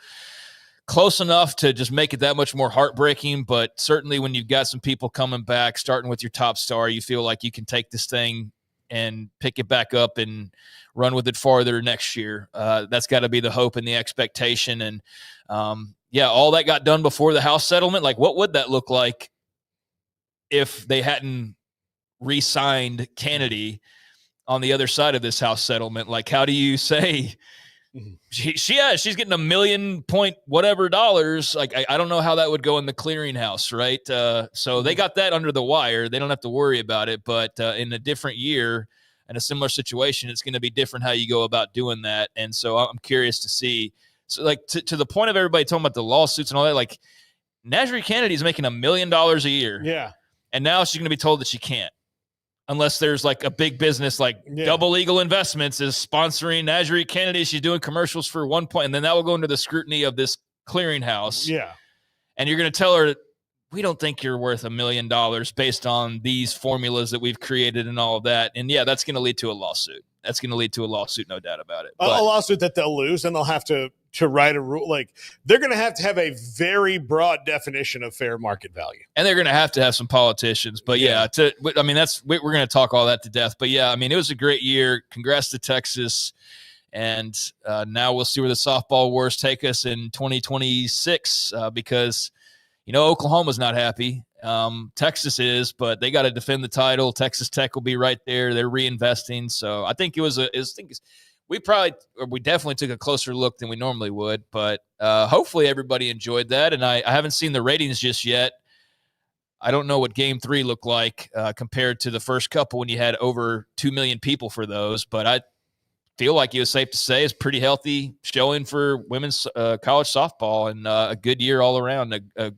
close enough to just make it that much more heartbreaking. But certainly when you've got some people coming back, starting with your top star, you feel like you can take this thing and pick it back up and run with it farther next year. That's got to be the hope and the expectation. And all that got done before the House settlement. What would that look like if they hadn't re-signed Kennedy? on the other side of this house settlement. Like, how do you say she's getting $1 million point whatever dollars? Like, I don't know how that would go in the clearinghouse, right? So they got that under the wire. They don't have to worry about it. But in a different year and a similar situation, it's going to be different how you go about doing that. And so I'm curious to see. So, like, to the point of everybody talking about the lawsuits and all that, like, Najee Kennedy is making $1 million a year. Yeah. And now she's going to be told that she can't. Unless there's like a big business like Double Eagle Investments is sponsoring Najee Kennedy. She's doing commercials for 1 point, and then that will go into the scrutiny of this clearinghouse. Yeah. And you're going to tell her, we don't think you're worth $1 million based on these formulas that we've created and all of that. And yeah, that's going to lead to a lawsuit. That's going to lead to a lawsuit, no doubt about it. A lawsuit that they'll lose, and they'll have to write a rule. Like, they're going to have a very broad definition of fair market value. And they're going to have some politicians. But we're going to talk all that to death. But yeah, I mean, it was a great year. Congrats to Texas. And now we'll see where the softball wars take us in 2026 because, Oklahoma's not happy. Texas is, but they got to defend the title. Texas Tech will be right there. They're reinvesting. So I think we definitely took a closer look than we normally would, but hopefully everybody enjoyed that. And I haven't seen the ratings just yet. I don't know what game 3 looked like compared to the first couple when you had over 2 million people for those, but I feel like it was safe to say it's pretty healthy showing for women's college softball and a good year all around, a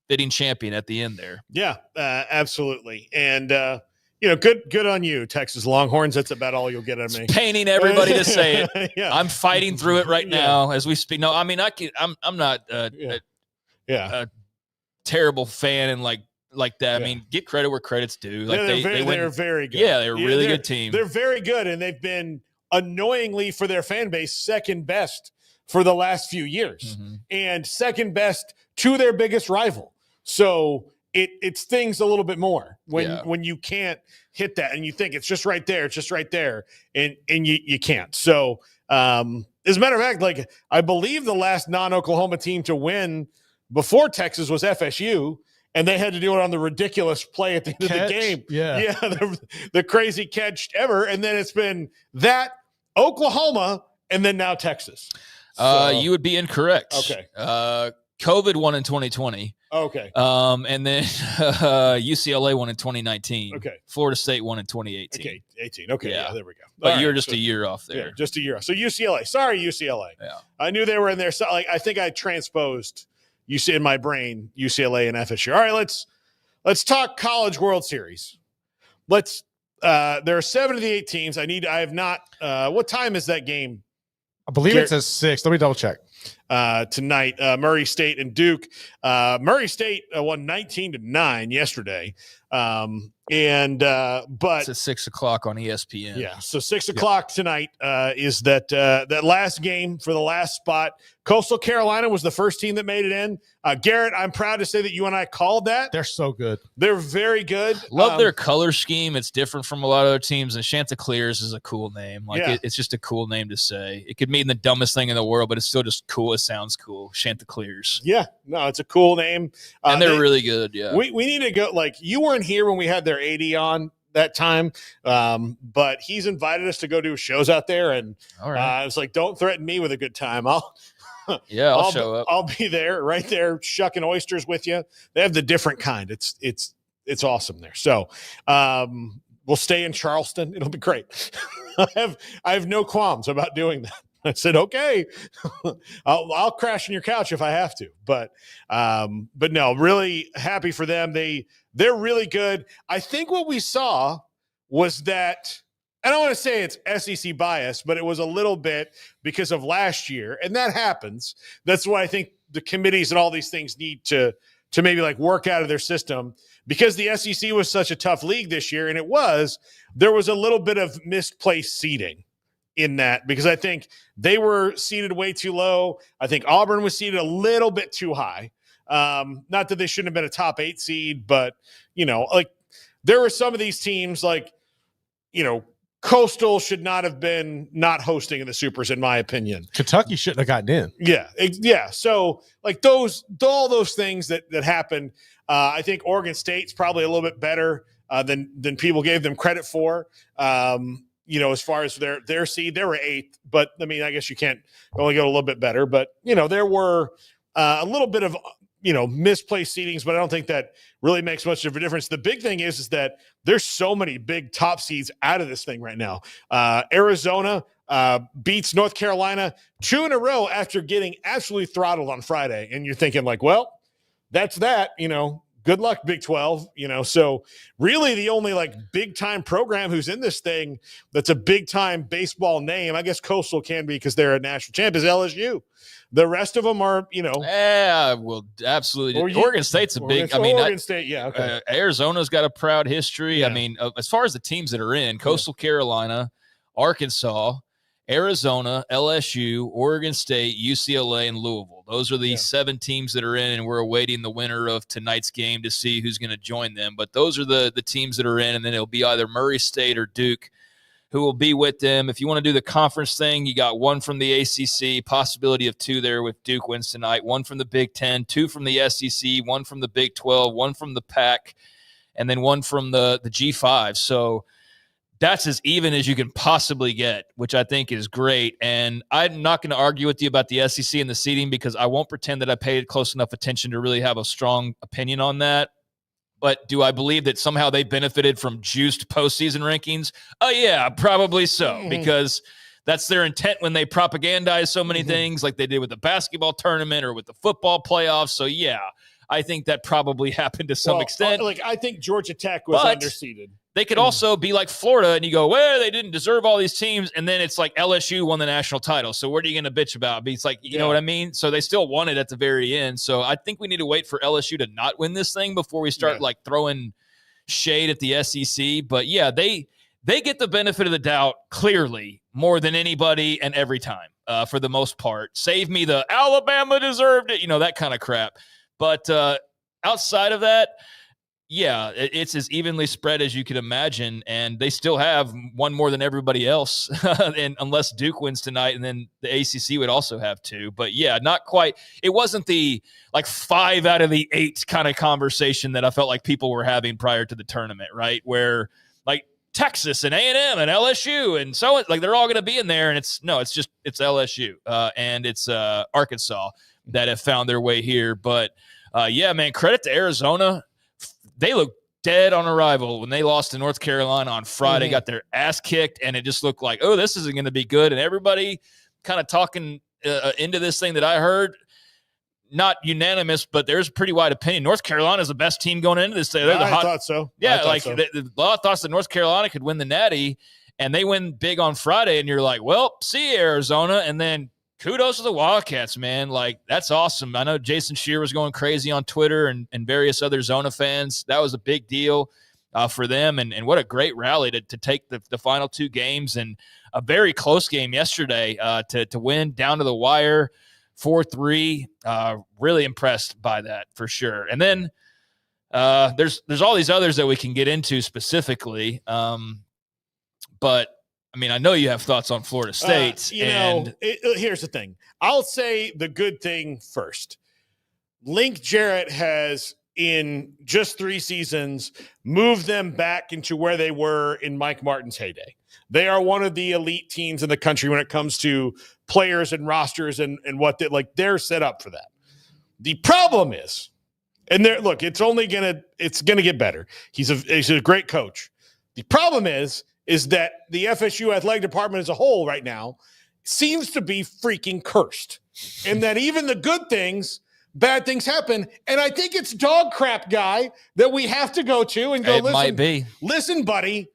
fitting champion at the end there. Yeah, absolutely. And, good on you, Texas Longhorns. That's about all you'll get out of me. It's paining everybody to say it. Yeah. I'm fighting through it right now as we speak. No, I mean, I'm not a terrible fan and like that. Yeah. I mean, get credit where credit's due. Like they're very good. Yeah, they're a really good team. They're very good, and they've been annoyingly for their fan base second best for the last few years, and second best to their biggest rival. So it stings a little bit more when you can't hit that and you think it's just right there, and you can't. So as a matter of fact, like, I believe the last non-Oklahoma team to win before Texas was FSU, and they had to do it on the ridiculous play at the end of the game. Yeah, the crazy catch ever, and then it's been that Oklahoma, and then now Texas. So, you would be incorrect. Okay. COVID won in 2020. Okay. And then UCLA won in 2019. Okay. Florida State won in 2018. Okay, 18. Okay, yeah, there we go. But you're just a year off there. Yeah, just a year off. So UCLA. Sorry, UCLA. Yeah. I knew they were in there. So, I think I transposed in my brain UCLA and FSU. All right, let's talk College World Series. There are 7 of the 8 teams. I have not. What time is that game? I believe it's at 6. Let me double check. Tonight, Murray State and Duke. Murray State won 19-9 yesterday. But it's at 6 o'clock on ESPN. Yeah, so 6 o'clock tonight is that last game for the last spot. Coastal Carolina was the first team that made it in. Garrett, I'm proud to say that you and I called that. They're so good. They're very good. Love their color scheme. It's different from a lot of other teams. And Chanticleers is a cool name. It's just a cool name to say. It could mean the dumbest thing in the world, but it's still just cool. It sounds cool. Chanticleers. Yeah, no, it's a cool name. And they're really good. Yeah, we need to go. Like, you weren't here when we had their 80 on that time, but he's invited us to go do shows out there, and it's like, don't threaten me with a good time. I'll show up. I'll be there, right there, shucking oysters with you. They have the different kind. It's awesome there. So we'll stay in Charleston. It'll be great. I have no qualms about doing that. I said, okay, I'll crash on your couch if I have to. But no, really happy for them. They're really good. I think what we saw was that, I don't want to say it's SEC bias, but it was a little bit because of last year, and that happens. That's why I think the committees and all these things need to maybe like work out of their system, because the SEC was such a tough league this year, and there was a little bit of misplaced seeding in that, because I think they were seated way too low. I think Auburn was seated a little bit too high. Not that they shouldn't have been a top 8 seed, but like, there were some of these teams, like, Coastal should not have been not hosting in the Supers, in my opinion. Kentucky shouldn't have gotten in. Yeah. So like all those things that happened. I think Oregon State's probably a little bit better than people gave them credit for. As far as their seed, they were 8th, but I mean, I guess you can't only go a little bit better. But there were a little bit of misplaced seedings, but I don't think that really makes much of a difference. The big thing is that there's so many big top seeds out of this thing right now. Arizona beats North Carolina 2 in a row after getting absolutely throttled on Friday, and you're thinking like, well, that's that. Good luck, Big 12. So really the only like big time program who's in this thing that's a big time baseball name, I guess Coastal can be because they're a national champ, is LSU. The rest of them are, Yeah, well, absolutely. Oregon State's a big. Oregon State, yeah. Okay. Arizona's got a proud history. Yeah. I mean, as far as the teams that are in, Coastal Carolina, Arkansas, Arizona, LSU, Oregon State, UCLA, and Louisville. Those are the 7 teams that are in, and we're awaiting the winner of tonight's game to see who's going to join them. But those are the teams that are in, and then it'll be either Murray State or Duke who will be with them. If you want to do the conference thing, you got 1 from the ACC, possibility of 2 there with Duke wins tonight, 1 from the Big 10, 2 from the SEC, 1 from the Big 12, 1 from the PAC, and then 1 from the G5. So that's as even as you can possibly get, which I think is great. And I'm not going to argue with you about the SEC and the seeding because I won't pretend that I paid close enough attention to really have a strong opinion on that. But do I believe that somehow they benefited from juiced postseason rankings? Oh, yeah, probably so, because that's their intent when they propagandize so many things like they did with the basketball tournament or with the football playoffs. So, yeah, I think that probably happened to some extent. I think Georgia Tech was underseeded. They could also be like Florida, and you go, well, they didn't deserve all these teams, and then it's like LSU won the national title. So what are you going to bitch about? It's like, you know what I mean? So they still won it at the very end. So I think we need to wait for LSU to not win this thing before we start throwing shade at the SEC. But yeah, they get the benefit of the doubt clearly more than anybody and every time for the most part. Save me the Alabama deserved it, that kind of crap. But outside of that, yeah, it's as evenly spread as you could imagine, and they still have one more than everybody else, and unless Duke wins tonight, and then the ACC would also have 2. But yeah, not quite. It wasn't the 5 out of the 8 kind of conversation that I felt like people were having prior to the tournament, right? Where Texas and A&M and LSU and so they're all going to be in there, and it's LSU and it's Arkansas that have found their way here. But yeah, man, credit to Arizona. They looked dead on arrival when they lost to North Carolina on Friday, got their ass kicked, and it just looked like, oh, this isn't going to be good. And everybody kind of talking into this thing that I heard, not unanimous, but there's a pretty wide opinion. North Carolina is the best team going into this thing. I thought so. Yeah, a lot of thoughts that North Carolina could win the Natty, and they win big on Friday, and you're like, well, see you, Arizona, and then kudos to the Wildcats, man. That's awesome. I know Jason Shear was going crazy on Twitter and various other Zona fans. That was a big deal for them. And what a great rally to take the final 2 games, and a very close game yesterday to win down to the wire 4-3. Really impressed by that for sure. And then there's all these others that we can get into specifically. But I mean, I know you have thoughts on Florida State. Here's the thing. I'll say the good thing first. Link Jarrett has, in just 3 seasons, moved them back into where they were in Mike Martin's heyday. They are one of the elite teams in the country when it comes to players and rosters and what they're set up for that. The problem is, and it's going to get better. He's a great coach. The problem is that the FSU athletic department as a whole right now seems to be freaking cursed. And that even the good things, bad things happen. And I think it's dog crap guy that we have to go to and go, listen, buddy,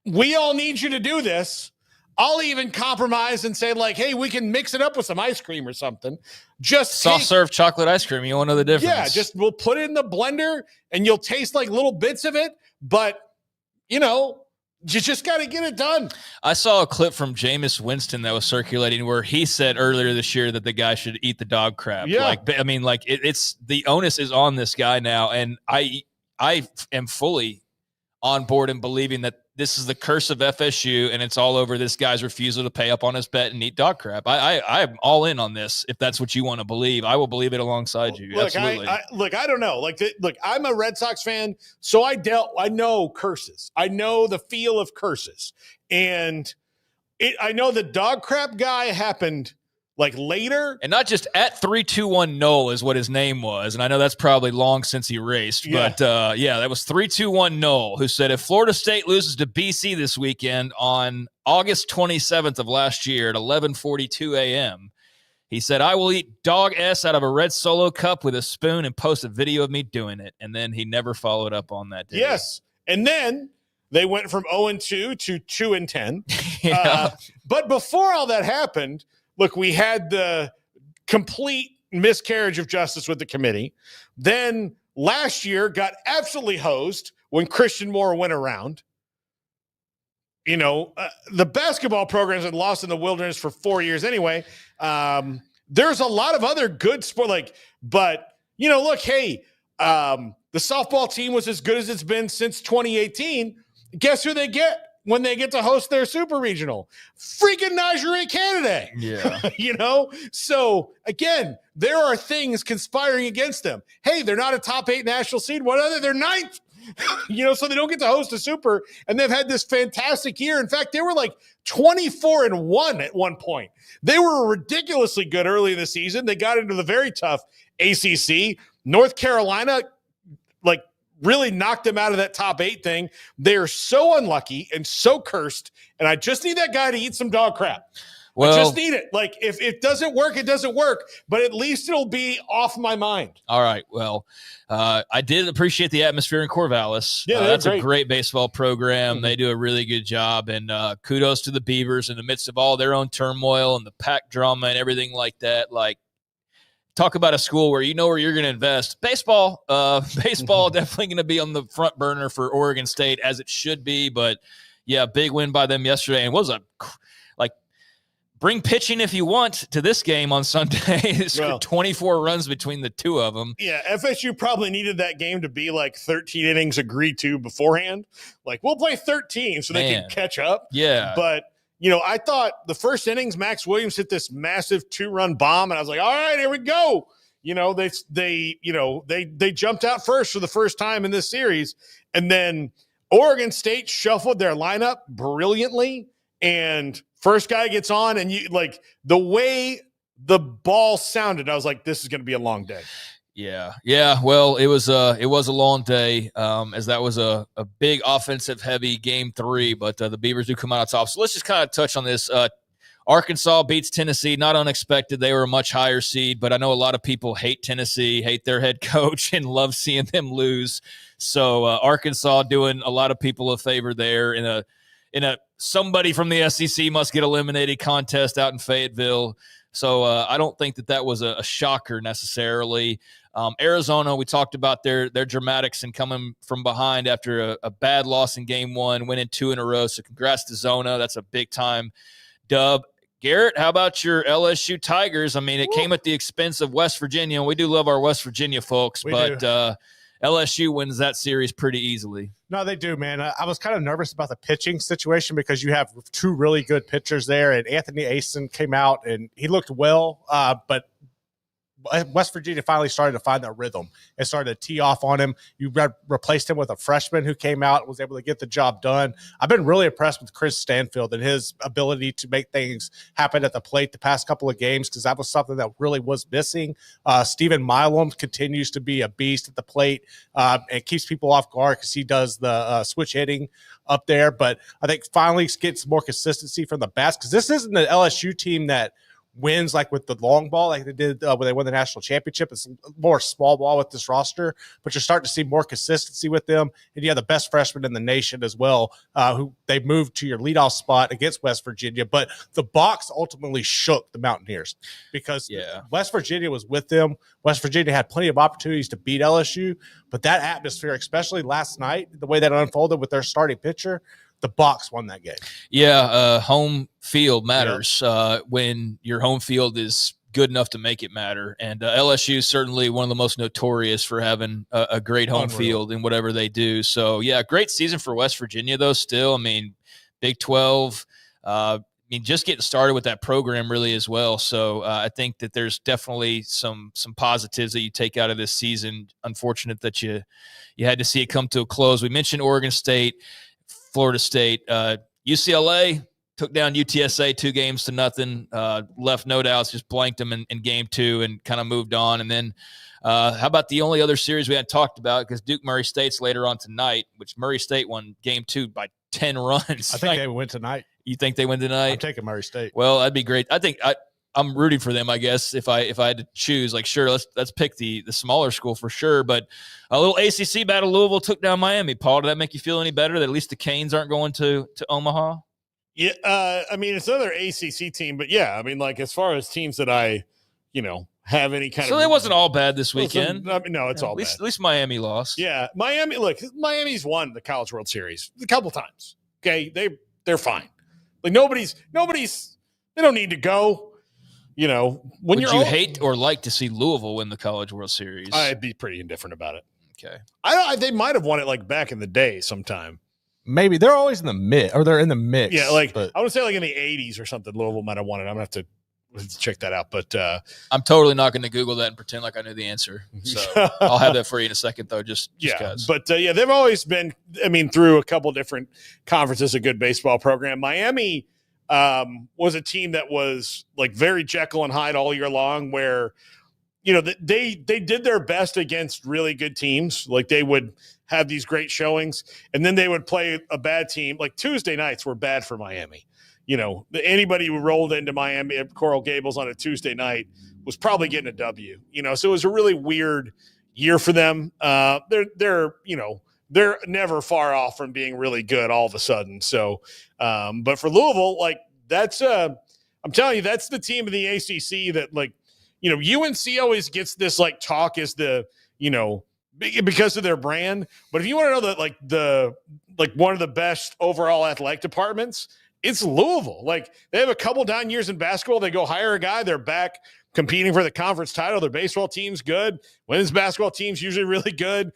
we all need you to do this. I'll even compromise and say hey, we can mix it up with some ice cream or something. Just soft serve chocolate ice cream. You won't know the difference. Yeah, we'll put it in the blender and you'll taste little bits of it. But, you just got to get it done. I saw a clip from Jameis Winston that was circulating where he said earlier this year that the guy should eat the dog crap. Yeah. It's the onus is on this guy now. And I am fully on board and believing that this is the curse of FSU, and it's all over this guy's refusal to pay up on his bet and eat dog crap. I'm all in on this. If that's what you want to believe, I will believe it alongside you. Look, Absolutely. I don't know. Look, I'm a Red Sox fan, so I know curses. I know the feel of curses, and I know the dog crap guy happened like later, and not just at 321 Noel is what his name was, and I know that's probably long since erased, but that was 321 Noel, who said if Florida State loses to BC this weekend on August 27th of last year at 11:42 a.m., he said, I will eat dog S out of a red Solo cup with a spoon and post a video of me doing it. And then he never followed up on that day. Yes, and then they went from 0-2 to 2-10. But before all that happened, look, we had the complete miscarriage of justice with the committee. Then last year got absolutely hosed when Christian Moore went around. The basketball programs had lost in the wilderness for 4 years anyway. There's a lot of other good sport, but look, hey, the softball team was as good as it's been since 2018. Guess who they get when they get to host their super regional? Freaking Nigeria, Canada. Yeah. So again, there are things conspiring against them. Hey, they're not a top 8 national seed. What other? They're 9th. So they don't get to host a super, and they've had this fantastic year. In fact, they were like 24-1 at one point. They were ridiculously good early in the season. They got into the very tough ACC. North Carolina, really knocked them out of that top 8 thing. They're so unlucky and so cursed, and I just need that guy to eat some dog crap. Well, I just need it. If it doesn't work, it doesn't work, but at least it'll be off my mind. All right. Well, I did appreciate the atmosphere in Corvallis. Yeah, that's a great baseball program. Mm-hmm. They do a really good job, and kudos to the Beavers in the midst of all their own turmoil and the pack drama and everything like that. Talk about a school where where you're going to invest. Baseball definitely going to be on the front burner for Oregon State, as it should be. But, yeah, big win by them yesterday. And was bring pitching if you want to this game on Sunday. 24 runs between the two of them. Yeah, FSU probably needed that game to be 13 innings agreed to beforehand. We'll play 13 so they can catch up. Yeah. But – I thought the first innings, Max Williams hit this massive 2-run bomb, and I was like, all right, here we go. They jumped out first for the first time in this series. And then Oregon State shuffled their lineup brilliantly. And first guy gets on, and the way the ball sounded, I was like, this is going to be a long day. Yeah. Well, it was a long day, as that was a big offensive heavy game 3, but the Beavers do come out on top. So let's just kind of touch on this. Arkansas beats Tennessee, not unexpected. They were a much higher seed, but I know a lot of people hate Tennessee, hate their head coach, and love seeing them lose. So Arkansas doing a lot of people a favor there in a somebody from the SEC must get eliminated contest out in Fayetteville. So I don't think that was a shocker necessarily. Arizona, we talked about their dramatics and coming from behind after a bad loss in game 1, winning 2 in a row. So congrats to Zona. That's a big-time dub. Garrett, how about your LSU Tigers? I mean, it came at the expense of West Virginia. We do love our West Virginia folks, but LSU wins that series pretty easily. No, they do, man. I was kind of nervous about the pitching situation because you have 2 really good pitchers there, and Anthony Asen came out, and he looked well, but West Virginia finally started to find their rhythm and started to tee off on him. You replaced him with a freshman who came out and was able to get the job done. I've been really impressed with Chris Stanfield and his ability to make things happen at the plate the past couple of games, because that was something that really was missing. Stephen Milam continues to be a beast at the plate and keeps people off guard because he does the switch hitting up there. But I think finally gets more consistency from the bats, because this isn't an LSU team that wins with the long ball like they did when they won the national championship. It's more small ball with this roster, but you're starting to see more consistency with them. And you have the best freshman in the nation as well, who they moved to your leadoff spot against West Virginia. But the box ultimately shook the Mountaineers because West Virginia was with them. West Virginia had plenty of opportunities to beat LSU, but that atmosphere, especially last night, the way that unfolded with their starting pitcher, the box won that game. Yeah, home field matters when your home field is good enough to make it matter. And LSU is certainly one of the most notorious for having a great home field in whatever they do. So, yeah, great season for West Virginia, though, still. I mean, Big 12, just getting started with that program really as well. So I think that there's definitely some positives that you take out of this season. Unfortunate that you had to see it come to a close. We mentioned Oregon State, Florida State, UCLA took down UTSA 2-0. Left no doubts, just blanked them in game 2 and kind of moved on. And then how about the only other series we hadn't talked about, because Duke-Murray State's later on tonight, which Murray State won game 2 by 10 runs. I think they win tonight. You think they win tonight? I'm taking Murray State. Well, that'd be great. I think I'm rooting for them, I guess, if I had to choose. Like, sure, let's pick the smaller school for sure. But a little ACC battle, Louisville took down Miami. Paul, did that make you feel any better that at least the Canes aren't going to Omaha? Yeah, it's another ACC team, but yeah, like as far as teams that I, have any kind of. So it wasn't all bad this weekend. No, it's all bad. At least Miami lost. Yeah, Miami's won the College World Series a couple times. Okay, they're fine. Like nobody's. They don't need to go. Would you hate or like to see Louisville win the College World Series? I'd be pretty indifferent about it. Okay, they might have won it back in the day sometime. Maybe they're always in the mix, or they're in the mix. Yeah, I would say in the 80s or something, Louisville might have won it. I'm gonna have to check that out. But I'm totally not going to Google that and pretend like I knew the answer. So I'll have that for you in a second, though. Just because. But they've always been. Through a couple different conferences, a good baseball program. Miami was a team that was very Jekyll and Hyde all year long, where they did their best against really good teams. They would have these great showings, and then they would play a bad team. Tuesday nights were bad for Miami. Anybody who rolled into Miami at Coral Gables on a Tuesday night was probably getting a W. So it was a really weird year for them. They're never far off from being really good all of a sudden. So, but for Louisville, that's I'm telling you, that's the team of the ACC that UNC always gets this talk as the because of their brand. But if you want to know that one of the best overall athletic departments, it's Louisville. They have a couple down years in basketball. They go hire a guy. They're back competing for the conference title. Their baseball team's good. Women's basketball team's usually really good.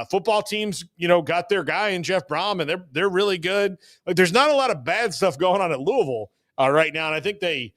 Football teams, got their guy in Jeff Brom, and they're really good. There's not a lot of bad stuff going on at Louisville right now, and I think they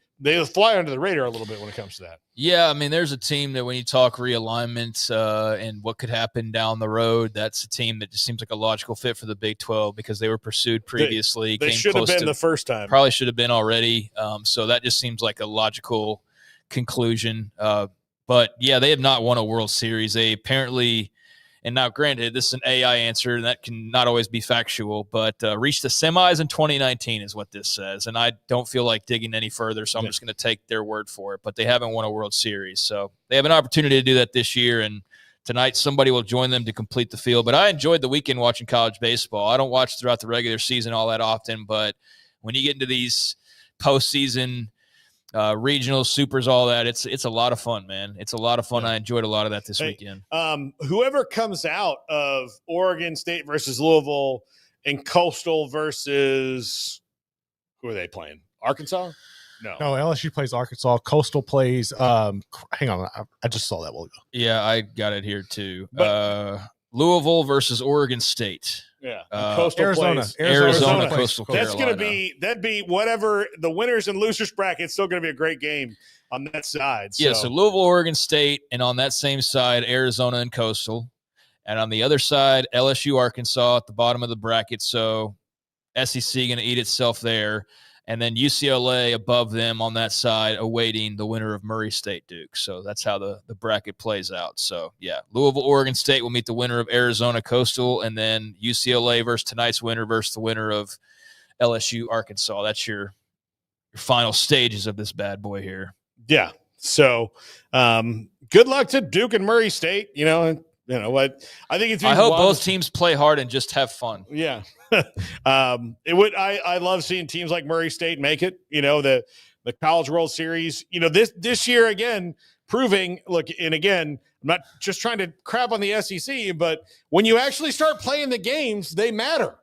fly under the radar a little bit when it comes to that. Yeah, there's a team that when you talk realignment and what could happen down the road, that's a team that just seems like a logical fit for the Big 12 because they were pursued previously. They should have been the first time. Probably should have been already. So that just seems like a logical conclusion. But, yeah, they have not won a World Series. They apparently – and now, granted, this is an AI answer, and that can not always be factual, but reached the semis in 2019 is what this says. And I don't feel like digging any further, so I'm just going to take their word for it. But they haven't won a World Series. So they have an opportunity to do that this year, and tonight somebody will join them to complete the field. But I enjoyed the weekend watching college baseball. I don't watch throughout the regular season all that often, but when you get into these postseason regional supers, all that, it's a lot of fun, man. It's a lot of fun. I enjoyed a lot of that this weekend. Whoever comes out of Oregon State versus Louisville and Coastal versus who are they playing? Arkansas? No, LSU plays Arkansas. Coastal plays hang on, I just saw that while ago. Yeah, I got it here too. Louisville versus Oregon State. Yeah, Arizona, Coastal Carolina. That's going to that'd be whatever the winners and losers bracket. It's still going to be a great game on that side. Yeah, so Louisville, Oregon State, and on that same side, Arizona and Coastal, and on the other side, LSU, Arkansas at the bottom of the bracket. So SEC going to eat itself there. And then UCLA above them on that side, awaiting the winner of Murray State Duke. So that's how the bracket plays out. So, yeah, Louisville, Oregon State will meet the winner of Arizona Coastal, and then UCLA versus tonight's winner versus the winner of LSU Arkansas. That's your final stages of this bad boy here. Yeah. So good luck to Duke and Murray State. You know what? I think it's. I hope both teams play hard and just have fun. Yeah. It would. I love seeing teams like Murray State make it. The College World Series. This year again proving. Look, and again, I'm not just trying to crap on the SEC, but when you actually start playing the games, they matter.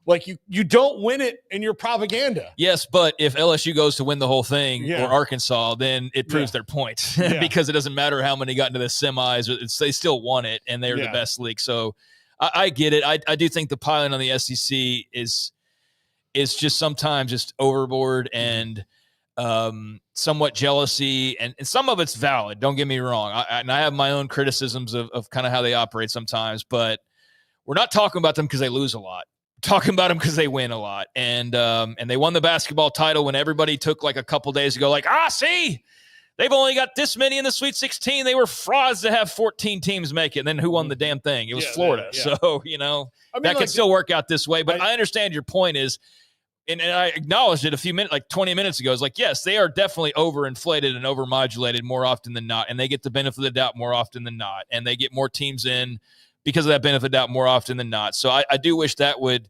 Like you don't win it in your propaganda. Yes, but if LSU goes to win the whole thing or Arkansas, then it proves their point because it doesn't matter how many got into the semis. They still won it, and they're the best league. So I get it. I do think the piling on the SEC is just sometimes just overboard and somewhat jealousy, and some of it's valid. Don't get me wrong. I have my own criticisms of kind of how they operate sometimes, but we're not talking about them because they lose a lot. Talking about them because they win a lot, and they won the basketball title when everybody took like a couple days ago, like, see, they've only got this many in the Sweet 16. They were frauds to have 14 teams make it. And then who won the damn thing? It was Florida. So, that could still work out this way. But I understand your point is, and I acknowledged it a few minutes, like 20 minutes ago. It's like, yes, they are definitely overinflated and overmodulated more often than not, and they get the benefit of the doubt more often than not, and they get more teams in because of that benefit of doubt more often than not. So I do wish that would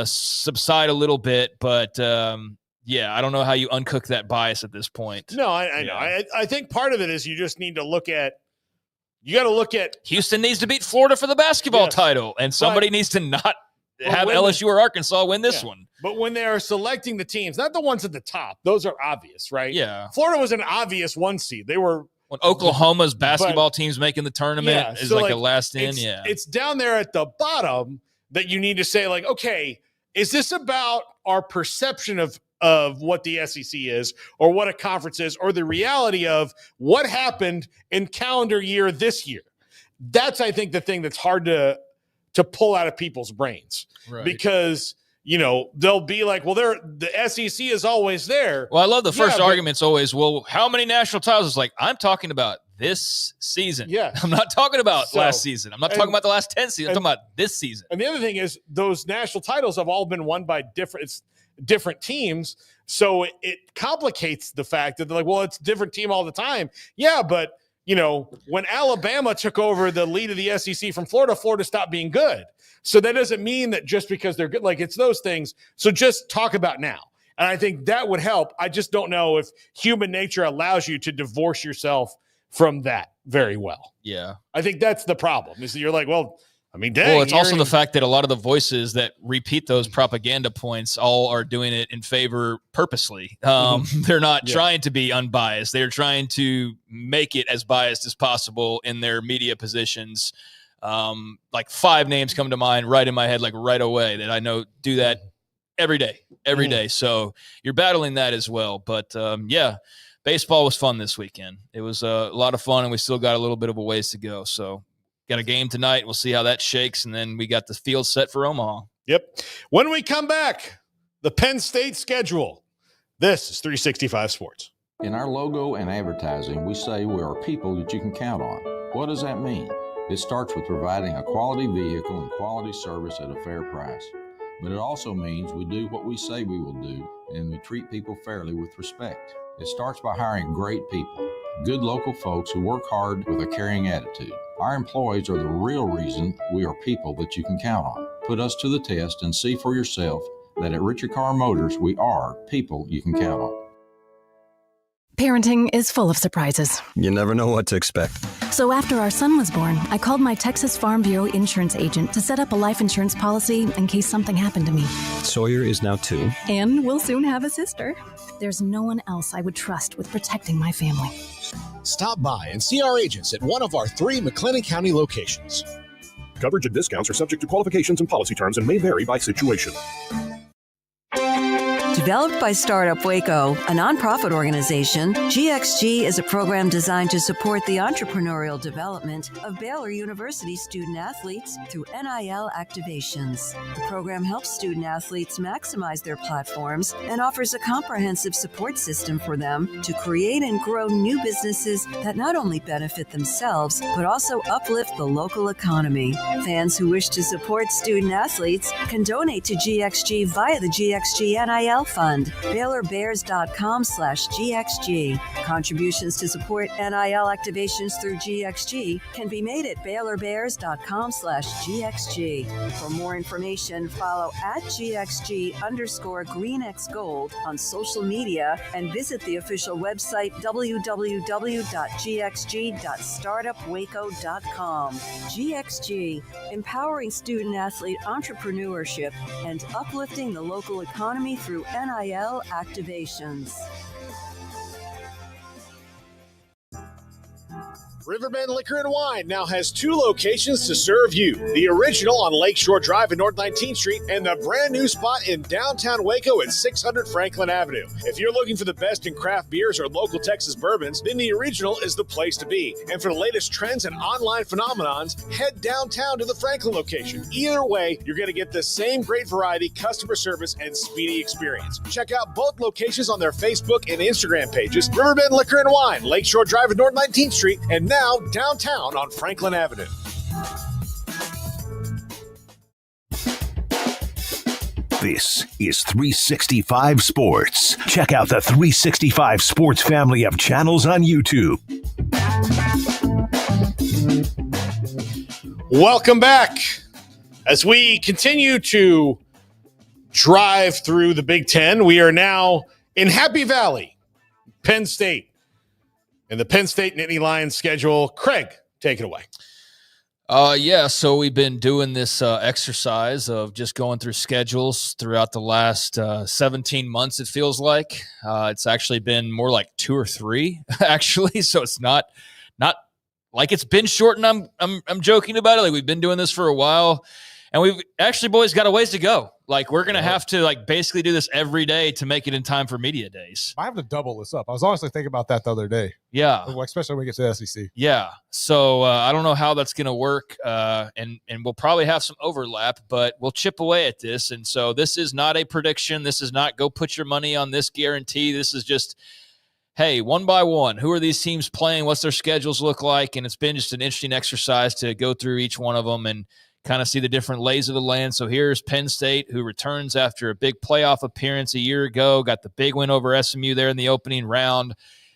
subside a little bit, but I don't know how you uncook that bias at this point. No, I know. I think part of it is you just need to look at Houston needs to beat Florida for the basketball title, and somebody needs to not have LSU or Arkansas win this one. But when they are selecting the teams, not the ones at the top, those are obvious, right? Yeah. Florida was an obvious 1 seed. They were when Oklahoma's basketball team's making the tournament is like a last in. It's down there at the bottom that you need to say, like, okay, is this about our perception of what the SEC is or what a conference is or the reality of what happened in calendar year this year? That's, I think, the thing that's hard to pull out of people's brains, because they'll be like, well, the SEC is always there. Well, I love the first argument's always, well, how many national titles? It's like, I'm talking about this season. Yeah. I'm not talking about last season. I'm not talking about the last 10 seasons. I'm talking about this season. And the other thing is those national titles have all been won by different teams. So it complicates the fact that they're like, well, it's a different team all the time. Yeah, but when Alabama took over the lead of the SEC from Florida, Florida stopped being good. So that doesn't mean that just because they're good, like, it's those things. So just talk about now. And I think that would help. I just don't know if human nature allows you to divorce yourself from that very well. Yeah. I think that's the problem, is that you're like, well, I mean, dang. Well, it's also the fact that a lot of the voices that repeat those propaganda points all are doing it in favor purposely. They're not trying to be unbiased. They're trying to make it as biased as possible in their media positions. Like 5 names come to mind right in my head, like right away, that I know do that every day. So you're battling that as well. But baseball was fun this weekend. It was a lot of fun, and we still got a little bit of a ways to go. So got a game tonight. We'll see how that shakes, and then we got the field set for Omaha. Yep. When we come back, the Penn State schedule. This is 365 Sports. In our logo and advertising, we say we are people that you can count on. What does that mean? It starts with providing a quality vehicle and quality service at a fair price. But it also means we do what we say we will do, and we treat people fairly with respect. It starts by hiring great people, good local folks who work hard with a caring attitude. Our employees are the real reason we are people that you can count on. Put us to the test and see for yourself that at Richard Carr Motors, we are people you can count on. Parenting is full of surprises. You never know what to expect. So after our son was born, I called my Texas Farm Bureau insurance agent to set up a life insurance policy in case something happened to me. Sawyer is now 2. And we'll soon have a sister. There's no one else I would trust with protecting my family. Stop by and see our agents at one of our 3 McLennan County locations. Coverage and discounts are subject to qualifications and policy terms and may vary by situation. Developed by Startup Waco, a nonprofit organization, GXG is a program designed to support the entrepreneurial development of Baylor University student athletes through NIL activations. The program helps student athletes maximize their platforms and offers a comprehensive support system for them to create and grow new businesses that not only benefit themselves, but also uplift the local economy. Fans who wish to support student athletes can donate to GXG via the GXG NIL Fund, BaylorBears.com/GXG. Contributions to support NIL activations through GXG can be made at BaylorBears.com/GXG. For more information, follow at GXG_GreenXGold on social media and visit the official website www.gxg.startupwaco.com. GXG, empowering student-athlete entrepreneurship and uplifting the local economy through NIL activations. Riverbend Liquor and Wine now has 2 locations to serve you. The original on Lakeshore Drive at North 19th Street and the brand new spot in downtown Waco at 600 Franklin Avenue. If you're looking for the best in craft beers or local Texas bourbons, then the original is the place to be. And for the latest trends and online phenomenons, head downtown to the Franklin location. Either way, you're going to get the same great variety, customer service, and speedy experience. Check out both locations on their Facebook and Instagram pages, Riverbend Liquor and Wine, Lakeshore Drive at North 19th Street, and now downtown on Franklin Avenue. This is 365 Sports. Check out the 365 Sports family of channels on YouTube. Welcome back. As we continue to drive through the Big Ten, we are now in Happy Valley, Penn State. And the Penn State Nittany Lions schedule. Craig, take it away. So we've been doing this exercise of just going through schedules throughout the last 17 months, it feels like. It's actually been more like 2 or 3, actually. So it's not like it's been short, and I'm joking about it. Like, we've been doing this for a while, and we've actually, boys, got a ways to go. Like, we're going to have to basically do this every day to make it in time for media days. I have to double this up. I was honestly thinking about that the other day. Yeah. Especially when we get to the SEC. Yeah. So I don't know how that's going to work. And we'll probably have some overlap, but we'll chip away at this. And so this is not a prediction. This is not go put your money on this guarantee. This is just, hey, one by one, who are these teams playing? What's their schedules look like? And it's been just an interesting exercise to go through each one of them and kind of see the different lays of the land. So here's Penn State, who returns after a big playoff appearance a year ago, got the big win over SMU there in the opening round.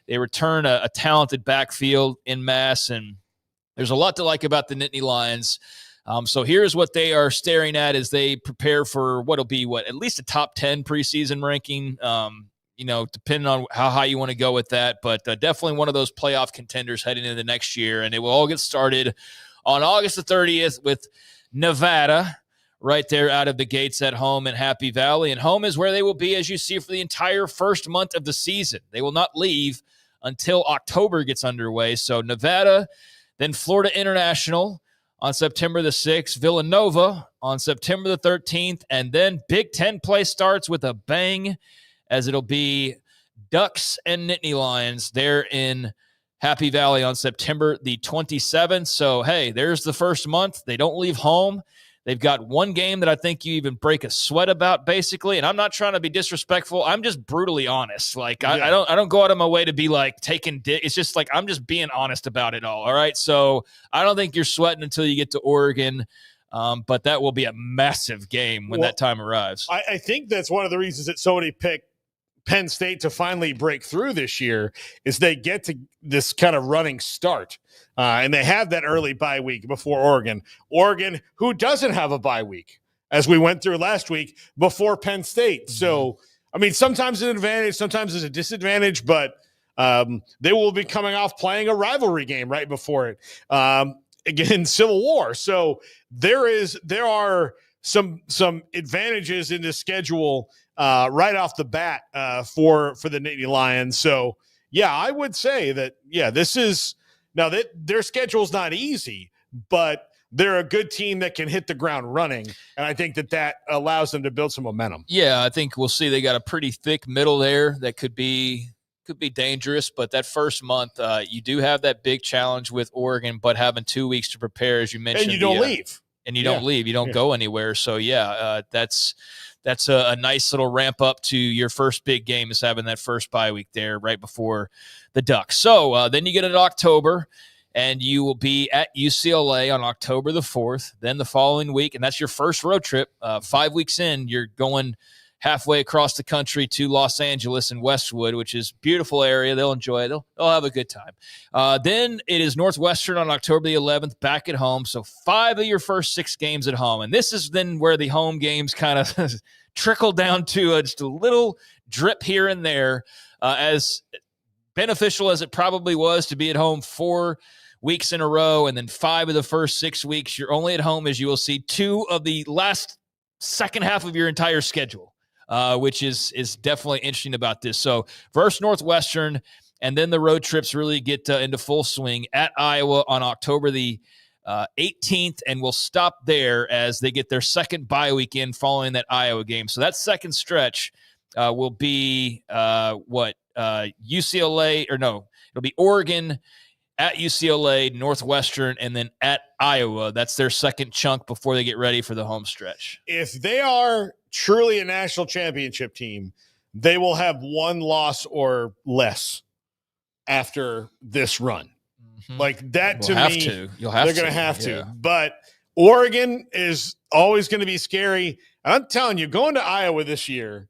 They return a talented backfield in mass, and there's a lot to like about the Nittany Lions. So here's what they are staring at as they prepare for what'll be at least a top 10 preseason ranking, depending on how high you want to go with that, but definitely one of those playoff contenders heading into the next year. And it will all get started on August the 30th with Nevada right there out of the gates at home in Happy Valley. And home is where they will be, as you see, for the entire first month of the season. They will not leave until October gets underway. So Nevada, then Florida International on September the 6th, Villanova on September the 13th, and then Big Ten play starts with a bang, as it'll be Ducks and Nittany Lions there in Happy Valley on September the 27th. So, hey, there's the first month. They don't leave home. They've got one game that I think you even break a sweat about, basically. And I'm not trying to be disrespectful. I'm just brutally honest. Like, I don't go out of my way to be like taking it's just like I'm just being honest about it all. All right. So I don't think you're sweating until you get to Oregon. But that will be a massive game when that time arrives. I think that's one of the reasons that so many pick Penn State to finally break through this year is they get to this kind of running start. And they have that early bye week before Oregon. Oregon, who doesn't have a bye week, as we went through last week, before Penn State. So, I mean, sometimes it's an advantage, sometimes it's a disadvantage, but they will be coming off playing a rivalry game right before it, again, Civil War. So there are some advantages in this schedule right off the bat for the Nittany Lions. So, yeah, I would say that, this is – now that their schedule's not easy, but they're a good team that can hit the ground running, and I think that allows them to build some momentum. Yeah, I think we'll see. They got a pretty thick middle there that could be dangerous, but that first month, you do have that big challenge with Oregon, but having 2 weeks to prepare, as you mentioned. And you don't leave. And you don't leave. You don't go anywhere. So, that's a nice little ramp up to your first big game, is having that first bye week there right before the Ducks. So then you get into October, and you will be at UCLA on October the 4th. Then the following week, and that's your first road trip. 5 weeks in, you're going halfway across the country to Los Angeles and Westwood, which is a beautiful area. They'll enjoy it. They'll have a good time. Then it is Northwestern on October the 11th, back at home. So 5 of your first 6 games at home. And this is then where the home games kind of trickle down to just a little drip here and there. As beneficial as it probably was to be at home 4 weeks in a row, and then 5 of the first 6 weeks, you're only at home as you will see 2 of the last second half of your entire schedule, which is definitely interesting about this. So versus Northwestern, and then the road trips really get into full swing at Iowa on October the 18th, and we'll stop there as they get their second bye weekend following that Iowa game. So that second stretch will be UCLA, or no, it'll be Oregon, at UCLA, Northwestern, and then at Iowa. That's their second chunk before they get ready for the home stretch. If they are truly a national championship team, they will have 1 loss or less after this run. Mm-hmm. Like that to me, they're going to have to. But Oregon is always going to be scary. I'm telling you, going to Iowa this year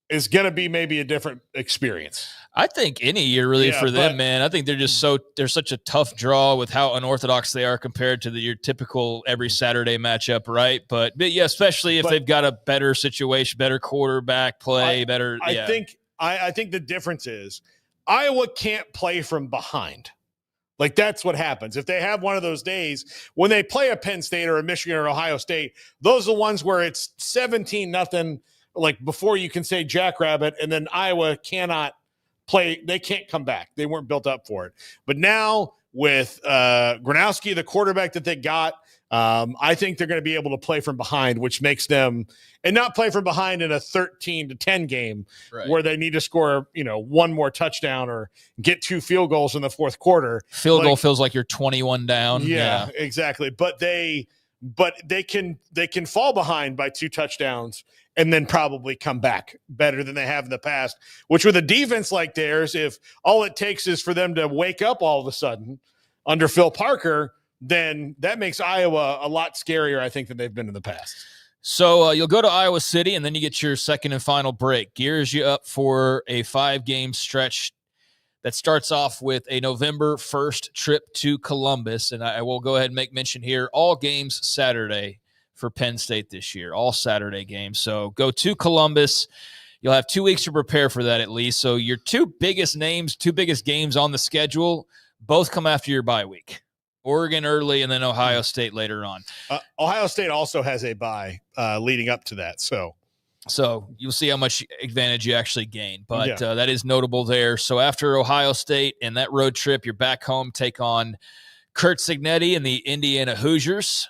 is going to be maybe a different experience. I think any year really for them, man. I think they're such a tough draw with how unorthodox they are compared to your typical every Saturday matchup, right? But yeah, especially if they've got a better situation, better quarterback play, I think the difference is Iowa can't play from behind. Like that's what happens. If they have one of those days when they play a Penn State or a Michigan or Ohio State, those are the ones where it's 17-0, like before you can say jackrabbit, and then Iowa cannot play. They can't come back. They weren't built up for it. But now with Gronowski, the quarterback that they got, I think they're going to be able to play from behind, which makes them, and not play from behind in a 13-10 game where they need to score, 1 more touchdown or get 2 field goals in the fourth quarter. Field goal feels like you're 21 down. Yeah, exactly. But they can fall behind by 2 touchdowns and then probably come back better than they have in the past, which with a defense like theirs, if all it takes is for them to wake up all of a sudden under Phil Parker, then that makes Iowa a lot scarier, I think, than they've been in the past. So you'll go to Iowa City, and then you get your second and final break. Gears you up for a 5-game stretch that starts off with a November 1st trip to Columbus. And I will go ahead and make mention here, all games Saturday for Penn State this year, all Saturday games. So go to Columbus. You'll have 2 weeks to prepare for that at least. So your 2 biggest games on the schedule, both come after your bye week. Oregon early, and then Ohio State later on. Ohio State also has a bye leading up to that. So you'll see how much advantage you actually gain. But that is notable there. So after Ohio State and that road trip, you're back home, take on Kurt Cignetti and the Indiana Hoosiers.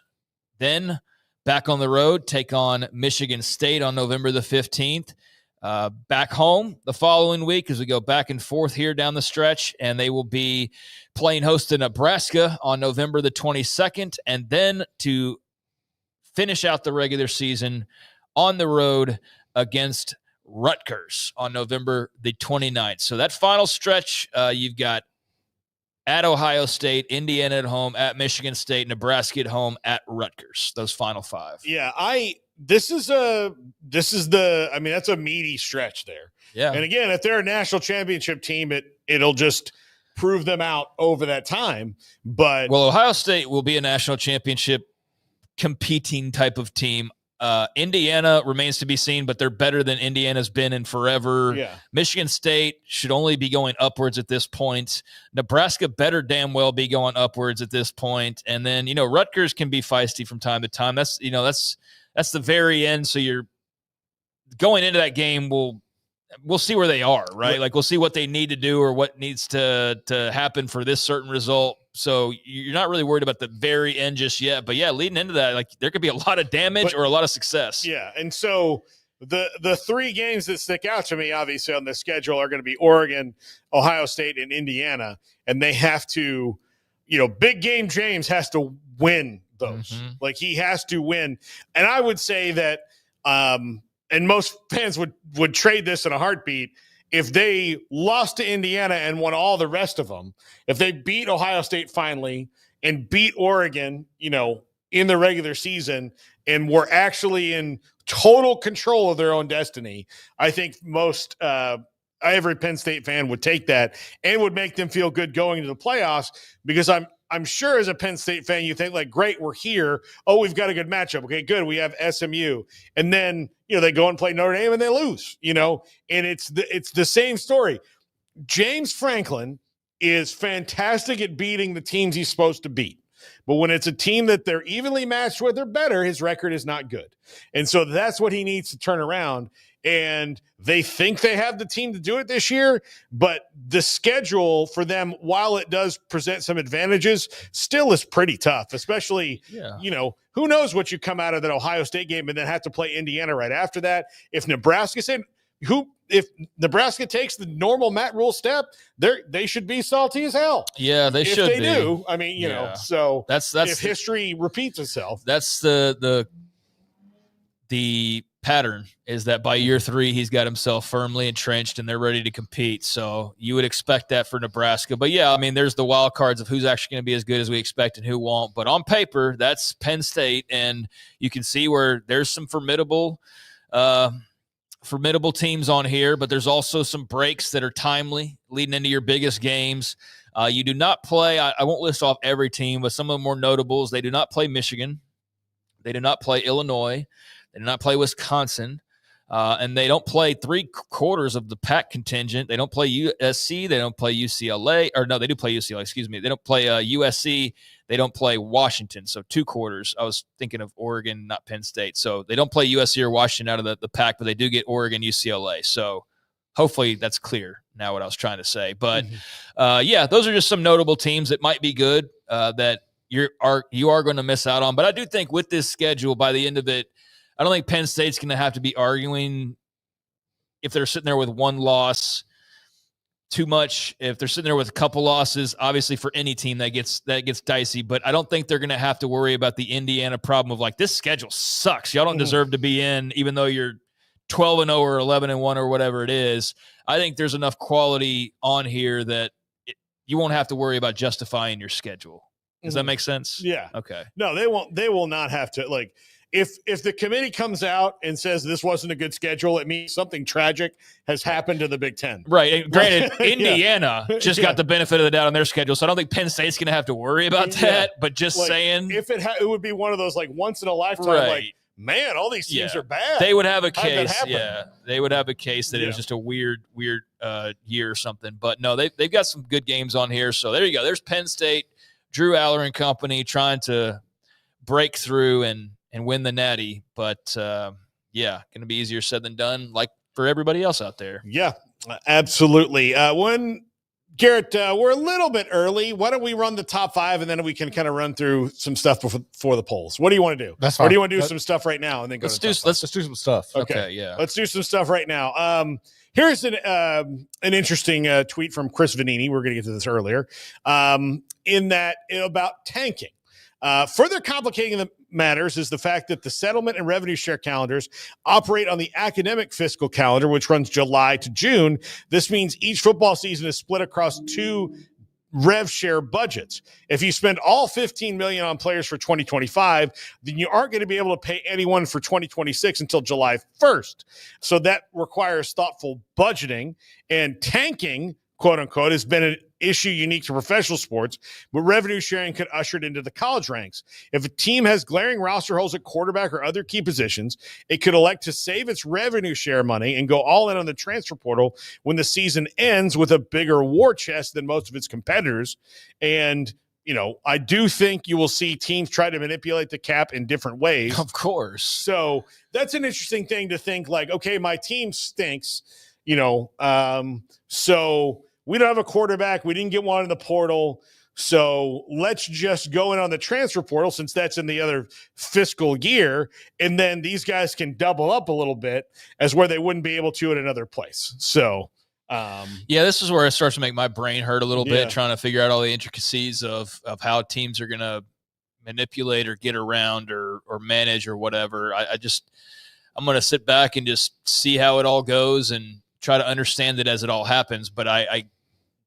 Then back on the road, take on Michigan State on November the 15th. Back home the following week as we go back and forth here down the stretch, and they will be playing host to Nebraska on November the 22nd, and then to finish out the regular season on the road against Rutgers on November the 29th. So that final stretch, you've got at Ohio State, Indiana at home, at Michigan State, Nebraska at home, at Rutgers. Those final 5. Yeah, that's a meaty stretch there. Yeah. And again, if they're a national championship team, it'll just prove them out over that time. But Ohio State will be a national championship competing type of team. Indiana remains to be seen, but they're better than Indiana's been in forever. Yeah. Michigan State should only be going upwards at this point. Nebraska better damn well be going upwards at this point. And then, Rutgers can be feisty from time to time. That's the very end. So you're going into that game. We'll see where they are, right? Like we'll see what they need to do or what needs to happen for this certain result. So you're not really worried about the very end just yet. But yeah, leading into that, like there could be a lot of damage or a lot of success. Yeah. And so the 3 games that stick out to me, obviously, on the schedule are going to be Oregon, Ohio State, and Indiana. And they have to, big game James has to win those. Mm-hmm. Like he has to win. And I would say that, and most fans would trade this in a heartbeat. If they lost to Indiana and won all the rest of them, if they beat Ohio State finally and beat Oregon, in the regular season and were actually in total control of their own destiny, I think most every Penn State fan would take that and would make them feel good going into the playoffs, because I'm sure as a Penn State fan, you think like, great, we're here. Oh, we've got a good matchup. Okay, good. We have SMU. And then, they go and play Notre Dame and they lose, and it's the same story. James Franklin is fantastic at beating the teams he's supposed to beat. But when it's a team that they're evenly matched with or better, his record is not good. And so that's what he needs to turn around. And they think they have the team to do it this year, but the schedule for them, while it does present some advantages, still is pretty tough, especially, who knows what you come out of that Ohio State game and then have to play Indiana right after that. If Nebraska takes the normal Matt Rule step, they should be salty as hell. Yeah, they should be. If they do, I mean, so that's if history repeats itself. That's the pattern, is that by year 3, he's got himself firmly entrenched and they're ready to compete. So you would expect that for Nebraska. But yeah, I mean, there's the wild cards of who's actually going to be as good as we expect and who won't. But on paper, that's Penn State. And you can see where there's some formidable teams on here, but there's also some breaks that are timely leading into your biggest games. You do not play, I won't list off every team, but some of the more notables, they do not play Michigan. They do not play Illinois. They do not play Wisconsin. And they don't play 3/4 of the Pac contingent. They don't play USC. They don't play UCLA. Or no, they do play UCLA, excuse me. They don't play USC. They don't play Washington. So 2/4. I was thinking of Oregon, not Penn State. So they don't play USC or Washington out of the Pac, but they do get Oregon, UCLA. So hopefully that's clear now what I was trying to say. But those are just some notable teams that might be good that you are going to miss out on. But I do think with this schedule, by the end of it, I don't think Penn State's going to have to be arguing if they're sitting there with one loss too much. If they're sitting there with a couple losses, obviously for any team that gets dicey, but I don't think they're going to have to worry about the Indiana problem of like, this schedule sucks. Y'all don't deserve to be in, even though you're 12-0 or 11-1 or whatever it is. I think there's enough quality on here that you won't have to worry about justifying your schedule. Does that make sense? Yeah. Okay. No, they won't. They will not have to, like, if the committee comes out and says this wasn't a good schedule, it means something tragic has happened to the Big Ten. Right. And granted, Indiana just got the benefit of the doubt on their schedule, so I don't think Penn State's going to have to worry about that. But just like, saying, if it would be one of those like once in a lifetime, like, man, all these teams are bad. They would have a case. Yeah, they would have a case that it was just a weird year or something. But no, they've got some good games on here. So there you go. There's Penn State, Drew Aller and company trying to break through and win the Natty. But going to be easier said than done, like for everybody else out there. Yeah, absolutely. Garrett, we're a little bit early. Why don't we run the top 5 and then we can kind of run through some stuff before the polls? What do you want to do? That's fine. Or do you want to do some stuff right now and then go let's do some stuff. Okay, yeah. Let's do some stuff right now. Here's an interesting tweet from Chris Vanini. We're going to get to this earlier. In that about tanking. Further complicating the matters is the fact that the settlement and revenue share calendars operate on the academic fiscal calendar, which runs July to June. This means each football season is split across 2 rev share budgets. If you spend all $15 million on players for 2025, then you aren't going to be able to pay anyone for 2026 until July 1st. So that requires thoughtful budgeting, and tanking, quote unquote, has been an issue unique to professional sports, but revenue sharing could usher it into the college ranks. If a team has glaring roster holes at quarterback or other key positions, it could elect to save its revenue share money and go all in on the transfer portal when the season ends with a bigger war chest than most of its competitors. And, I do think you will see teams try to manipulate the cap in different ways. Of course. So that's an interesting thing to think, like, okay, my team stinks, so we don't have a quarterback. We didn't get one in the portal. So let's just go in on the transfer portal since that's in the other fiscal year. And then these guys can double up a little bit as where they wouldn't be able to at another place. So, this is where it starts to make my brain hurt a little bit, trying to figure out all the intricacies of how teams are going to manipulate or get around or manage or whatever. I'm going to sit back and just see how it all goes and try to understand it as it all happens. But I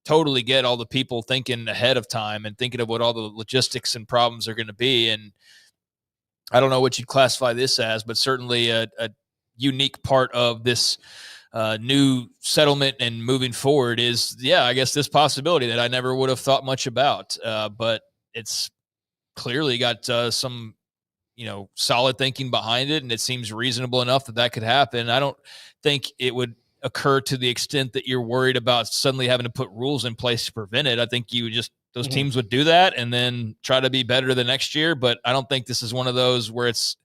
totally get all the people thinking ahead of time and thinking of what all the logistics and problems are going to be. And I don't know what you'd classify this as, but certainly a unique part of this new settlement and moving forward is, I guess this possibility that I never would have thought much about. But it's clearly got some, solid thinking behind it. And it seems reasonable enough that could happen. I don't think it would occur to the extent that you're worried about suddenly having to put rules in place to prevent it. I think you would those teams would do that and then try to be better the next year. But I don't think this is one of those where it's,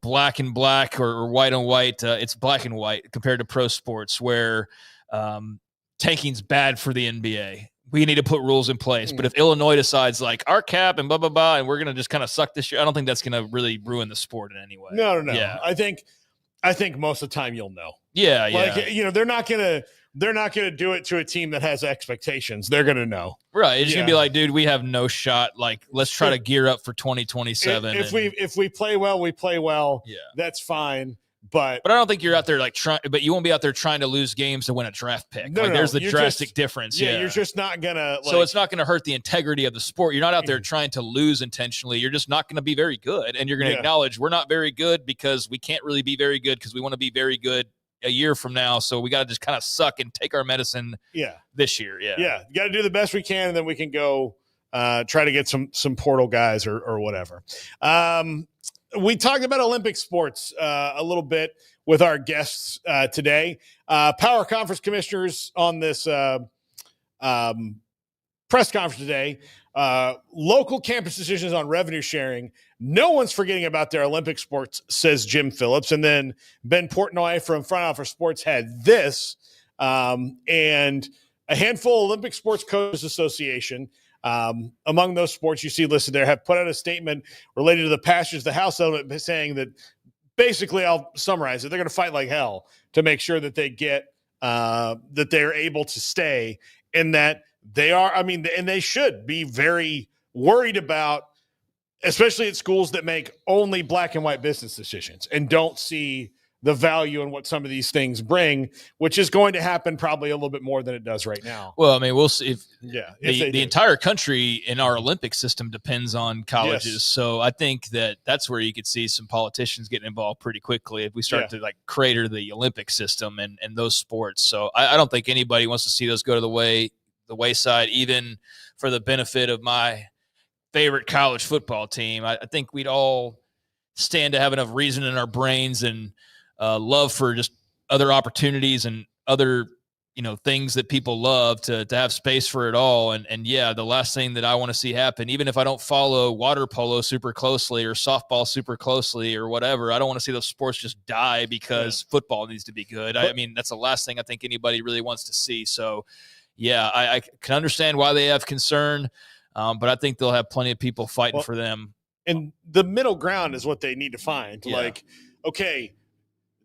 black and black or white on white. It's black and white compared to pro sports where tanking's bad for the NBA. We need to put rules in place. But if Illinois decides like our cap and blah, blah, blah, and we're going to just kind of suck this year, I don't think that's going to really ruin the sport in any way. No. Yeah. I think most of the time you'll know. Yeah. Like, they're not going to do it to a team that has expectations. They're going to know. Right. It's going to be like, dude, we have no shot. Like, let's try to gear up for 2027. If we play well, we play well. Yeah. That's fine. But I don't think you're out there like trying, but you won't be out there trying to lose games to win a draft pick. There's the drastic difference. Yeah. You're just not going to. So it's not going to hurt the integrity of the sport. You're not out there trying to lose intentionally. You're just not going to be very good. And you're going to acknowledge we're not very good because we can't really be very good because we want to be very good a year from now. So we got to just kind of suck and take our medicine this year. Yeah. Yeah. You got to do the best we can. And then we can go try to get some portal guys or whatever. We talked about Olympic sports a little bit with our guests today. Power Conference commissioners on this press conference today. Local campus decisions on revenue sharing. No one's forgetting about their Olympic sports, says Jim Phillips. And then Ben Portnoy from Front Office Sports had this. And a handful of Olympic Sports Coaches Association, among those sports you see listed there, have put out a statement related to the passage of the House settlement saying that basically, I'll summarize it, they're going to fight like hell to make sure that they get that they're able to stay, and that they are, and they should be very worried about, especially at schools that make only black and white business decisions and don't see the value in what some of these things bring, which is going to happen probably a little bit more than it does right now. Well, we'll see. If the entire country in our Olympic system depends on colleges. Yes. So I think that's where you could see some politicians getting involved pretty quickly if we start to like crater the Olympic system and those sports. So I don't think anybody wants to see those go to the wayside, even for the benefit of my favorite college football team. I think we'd all stand to have enough reason in our brains and love for just other opportunities and other, things that people love to have space for it all. And the last thing that I want to see happen, even if I don't follow water polo super closely or softball super closely or whatever, I don't want to see those sports just die because football needs to be good. That's the last thing I think anybody really wants to see. So I can understand why they have concern, but I think they'll have plenty of people fighting for them. And the middle ground is what they need to find. Like, okay,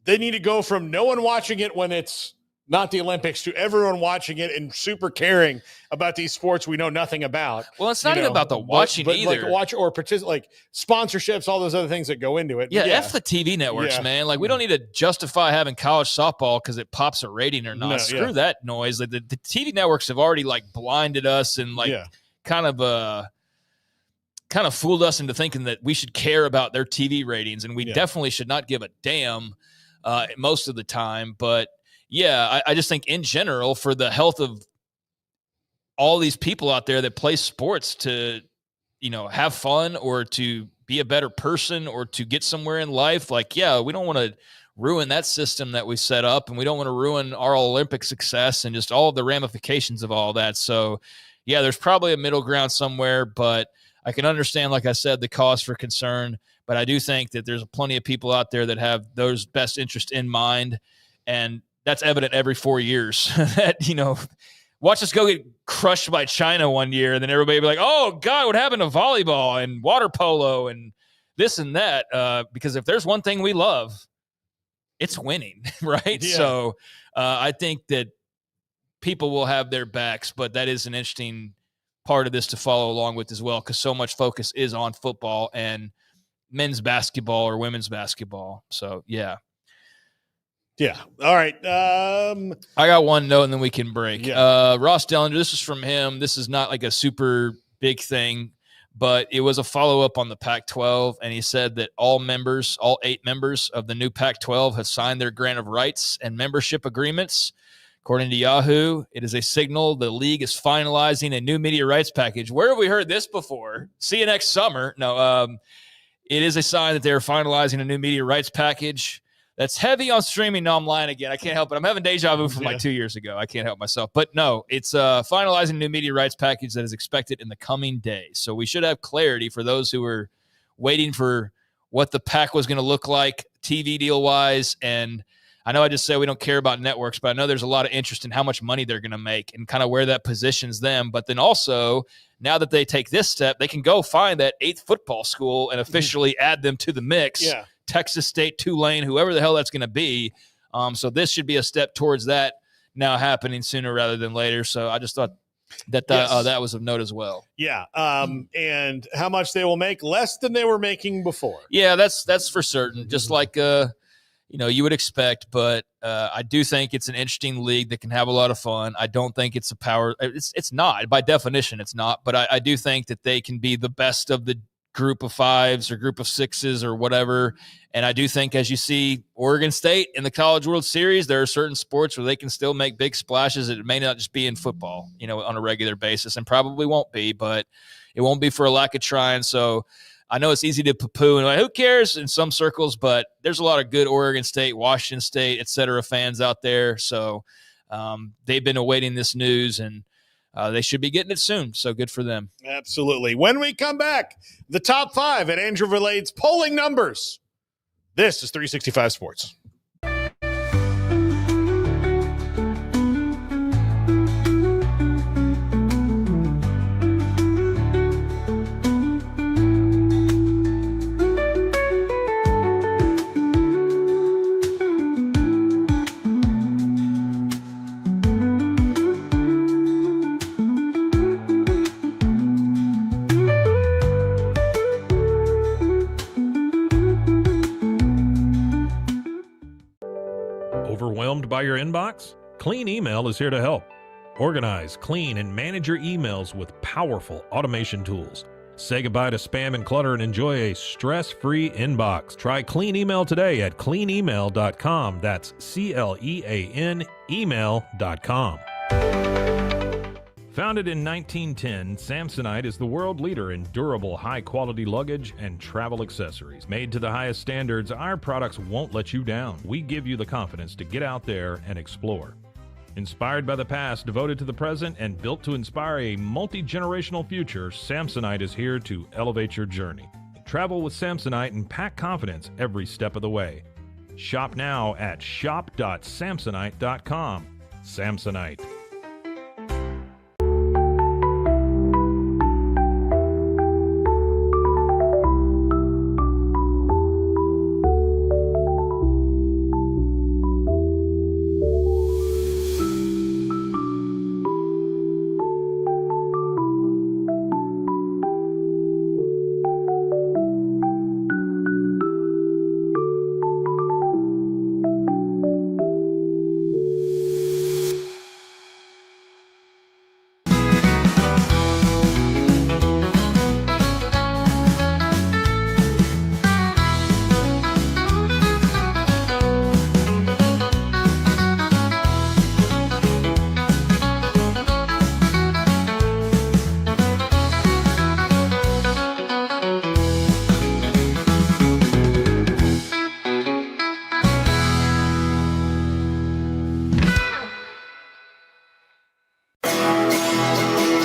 they need to go from no one watching it when it's not the Olympics to everyone watching it and super caring about these sports we know nothing about. Well, it's not even about the watching either. Like watch or participate, like sponsorships, all those other things that go into it. Yeah, F the TV networks, man. Like, we don't need to justify having college softball because it pops a rating or not. No, Screw that noise. Like, the TV networks have already like blinded us and kind of fooled us into thinking that we should care about their TV ratings, and we definitely should not give a damn most of the time. But I just think in general, for the health of all these people out there that play sports to, have fun or to be a better person or to get somewhere in life, we don't want to ruin that system that we set up, and we don't want to ruin our Olympic success and just all of the ramifications of all that. So there's probably a middle ground somewhere, but I can understand, like I said, the cause for concern, but I do think that there's plenty of people out there that have those best interests in mind. And that's evident every 4 years that, watch us go get crushed by China one year. And then everybody be like, oh God, what happened to volleyball and water polo and this and that? Because if there's one thing we love, it's winning. Right. Yeah. So I think that people will have their backs, but that is an interesting part of this to follow along with as well, because so much focus is on football and men's basketball or women's basketball. So all right. I got one note and then we can break. Ross Dellinger, this is from him. This is not like a super big thing, but it was a follow-up on the Pac-12, and he said that all 8 members of the new Pac-12 have signed their grant of rights and membership agreements. According to Yahoo, it is a signal the league is finalizing a new media rights package. Where have we heard this before? See you next summer. No, it is a sign that they're finalizing a new media rights package that's heavy on streaming. No, I'm lying again. I can't help it. I'm having deja vu from like 2 years ago. I can't help myself. But no, it's finalizing a new media rights package that is expected in the coming days. So we should have clarity for those who are waiting for what the pack was going to look like TV deal-wise. And I know I just said we don't care about networks, but I know there's a lot of interest in how much money they're going to make and kind of where that positions them. But then also, now that they take this step, they can go find that 8th football school and officially add them to the mix. Yeah. Texas State, Tulane, whoever the hell that's going to be. So this should be a step towards that now happening sooner rather than later. So I just thought that that was of note as well. Yeah. And how much they will make? Less than they were making before. Yeah, that's for certain. Just like you would expect, but I do think it's an interesting league that can have a lot of fun. I don't think it's a power. It's not. By definition, it's not. But I do think that they can be the best of the group of 5s or group of 6s or whatever. And I do think, as you see Oregon State in the College World Series, there are certain sports where they can still make big splashes. It may not just be in football, on a regular basis, and probably won't be, but it won't be for a lack of trying. So I know it's easy to poo-poo and who cares in some circles, but there's a lot of good Oregon State, Washington State, et cetera, fans out there. So they've been awaiting this news, and they should be getting it soon. So good for them. Absolutely. When we come back, the top 5 at Andrew Verlade's polling numbers. This is 365 Sports. Overwhelmed by your inbox? Clean Email is here to help. Organize, clean, and manage your emails with powerful automation tools. Say goodbye to spam and clutter and enjoy a stress-free inbox. Try Clean Email today at cleanemail.com. That's CLEAN email.com. Founded in 1910, Samsonite is the world leader in durable, high-quality luggage and travel accessories. Made to the highest standards, our products won't let you down. We give you the confidence to get out there and explore. Inspired by the past, devoted to the present, and built to inspire a multi-generational future, Samsonite is here to elevate your journey. Travel with Samsonite and pack confidence every step of the way. Shop now at shop.samsonite.com. Samsonite.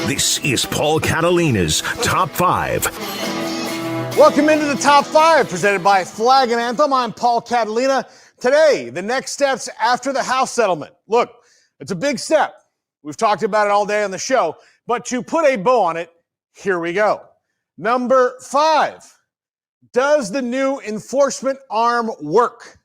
This is Paul Catalina's Top 5. Welcome into the Top 5, presented by Flag and Anthem. I'm Paul Catalina. Today, the next steps after the House settlement. Look, it's a big step. We've talked about it all day on the show, but to put a bow on it, here we go. Number 5, does the new enforcement arm work?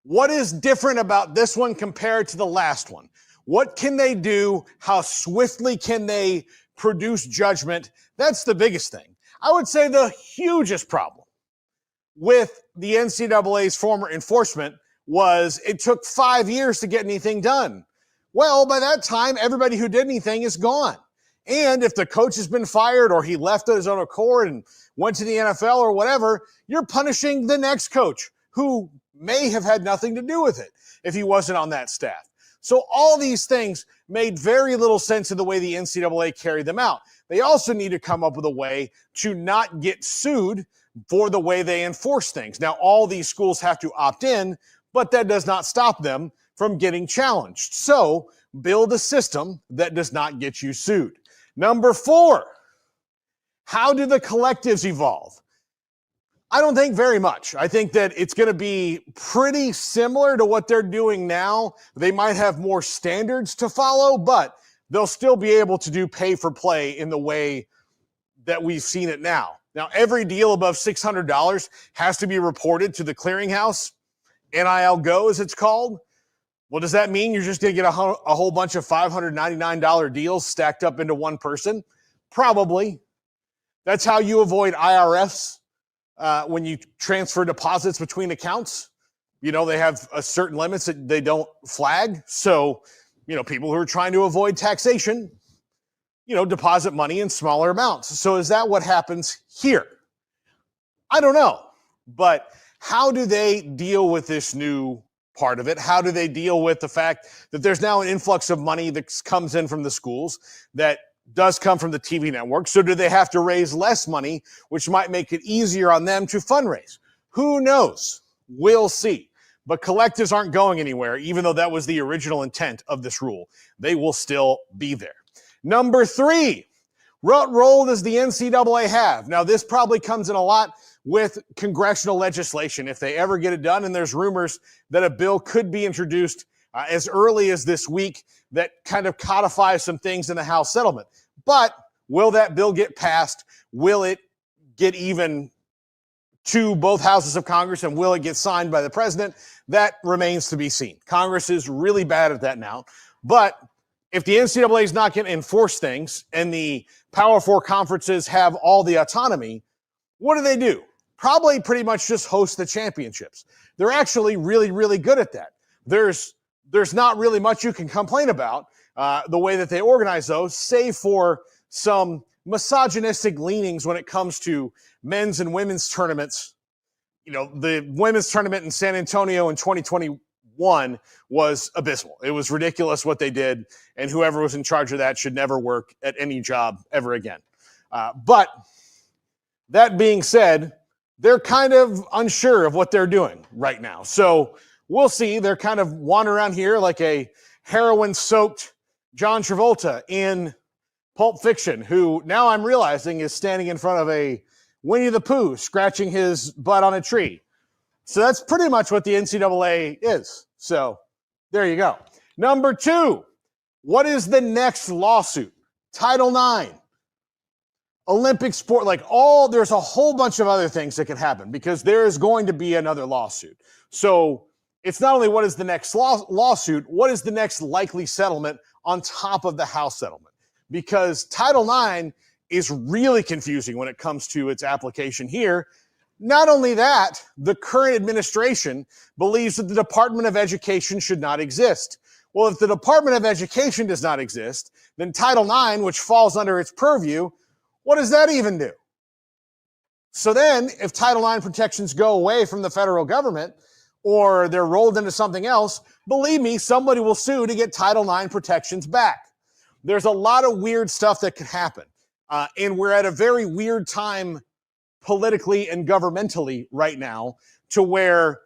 What is different about this one compared to the last one? What can they do? How swiftly can they produce judgment? That's the biggest thing. I would say the hugest problem with the NCAA's former enforcement was it took 5 years to get anything done. Well, by that time, everybody who did anything is gone. And if the coach has been fired or he left of his own accord and went to the NFL or whatever, you're punishing the next coach who may have had nothing to do with it if he wasn't on that staff. So all these things made very little sense in the way the NCAA carried them out. They also need to come up with a way to not get sued for the way they enforce things. Now, all these schools have to opt in, but that does not stop them from getting challenged. So build a system that does not get you sued. Number 4, how do the collectives evolve? I don't think very much. I think that it's going to be pretty similar to what they're doing now. They might have more standards to follow, but they'll still be able to do pay for play in the way that we've seen it now. Now, every deal above $600 has to be reported to the clearinghouse, NIL Go as it's called. Well, does that mean you're just going to get a whole bunch of $599 deals stacked up into one person? Probably. That's how you avoid IRS when you transfer deposits between accounts. You know, they have a certain limits that they don't flag. So, you know, people who are trying to avoid taxation, you know, deposit money in smaller amounts. So is that what happens here? I don't know. But how do they deal with this new part of it? How do they deal with the fact that there's now an influx of money that comes in from the schools that does come from the TV network? So do they have to raise less money, which might make it easier on them to fundraise? Who knows? We'll see. But collectives aren't going anywhere, even though that was the original intent of this rule. They will still be there. Number 3, what role does the NCAA have? Now, this probably comes in a lot with congressional legislation if they ever get it done, and there's rumors that a bill could be introduced as early as this week that kind of codifies some things in the House settlement. But will that bill get passed? Will it get even to both houses of Congress, and will it get signed by the president? That remains to be seen. Congress is really bad at that now. But if the NCAA is not going to enforce things and the Power 4 conferences have all the autonomy, what do? Probably pretty much just host the championships. They're actually really, really good at that. There's not really much you can complain about the way that they organize those, save for some misogynistic leanings when it comes to men's and women's tournaments. You know, the women's tournament in San Antonio in 2021 was abysmal. It was ridiculous what they did, and whoever was in charge of that should never work at any job ever again. But that being said, they're kind of unsure of what they're doing right now. So we'll see. They're kind of wandering around here like a heroin-soaked John Travolta in Pulp Fiction, who now I'm realizing is standing in front of a Winnie the Pooh scratching his butt on a tree. So that's pretty much what the NCAA is. So there you go. Number 2, what is the next lawsuit? Title IX. Olympic sport, there's a whole bunch of other things that can happen because there is going to be another lawsuit. So it's not only what is the next lawsuit, what is the next likely settlement on top of the House settlement? Because Title IX is really confusing when it comes to its application here. Not only that, the current administration believes that the Department of Education should not exist. Well, if the Department of Education does not exist, then Title IX, which falls under its purview, what does that even do? So then, if Title IX protections go away from the federal government or they're rolled into something else, believe me, somebody will sue to get Title IX protections back. There's a lot of weird stuff that can happen. And we're at a very weird time politically and governmentally right now to where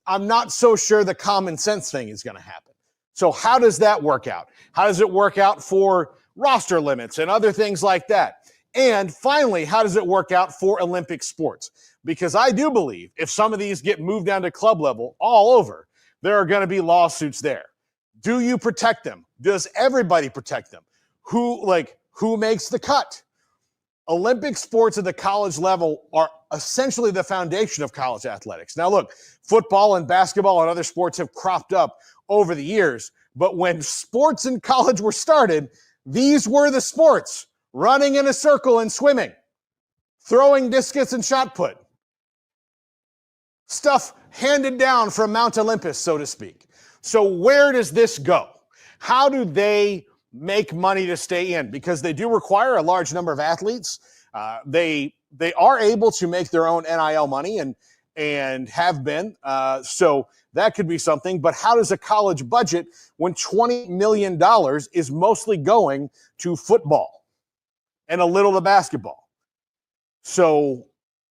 I'm not so sure the common sense thing is going to happen. So how does that work out? How does it work out for roster limits and other things like that? And finally, how does it work out for Olympic sports? Because I do believe if some of these get moved down to club level all over, there are going to be lawsuits there. Do you protect them? Does everybody protect them? Who makes the cut? Olympic sports at the college level are essentially the foundation of college athletics. Now, look, football and basketball and other sports have cropped up over the years, but when sports in college were started, these were the sports: running in a circle and swimming, throwing discus and shot put. Stuff handed down from Mount Olympus, so to speak. So where does this go? How do they make money to stay in because they do require a large number of athletes. They are able to make their own NIL money and have been. So that could be something. But how does a college budget when $20 million is mostly going to football and a little to basketball? So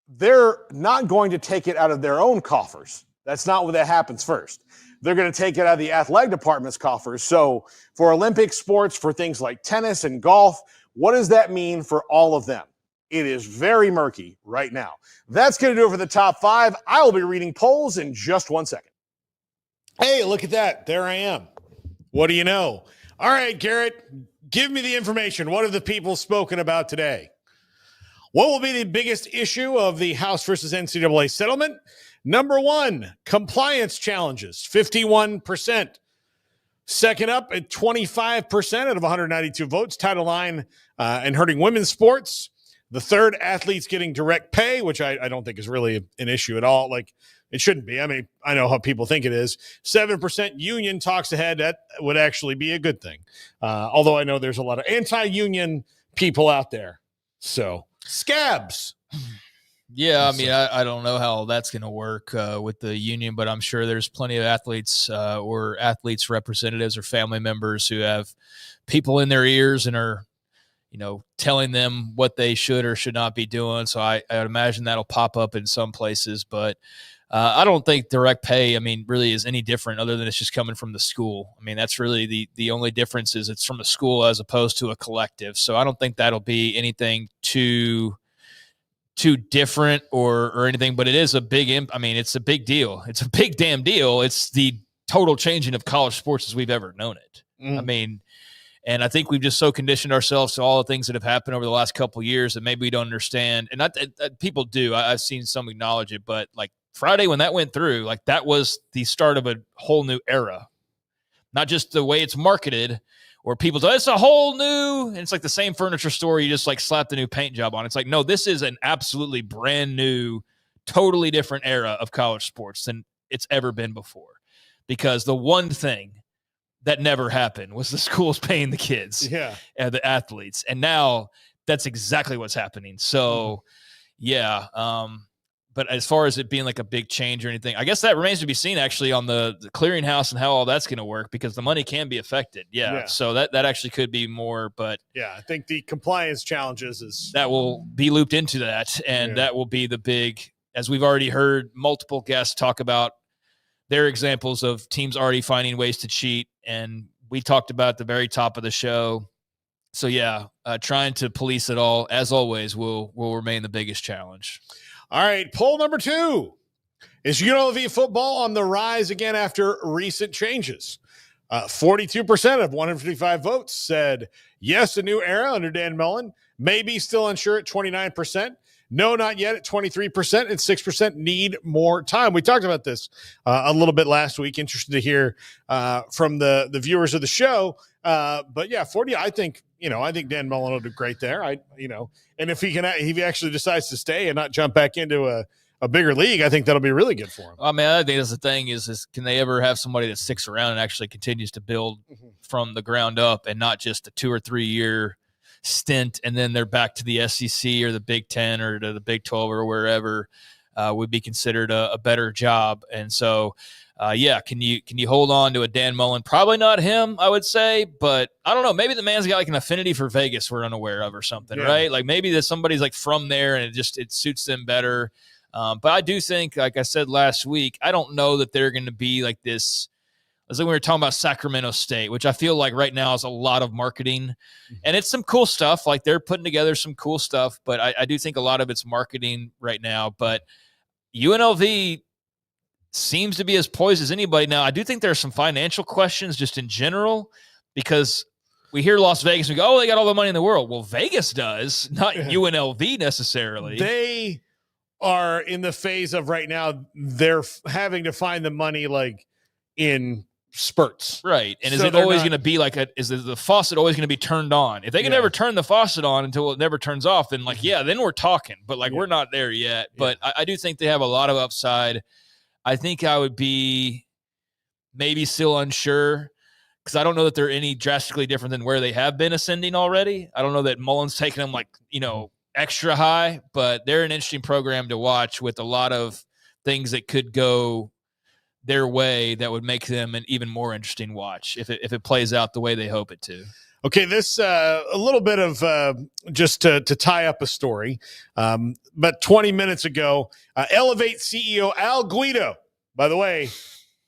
they're not going to take it out of their own coffers. That's not what that happens first. They're going to take it out of the athletic department's coffers. So for Olympic sports, for things like tennis and golf, what does that mean for all of them? It is very murky right now. That's going to do it for the top 5. I will be reading polls in just 1 second. Hey, look at that. There I am. What do you know? All right, Garrett, give me the information. What have the people spoken about today? What will be the biggest issue of the House versus NCAA settlement? Number 1, compliance challenges, 51%. Second up at 25% out of 192 votes, Title IX and hurting women's sports. The third, athletes getting direct pay, which I don't think is really an issue at all. Like, it shouldn't be. I mean, I know how people think it is. 7% union talks ahead. That would actually be a good thing. Although I know there's a lot of anti-union people out there. So, scabs. Yeah, I mean, I don't know how that's going to work with the union, but I'm sure there's plenty of athletes or athletes representatives or family members who have people in their ears and are, telling them what they should or should not be doing. So I would imagine that'll pop up in some places, but I don't think direct pay, really is any different other than it's just coming from the school. I mean, that's really the only difference is it's from the school as opposed to a collective. So I don't think that'll be anything too different or anything, but it is a big, it's a big deal. It's a big damn deal. It's the total changing of college sports as we've ever known it. And I think we've just so conditioned ourselves to all the things that have happened over the last couple of years that maybe we don't understand. And people do. I've seen some acknowledge it, but like Friday when that went through, like that was the start of a whole new era. Not just the way it's marketed, or people say it's a whole new, and it's like the same furniture store. You just like slap the new paint job on. It's like, no, this is an absolutely brand new, totally different era of college sports than it's ever been before. Because the one thing that never happened was the schools paying the kids and the athletes. And now that's exactly what's happening. So but as far as it being like a big change or anything, I guess that remains to be seen actually on the clearinghouse and how all that's going to work, because the money can be affected. So that actually could be more, but I think the compliance challenges that will be looped into that. And that will be the big, as we've already heard multiple guests talk about their examples of teams already finding ways to cheat. And we talked about at the very top of the show. So trying to police it all, as always, will remain the biggest challenge. All right, poll number 2. Is UNLV football on the rise again after recent changes? 42% of 155 votes said yes, a new era under Dan Mullen. Maybe still unsure at 29%. No, not yet at 23%. And 6% need more time. We talked about this a little bit last week. Interested to hear from the viewers of the show. But 40, I think Dan Mullen will do great there. And if he actually decides to stay and not jump back into a bigger league, I think that'll be really good for him. I mean, I think that's the thing is can they ever have somebody that sticks around and actually continues to build from the ground up and not just a 2 or 3 year stint and then they're back to the SEC or the Big 10 or to the Big 12 or wherever would be considered a better job. And so, can you hold on to a Dan Mullen? Probably not him, I would say, but I don't know. Maybe the man's got like an affinity for Vegas we're unaware of or something, right? Like maybe that somebody's like from there and it suits them better. But I do think, like I said last week, I don't know that they're going to be like this. As we were talking about Sacramento State, which I feel like right now is a lot of marketing, and it's some cool stuff. Like they're putting together some cool stuff, but I do think a lot of it's marketing right now. But UNLV seems to be as poised as anybody now. I do think there are some financial questions just in general, because we hear Las Vegas and we go, oh, they got all the money in the world. Well, Vegas does, not UNLV necessarily. They are in the phase of right now, they're having to find the money like in spurts. Right. And is it always going to be like is the faucet always going to be turned on? If they can never turn the faucet on until it never turns off, then then we're talking, but we're not there yet. But I do think they have a lot of upside. I think I would be maybe still unsure because I don't know that they're any drastically different than where they have been ascending already. I don't know that Mullen's taking them extra high, but they're an interesting program to watch with a lot of things that could go their way that would make them an even more interesting watch if it plays out the way they hope it to. Okay, this a little bit of just to tie up a story. But 20 minutes ago, Elevate CEO Al Guido, by the way,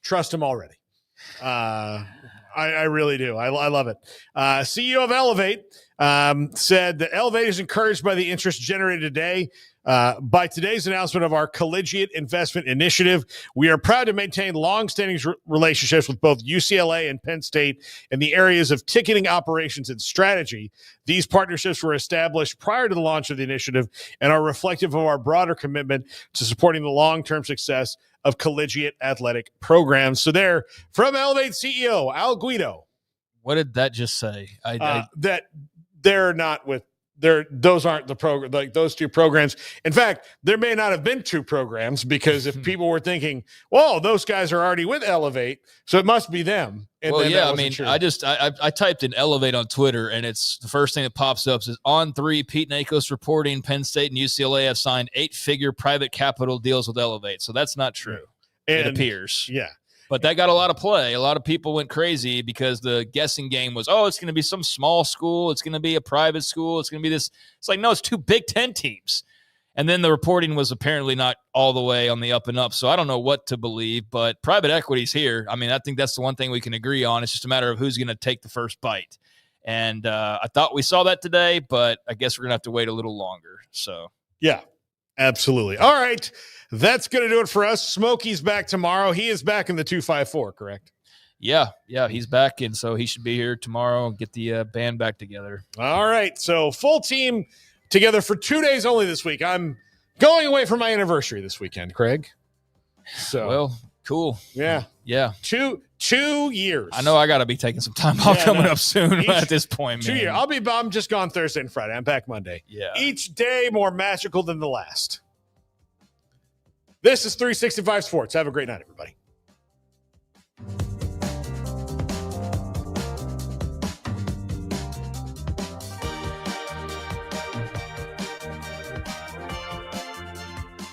trust him already. I really do. I love it. CEO of Elevate said that Elevate is encouraged by the interest generated today by today's announcement of our Collegiate Investment Initiative. We are proud to maintain long-standing relationships with both UCLA and Penn State in the areas of ticketing operations and strategy. These partnerships were established prior to the launch of the initiative and are reflective of our broader commitment to supporting the long-term success of collegiate athletic programs. So there, from Elevate CEO Al Guido. What did that just say? That they're not with those aren't the program, like those two programs. In fact, there may not have been two programs, because if people were thinking, well, those guys are already with Elevate, so it must be them. And well, yeah, I mean, true. I typed in Elevate on Twitter, and it's the first thing that pops up is on 3, Pete Nakos reporting Penn State and UCLA have signed 8-figure private capital deals with Elevate. So that's not true. It appears. Yeah. But that got a lot of play. A lot of people went crazy because the guessing game was, it's going to be some small school. It's going to be a private school. It's going to be this. It's like, no, it's 2 Big Ten teams. And then the reporting was apparently not all the way on the up and up. So I don't know what to believe, but private equity's here. I mean, I think that's the one thing we can agree on. It's just a matter of who's going to take the first bite. And I thought we saw that today, but I guess we're going to have to wait a little longer. So, yeah, absolutely. All right. That's going to do it for us. Smokey's back tomorrow. He is back in the 254, correct? Yeah, he's back, and so he should be here tomorrow and get the band back together. All right, so full team together for 2 days only this week. I'm going away for my anniversary this weekend, Craig. So, well, cool. Yeah. 2 years. I know I got to be taking some time off coming up soon at this point, man. 2 years. I'm just gone Thursday and Friday. I'm back Monday. Yeah. Each day more magical than the last. This is 365 Sports. Have a great night, everybody.